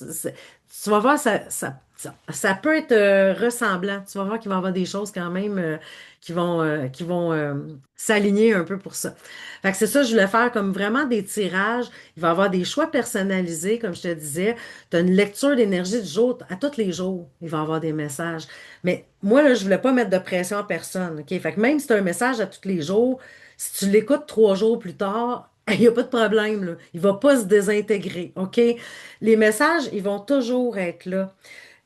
tu vas voir, ça peut être ressemblant. Tu vas voir qu'il va y avoir des choses quand même qui vont s'aligner un peu pour ça. Fait que c'est ça, je voulais faire comme vraiment des tirages. Il va y avoir des choix personnalisés, comme je te disais. Tu as une lecture d'énergie du jour. À tous les jours, il va y avoir des messages. Mais moi, là, je voulais pas mettre de pression à personne. OK? Fait que même si tu as un message à tous les jours, si tu l'écoutes 3 jours plus tard, il n'y a pas de problème, là. Il va pas se désintégrer. OK? Les messages, ils vont toujours être là.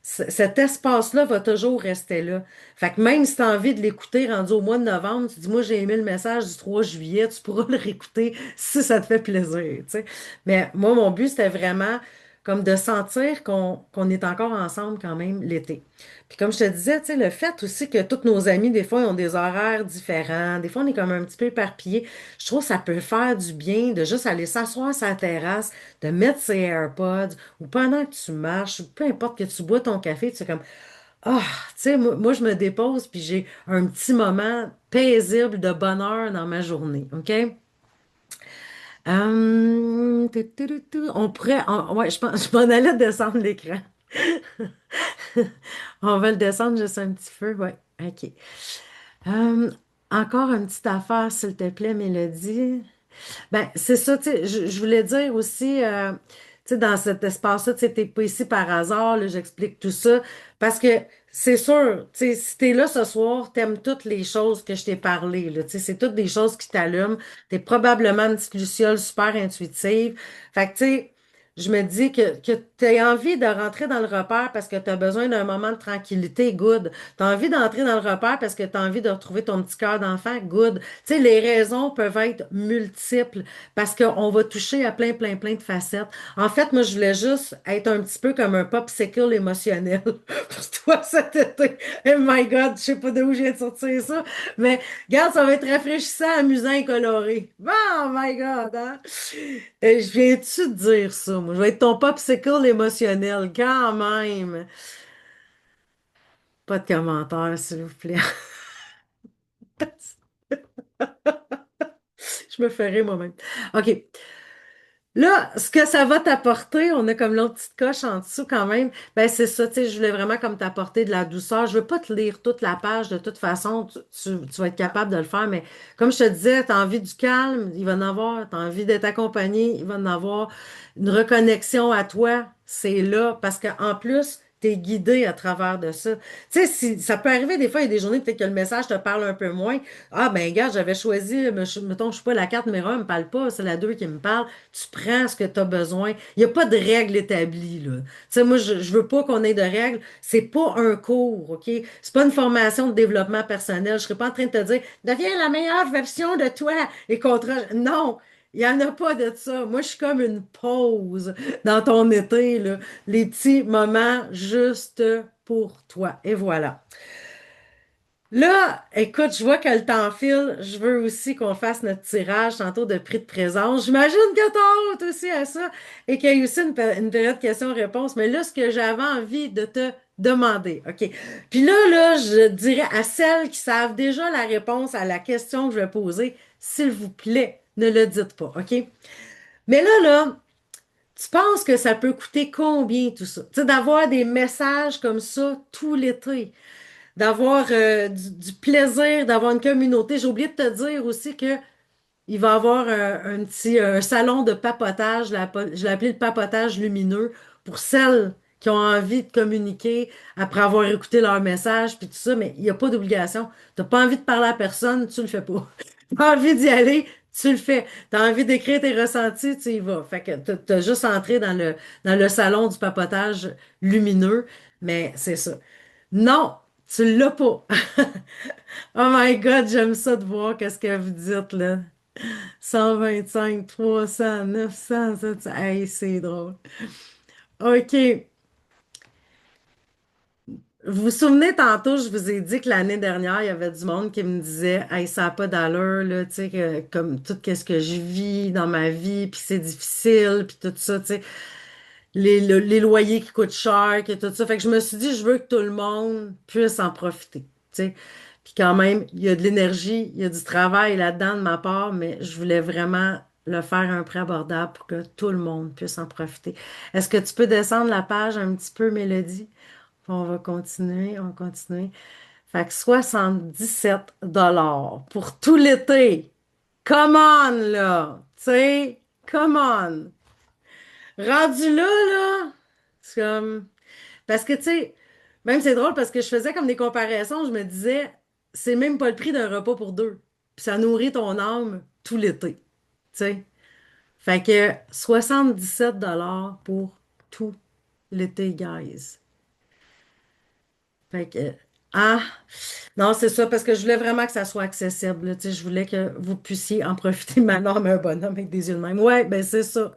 Cet espace-là va toujours rester là. Fait que même si tu as envie de l'écouter rendu au mois de novembre, tu dis, moi, j'ai aimé le message du 3 juillet, tu pourras le réécouter si ça te fait plaisir, tu sais. Mais moi, mon but, c'était vraiment comme de sentir qu'on est encore ensemble quand même l'été. Puis comme je te disais, tu sais, le fait aussi que tous nos amis, des fois, ils ont des horaires différents, des fois, on est comme un petit peu éparpillés, je trouve que ça peut faire du bien de juste aller s'asseoir sur la terrasse, de mettre ses AirPods, ou pendant que tu marches, ou peu importe que tu bois ton café, tu sais comme, ah, tu sais, moi, je me dépose, puis j'ai un petit moment paisible de bonheur dans ma journée, OK? On pourrait, ouais, je pense, je m'en allais descendre l'écran. On va le descendre juste un petit peu, ouais, OK. Hum, encore une petite affaire, s'il te plaît, Mélodie. Ben, c'est ça, tu sais, je voulais dire aussi, tu sais, dans cet espace-là, tu sais, t'es pas ici par hasard, là, j'explique tout ça, parce que c'est sûr, tu sais, si t'es là ce soir, t'aimes toutes les choses que je t'ai parlé, là, tu sais, c'est toutes des choses qui t'allument, t'es probablement une petite luciole super intuitive, fait que, tu sais, je me dis que t'as envie de rentrer dans le repère parce que t'as besoin d'un moment de tranquillité, good. T'as envie d'entrer dans le repère parce que t'as envie de retrouver ton petit cœur d'enfant, good. Tu sais, les raisons peuvent être multiples parce qu'on va toucher à plein, plein, plein de facettes. En fait, moi, je voulais juste être un petit peu comme un popsicle émotionnel pour toi cet été. Oh my God, je sais pas d'où je viens de sortir ça, mais regarde, ça va être rafraîchissant, amusant et coloré. Bon, oh my God, hein? Je viens-tu de dire ça, moi? Je vais être ton popsicle émotionnel, quand même. Pas de commentaires, s'il vous plaît. Je me ferai moi-même. OK. Là, ce que ça va t'apporter, on a comme l'autre petite coche en dessous quand même, ben c'est ça, tu sais, je voulais vraiment comme t'apporter de la douceur. Je veux pas te lire toute la page de toute façon, tu vas être capable de le faire, mais comme je te disais, t'as envie du calme, il va en avoir, t'as envie d'être accompagné, il va en avoir, une reconnexion à toi, c'est là, parce qu'en plus, t'es guidé à travers de ça. Tu sais, si, ça peut arriver des fois, il y a des journées peut-être que le message te parle un peu moins. Ah ben gars, j'avais choisi, mettons, je suis pas la carte numéro 1, me parle pas, c'est la 2 qui me parle. Tu prends ce que tu as besoin. Il n'y a pas de règles établies, là. Tu sais, moi, je veux pas qu'on ait de règles. C'est pas un cours, OK? C'est pas une formation de développement personnel. Je serais pas en train de te dire, deviens la meilleure version de toi et contre... Non! Il n'y en a pas de ça. Moi, je suis comme une pause dans ton été, là. Les petits moments juste pour toi. Et voilà. Là, écoute, je vois que le temps file. Je veux aussi qu'on fasse notre tirage tantôt de prix de présence. J'imagine que t'as hâte aussi à ça et qu'il y ait aussi une période questions-réponses. Mais là, ce que j'avais envie de te demander, OK? Puis là, je dirais à celles qui savent déjà la réponse à la question que je vais poser, s'il vous plaît, ne le dites pas, OK? Mais là, tu penses que ça peut coûter combien tout ça? Tu sais, d'avoir des messages comme ça tout l'été, d'avoir du plaisir, d'avoir une communauté. J'ai oublié de te dire aussi que il va y avoir un petit salon de papotage, je l'ai appelé le papotage lumineux, pour celles qui ont envie de communiquer après avoir écouté leur message, puis tout ça, mais il n'y a pas d'obligation. Tu n'as pas envie de parler à personne, tu le fais pas. Tu as envie d'y aller, tu le fais. Tu as envie d'écrire tes ressentis, tu y vas. Fait que tu as juste entré dans le salon du papotage lumineux, mais c'est ça. Non, tu l'as pas. Oh my God, j'aime ça de voir qu'est-ce que vous dites là. 125, 300, 900, 700. Hey, c'est drôle. OK. Vous vous souvenez, tantôt, je vous ai dit que l'année dernière, il y avait du monde qui me disait, hey, ça n'a pas d'allure, là, tu sais, comme tout ce que je vis dans ma vie, puis c'est difficile, puis tout ça, tu sais, les loyers qui coûtent cher, que tout ça. Fait que je me suis dit, je veux que tout le monde puisse en profiter, tu sais. Puis quand même, il y a de l'énergie, il y a du travail là-dedans de ma part, mais je voulais vraiment le faire à un prix abordable pour que tout le monde puisse en profiter. Est-ce que tu peux descendre la page un petit peu, Mélodie? On va continuer, on va continuer. Fait que 77 $ pour tout l'été. Come on, là! Tu sais, come on! Rendu là, là, c'est comme... Parce que, tu sais, même c'est drôle parce que je faisais comme des comparaisons, je me disais, c'est même pas le prix d'un repas pour deux. Puis ça nourrit ton âme tout l'été. Tu sais? Fait que 77 $ pour tout l'été, guys. Fait que, ah, non, c'est ça, parce que je voulais vraiment que ça soit accessible, là, tu sais, je voulais que vous puissiez en profiter maintenant, mais un bonhomme avec des yeux de même. Ouais, ben c'est ça.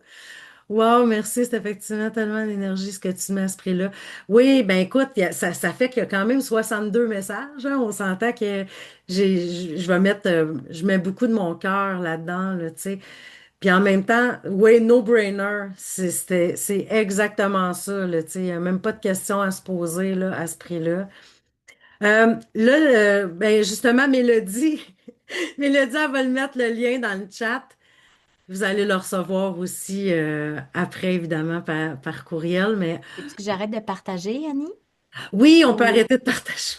Wow, merci, c'est effectivement tellement d'énergie ce que tu mets à ce prix-là. Oui, ben écoute, ça fait qu'il y a quand même 62 messages, hein. On s'entend que je vais mettre, je mets beaucoup de mon cœur là-dedans, là, tu sais. Puis en même temps, oui, no-brainer, c'est exactement ça, là, tu sais. Il n'y a même pas de question à se poser, là, à ce prix-là. Là, ben justement, Mélodie, Mélodie, elle va le mettre le lien dans le chat. Vous allez le recevoir aussi après, évidemment, par courriel. Mais Veux-tu que j'arrête de partager, Annie? oui, on peut Ou... arrêter de partager.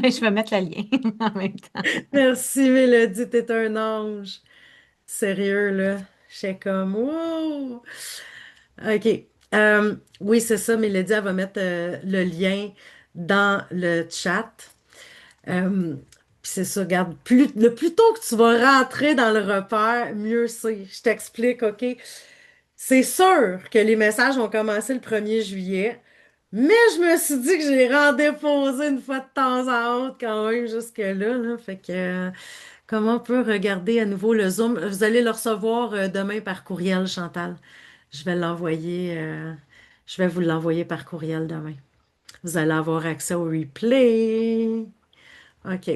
Mais je vais mettre le lien en même temps. Merci, Mélodie, t'es un ange. Sérieux, là. J'étais comme, wow! OK. Oui, c'est ça, Mélodie, elle va mettre le lien dans le chat. Puis c'est ça, regarde, le plus tôt que tu vas rentrer dans le repère, mieux c'est. Je t'explique, OK? C'est sûr que les messages vont commencer le 1er juillet, mais je me suis dit que j'ai rendéposé une fois de temps à autre quand même jusque-là, là. Fait que, comment on peut regarder à nouveau le Zoom? Vous allez le recevoir demain par courriel, Chantal. Je vais l'envoyer, je vais vous l'envoyer par courriel demain. Vous allez avoir accès au replay. OK.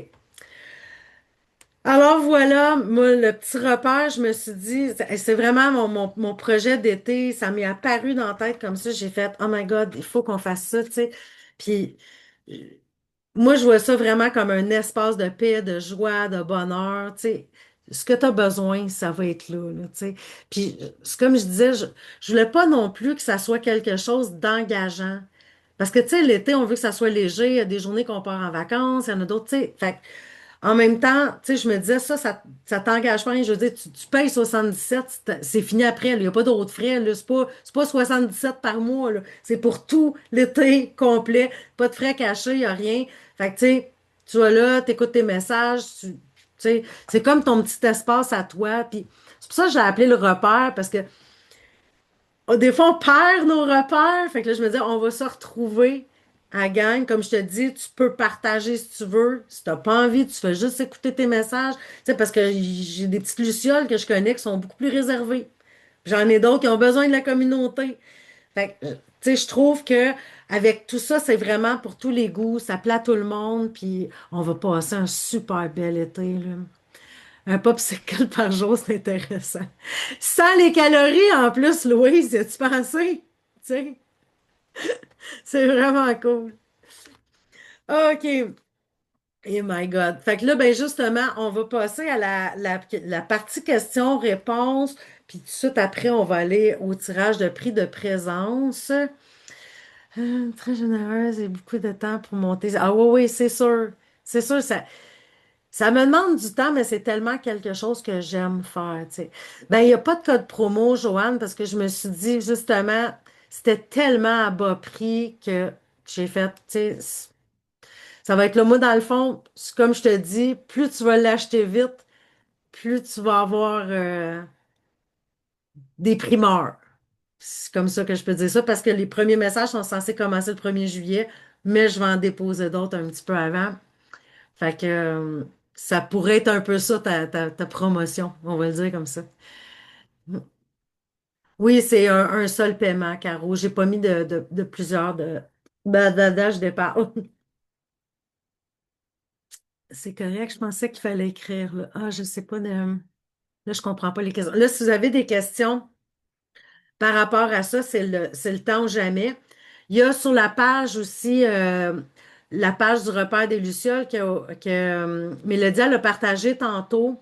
Alors voilà, moi, le petit repère, je me suis dit, c'est vraiment mon projet d'été, ça m'est apparu dans la tête comme ça, j'ai fait, oh my God, il faut qu'on fasse ça, tu sais. Puis, euh, moi, je vois ça vraiment comme un espace de paix, de joie, de bonheur, tu sais. Ce que tu as besoin, ça va être là, tu sais. Puis, c'est comme je disais, je voulais pas non plus que ça soit quelque chose d'engageant. Parce que, tu sais, l'été, on veut que ça soit léger, il y a des journées qu'on part en vacances, il y en a d'autres, tu sais. Fait en même temps, tu sais, je me disais, ça t'engage pas rien. Je veux dire, tu payes 77, c'est fini après, là. Il n'y a pas d'autres frais, là. C'est pas 77 par mois, là. C'est pour tout l'été complet. Pas de frais cachés, il n'y a rien. Fait que, tu sais, tu vas là, tu écoutes tes messages, tu sais, c'est comme ton petit espace à toi. Puis c'est pour ça que j'ai appelé le repère, parce que des fois, on perd nos repères. Fait que là, je me dis, on va se retrouver à la gang. Comme je te dis, tu peux partager si tu veux. Si tu n'as pas envie, tu fais juste écouter tes messages. Tu sais, parce que j'ai des petites lucioles que je connais qui sont beaucoup plus réservées. J'en ai d'autres qui ont besoin de la communauté. Fait que, tu sais, je trouve que avec tout ça, c'est vraiment pour tous les goûts. Ça plaît à tout le monde. Puis on va passer un super bel été, là. Un popsicle par jour, c'est intéressant. Sans les calories en plus, Louise, as-tu pensé? Tu sais, c'est vraiment cool. OK. Oh my God. Fait que là, ben justement, on va passer à la partie questions-réponses. Puis tout de suite après, on va aller au tirage de prix de présence. Très généreuse et beaucoup de temps pour monter. Ah oui, oui, c'est sûr. C'est sûr, ça. Ça me demande du temps, mais c'est tellement quelque chose que j'aime faire, tu sais. Ben, il n'y a pas de code promo, Joanne, parce que je me suis dit, justement, c'était tellement à bas prix que j'ai fait, tu sais, ça va être le mot dans le fond, comme je te dis, plus tu vas l'acheter vite, plus tu vas avoir des primeurs. C'est comme ça que je peux dire ça, parce que les premiers messages sont censés commencer le 1er juillet, mais je vais en déposer d'autres un petit peu avant. Fait que ça pourrait être un peu ça, ta promotion, on va le dire comme ça. Oui, c'est un seul paiement, Caro. J'ai pas mis de plusieurs d'âge départ. C'est correct, je pensais qu'il fallait écrire, là. Ah, je sais pas là, je comprends pas les questions. Là, si vous avez des questions par rapport à ça, c'est le temps ou jamais. Il y a sur la page aussi la page du repère des Lucioles que Mélodie elle a partagé tantôt.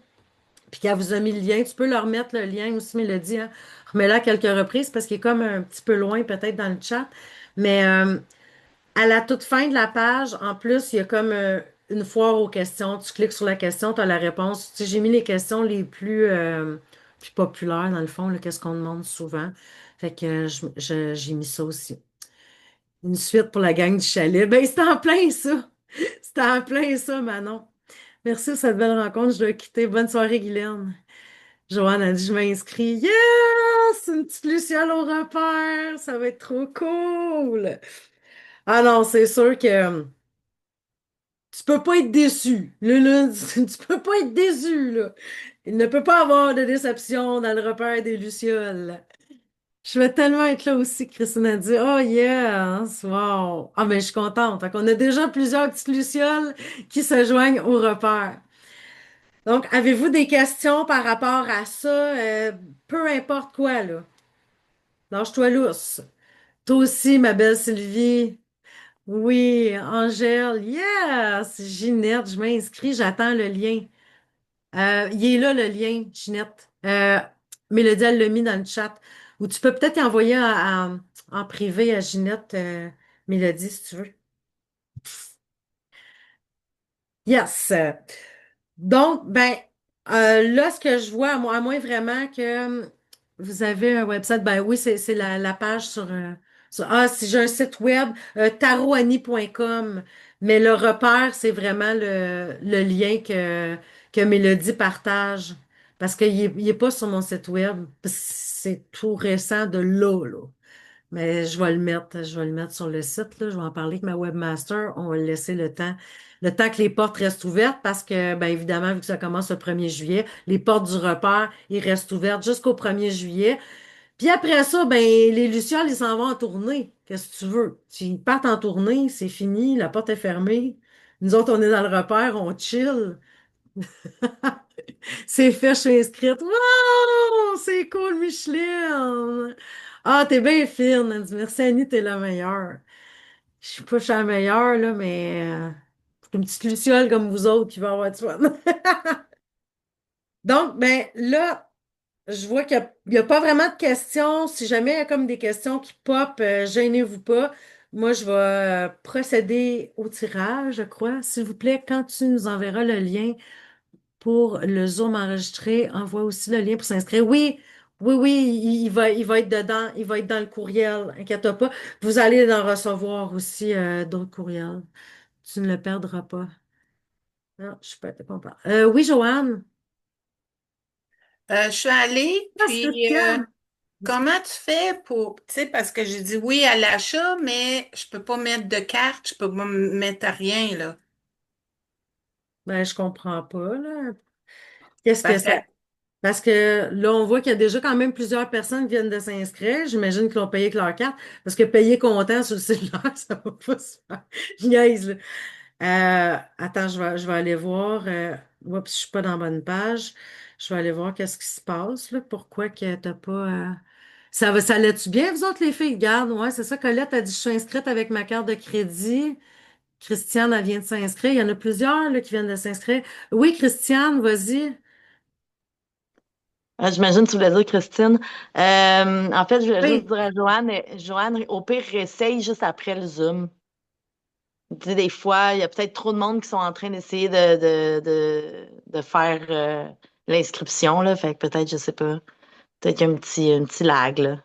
Puis qu'elle vous a mis le lien, tu peux leur remettre le lien aussi, Mélodie, hein. Remets-le à quelques reprises parce qu'il est comme un petit peu loin peut-être dans le chat. Mais à la toute fin de la page, en plus, il y a comme une foire aux questions. Tu cliques sur la question, tu as la réponse. Tu sais, j'ai mis les questions les plus populaires, dans le fond, là, qu'est-ce qu'on demande souvent. Fait que j'ai mis ça aussi. Une suite pour la gang du chalet. Ben, c'était en plein ça. C'était en plein ça, Manon. Merci pour cette belle rencontre. Je dois quitter. Bonne soirée, Guylaine. Joanne a dit, je m'inscris. Yes! Une petite Luciole au repère. Ça va être trop cool. Ah non, c'est sûr que tu peux pas être déçu. Là, tu peux pas être déçu, là. Il ne peut pas avoir de déception dans le repère des Lucioles. Je vais tellement être là aussi, Christine a dit. Oh yes! Wow! Ah, mais je suis contente. Fait qu'on a déjà plusieurs petites Lucioles qui se joignent au repère. Donc, avez-vous des questions par rapport à ça? Peu importe quoi, là. Lâche-toi lousse. Toi aussi, ma belle Sylvie. Oui, Angèle. Yes! Ginette, je m'inscris, j'attends le lien. Il est là, le lien, Ginette. Mélodie, elle l'a mis dans le chat. Ou tu peux peut-être y envoyer en privé à Ginette, Mélodie, si tu veux. Yes! Donc, ben, là, ce que je vois, à moins vraiment que vous avez un website, ben oui, c'est la page ah, si j'ai un site web, taroani.com, mais le repère, c'est vraiment le lien que Mélodie partage, parce qu'il est pas sur mon site web, parce que c'est tout récent de là. Mais je vais le mettre sur le site, là. Je vais en parler avec ma webmaster. On va laisser le temps que les portes restent ouvertes parce que, bien évidemment, vu que ça commence le 1er juillet, les portes du repère, ils restent ouvertes jusqu'au 1er juillet. Puis après ça, ben, les Lucioles, ils s'en vont en tournée. Qu'est-ce que tu veux? Ils partent en tournée, c'est fini, la porte est fermée. Nous autres, on est dans le repère, on chill. C'est fait, je suis inscrite. Wow! C'est cool, Micheline! Ah, t'es bien fine. Elle dit, merci Annie, t'es la meilleure. Je suis pas je suis la meilleure, là, mais c'est une petite luciole comme vous autres qui va avoir du fun. Donc, ben là, je vois qu'il y a pas vraiment de questions. Si jamais il y a comme des questions qui pop, gênez-vous pas. Moi, je vais procéder au tirage, je crois. S'il vous plaît, quand tu nous enverras le lien pour le Zoom enregistré, envoie aussi le lien pour s'inscrire. Oui, oui, oui, il va être dedans. Il va être dans le courriel. Inquiète pas. Vous allez en recevoir aussi d'autres courriels. Tu ne le perdras pas. Non, je suis pas content. Oui, Joanne. Je suis allée, Yes, puis Christiane. comment tu fais pour, tu sais, parce que j'ai dit oui à l'achat, mais je peux pas mettre de carte, je peux pas mettre à rien, là. Ben, je comprends pas, là. Qu'est-ce que Parce que, ça. Parce que là, on voit qu'il y a déjà quand même plusieurs personnes qui viennent de s'inscrire. J'imagine qu'ils l'ont payé avec leur carte. Parce que payer comptant sur le cellulaire, ça va pas se faire. Je niaise, là. Attends, je vais aller voir. Oups, je suis pas dans la bonne page. Je vais aller voir qu'est-ce qui se passe, là. Pourquoi que t'as pas. Ça allait-tu bien, vous autres, les filles? Regarde, ouais, c'est ça. Colette a dit, je suis inscrite avec ma carte de crédit. Christiane, elle vient de s'inscrire. Il y en a plusieurs, là, qui viennent de s'inscrire. Oui, Christiane, vas-y. J'imagine que tu voulais dire Christine. En fait, je voulais juste Oui. dire à Joanne, Joanne, au pire, réessaye juste après le Zoom. Tu sais, des fois, il y a peut-être trop de monde qui sont en train d'essayer de faire l'inscription, là. Fait que peut-être, je sais pas, peut-être qu'il y a un petit lag, là.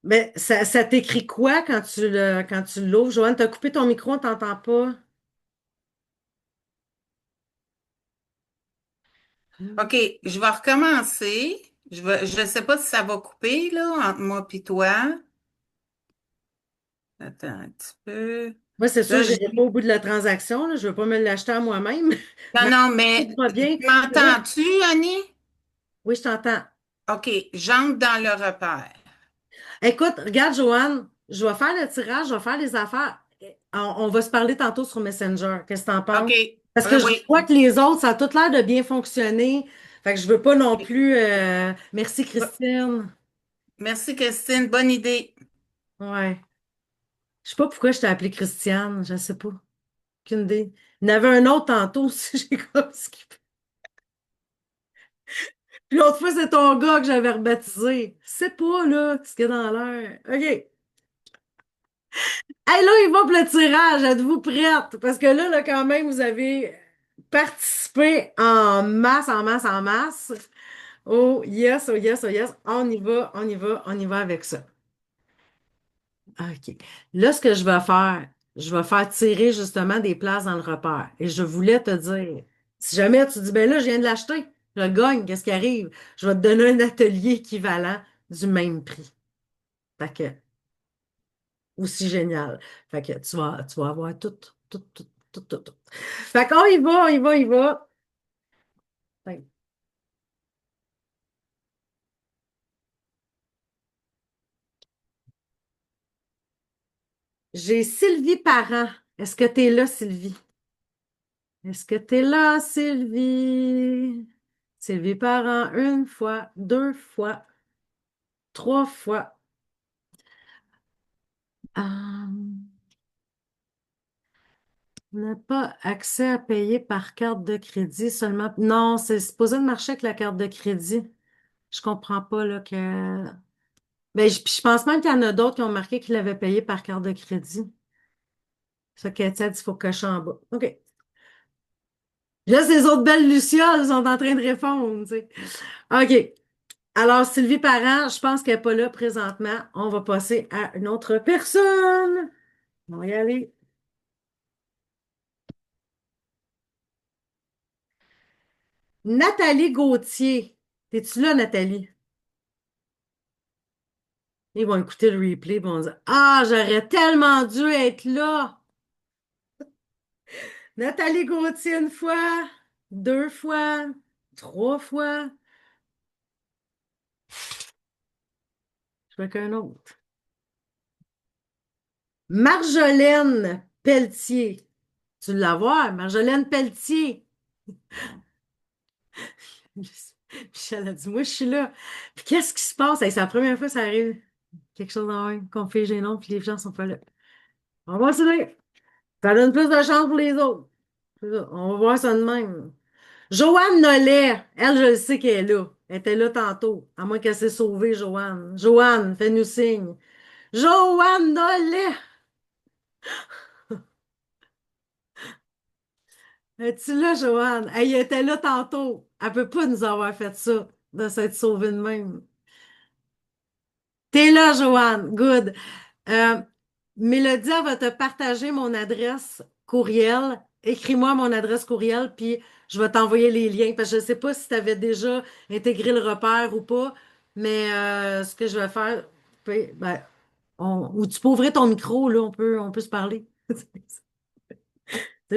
Mais ça t'écrit quoi quand tu l'ouvres? Joanne, t'as coupé ton micro, on t'entend pas. OK, je vais recommencer. Je sais pas si ça va couper, là, entre moi et toi. Attends un petit peu. Moi, c'est sûr, Là, je n'irai pas au bout de la transaction, là. Je ne veux pas me l'acheter à moi-même. Non, Mais non, tout mais va bien. m'entends-tu, Annie? Oui, je t'entends. OK, j'entre dans le repère. Écoute, regarde, Joanne, je vais faire le tirage, je vais faire les affaires. On va se parler tantôt sur Messenger. Qu'est-ce que tu en OK, penses? oui, Parce que je oui. vois que les autres, ça a tout l'air de bien fonctionner. Fait que je veux pas non plus. Merci, Christine. Merci, Christine. Bonne idée. Ouais. Je sais pas pourquoi je t'ai appelée Christiane. Je sais pas. Aucune idée. Il y en avait un autre tantôt aussi. J'ai comme skippé. Puis l'autre fois, c'est ton gars que j'avais rebaptisé. C'est pas, là, ce qu'il y a dans l'air. OK. Hey, là, il va pour le tirage. Êtes-vous prête? Parce que là, quand même, vous avez participé en masse, en masse, en masse. Oh yes, oh yes, oh yes. On y va, on y va, on y va avec ça. OK. Là, ce que je vais faire tirer justement des places dans le repère. Et je voulais te dire, si jamais tu dis, ben là, je viens de l'acheter, je le gagne, qu'est-ce qui arrive? Je vais te donner un atelier équivalent du même prix. Fait que, aussi génial. Fait que tu vas avoir tout, tout, tout, tout, tout, tout. Fait qu'on y va, on y va, on y va. Fait que j'ai Sylvie Parent. Est-ce que tu es là, Sylvie? Est-ce que tu es là, Sylvie? Sylvie Parent, une fois, deux fois, trois fois. On n'a pas accès à payer par carte de crédit seulement. Non, c'est supposé de marcher avec la carte de crédit. Je comprends pas là que. Ben, je pense même qu'il y en a d'autres qui ont marqué qu'ils l'avaient payé par carte de crédit. Ça qu'Étienne, il faut cocher en bas. OK. Là, ces autres belles lucioles sont en train de répondre, tu sais. OK. Alors, Sylvie Parent, je pense qu'elle n'est pas là présentement. On va passer à une autre personne. On va y aller. Nathalie Gauthier. Es-tu là, Nathalie? Ils vont écouter le replay et vont dire, ah, j'aurais tellement dû être là. Nathalie Gauthier une fois, deux fois, trois fois. Je veux qu'un autre. Marjolaine Pelletier. Tu la vois, Marjolaine Pelletier. Michel a dit, moi, je suis là. Puis qu'est-ce qui se passe? Hey, c'est la première fois que ça arrive. Quelque chose en même, qu'on fait gênant, puis les gens sont pas là. On va essayer. Ça donne plus de chance pour les autres. C'est ça. On va voir ça de même. Joanne Nollet, elle, je le sais qu'elle est là. Elle était là tantôt. À moins qu'elle s'est sauvée, Joanne. Joanne, fais-nous signe. Joanne Nollet! Es-tu là, Joanne? Elle était là tantôt. Elle peut pas nous avoir fait ça, de s'être sauvée de même. T'es là, Joanne. Good. Euh, Mélodie, elle va te partager mon adresse courriel. Écris-moi mon adresse courriel, puis je vais t'envoyer les liens. Parce que je ne sais pas si tu avais déjà intégré le repère ou pas, mais ce que je vais faire, ben, ou tu peux ouvrir ton micro, là, on peut se parler. Tu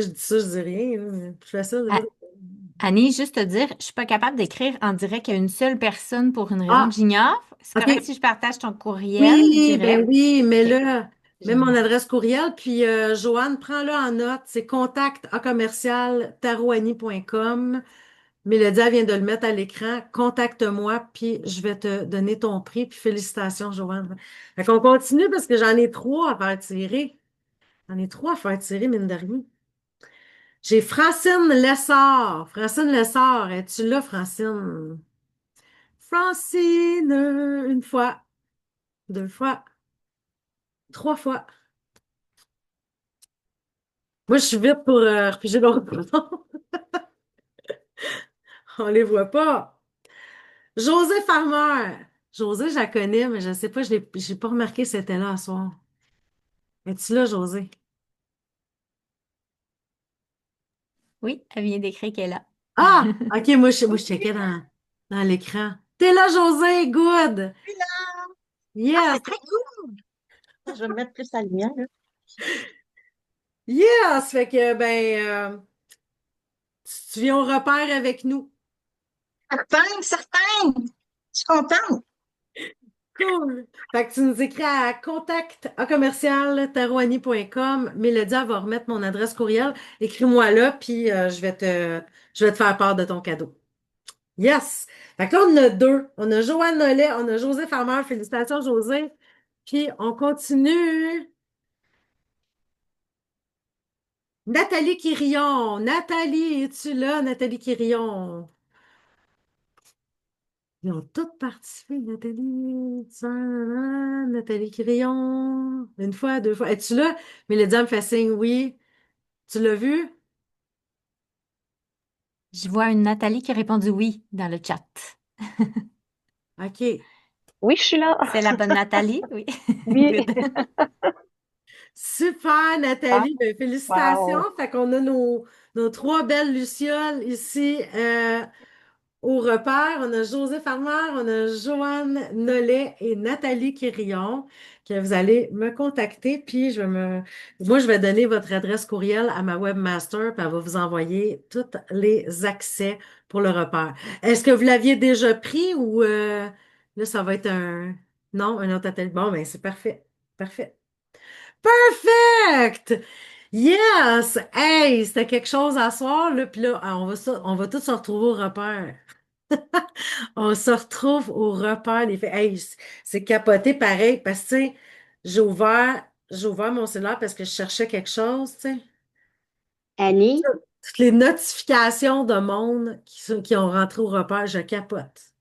sais, je dis ça, je dis rien, là, mais je fais ça, là. A- Annie, juste te dire, je suis pas capable d'écrire en direct à une seule personne pour une raison que Ah, j'ignore. C'est correct OK. si je partage ton courriel Oui, ben direct? oui, mais OK. là, mets mon Génial. adresse courriel, puis Joanne, prends-le en note, c'est contact à commercial tarouani.com. Mélodie elle vient de le mettre à l'écran. Contacte-moi, puis je vais te donner ton prix, puis félicitations, Joanne. Fait qu'on continue parce que j'en ai trois à faire tirer. J'en ai trois à faire tirer, mine de rien. J'ai Francine Lessard. Francine Lessard, es-tu là, Francine? Francine, une fois, deux fois. 3 fois. Moi, je suis vite pour repiger l'autre bouton. On les voit pas. José Farmer. José, je la connais, mais je ne sais pas, j'ai pas remarqué si elle était là ce soir. Es-tu là, José? Oui, elle vient d'écrire qu'elle est là. Ah! OK, moi, je checkais dans l'écran. T'es là, José! Good! Puis là, ah, Yes! c'est très cool. Je vais me mettre plus la lumière, là. Yes! Fait que, tu viens au repère avec nous. Certain, certain. Je suis contente. Cool! Fait que tu nous écris à contact@commercial-tarouani.com. Mélodie, elle va remettre mon adresse courriel. Écris-moi là, puis je vais te faire part de ton cadeau. Yes! Fait que là, on en a deux. On a Joanne Nollet, on a José Farmer. Félicitations, José. Puis on continue. Nathalie Quirion. Nathalie, es-tu là, Nathalie Quirion? Ils ont toutes participé, Nathalie. Nathalie Quirion. Une fois, deux fois. Es-tu là? Mélodie me fait signe, oui. Tu l'as vu? Je vois une Nathalie qui a répondu oui dans le chat. OK. Oui, je suis là. C'est la bonne Nathalie? Oui. Oui. Good. Super, Ah, Nathalie. Ben, félicitations. wow. Fait qu'on a nos trois belles lucioles ici au repère. On a José Farmer, on a Joanne Nollet et Nathalie Quirion que vous allez me contacter. Puis moi, je vais donner votre adresse courriel à ma webmaster, puis elle va vous envoyer tous les accès pour le repère. Est-ce que vous l'aviez déjà pris ou là, ça va être non, un autre atelier? Bon, ben c'est parfait. Parfait. Perfect! Yes! Hey, c'était quelque chose à soir, là, puis là, on va tous se retrouver au repère. On se retrouve au repère des faits. Hey, c'est capoté pareil, parce que, tu sais, j'ai ouvert mon cellulaire parce que je cherchais quelque chose, tu sais. Annie, Toutes les notifications de monde qui ont rentré au repère, je capote.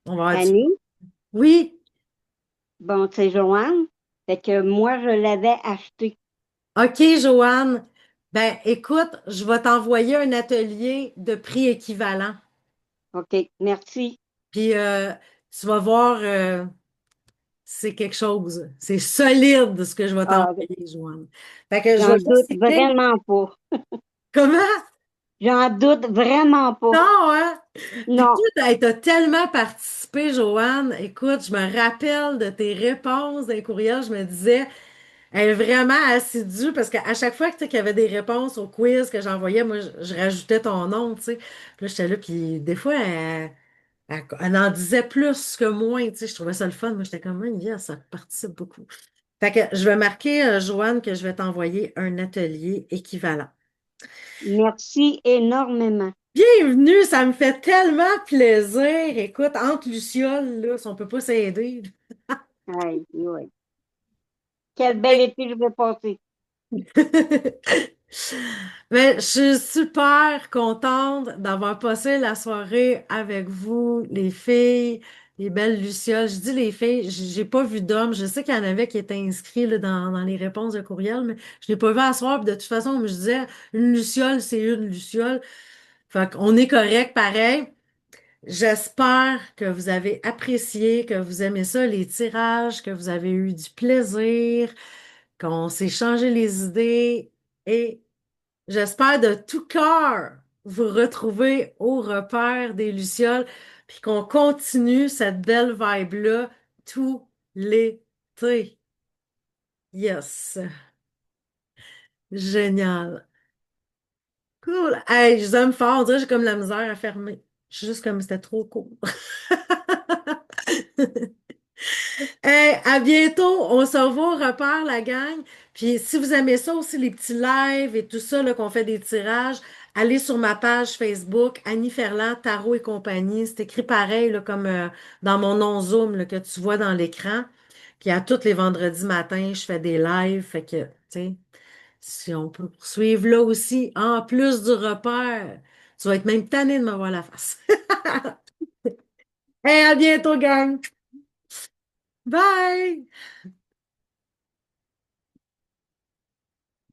On va avoir du... Annie, Oui, bon, c'est Joanne. Fait que moi, je l'avais acheté. OK, Joanne. Ben, écoute, je vais t'envoyer un atelier de prix équivalent. OK, merci. Puis tu vas voir, c'est quelque chose. C'est solide ce que je vais Ah, t'envoyer, Joanne. Fait que je j'en vais doute juste écrire. vraiment pas. Comment? J'en doute vraiment pas. Non, hein? Puis Non, tout, hey, t'as tellement participé, Joanne. Écoute, je me rappelle de tes réponses dans les courriels. Je me disais, elle est vraiment assidue parce qu'à chaque fois que, tu sais, qu'il y avait des réponses au quiz que j'envoyais, moi, je rajoutais ton nom, tu sais. Puis là, j'étais là, puis des fois, elle en disait plus que moi, tu sais. Je trouvais ça le fun. Moi, j'étais comme, yeah, ça participe beaucoup. Fait que je vais marquer, Joanne, que je vais t'envoyer un atelier équivalent. merci énormément. Bienvenue, ça me fait tellement plaisir. Écoute, entre Lucioles, là, si on peut pas s'aider. Aïe, ouais. Quel bel été je vais passer. Mais je suis super contente d'avoir passé la soirée avec vous, les filles, les belles Lucioles. Je dis les filles, j'ai pas vu d'hommes. Je sais qu'il y en avait qui étaient inscrits là, dans les réponses de courriel, mais je l'ai pas vu à soir. Puis de toute façon, comme je disais, une Luciole, c'est une Luciole. Fait qu'on est correct pareil. J'espère que vous avez apprécié, que vous aimez ça, les tirages, que vous avez eu du plaisir, qu'on s'est changé les idées et j'espère de tout cœur vous retrouver au repère des Lucioles puis qu'on continue cette belle vibe-là tout l'été. Yes. Génial. Cool. Hey, je vous aime fort. On dirait que j'ai comme la misère à fermer. Je suis juste comme c'était trop cool. Hey, à bientôt. On se revoit au repère, la gang. Puis si vous aimez ça aussi, les petits lives et tout ça, là, qu'on fait des tirages, allez sur ma page Facebook, Annie Ferland, Tarot et compagnie. C'est écrit pareil, là, comme dans mon nom Zoom là, que tu vois dans l'écran. Puis à tous les vendredis matins, je fais des lives. Fait que, tu sais, si on peut poursuivre là aussi, en plus du repère, tu vas être même tanné de me voir la face. Hey, à bientôt, gang. Bye!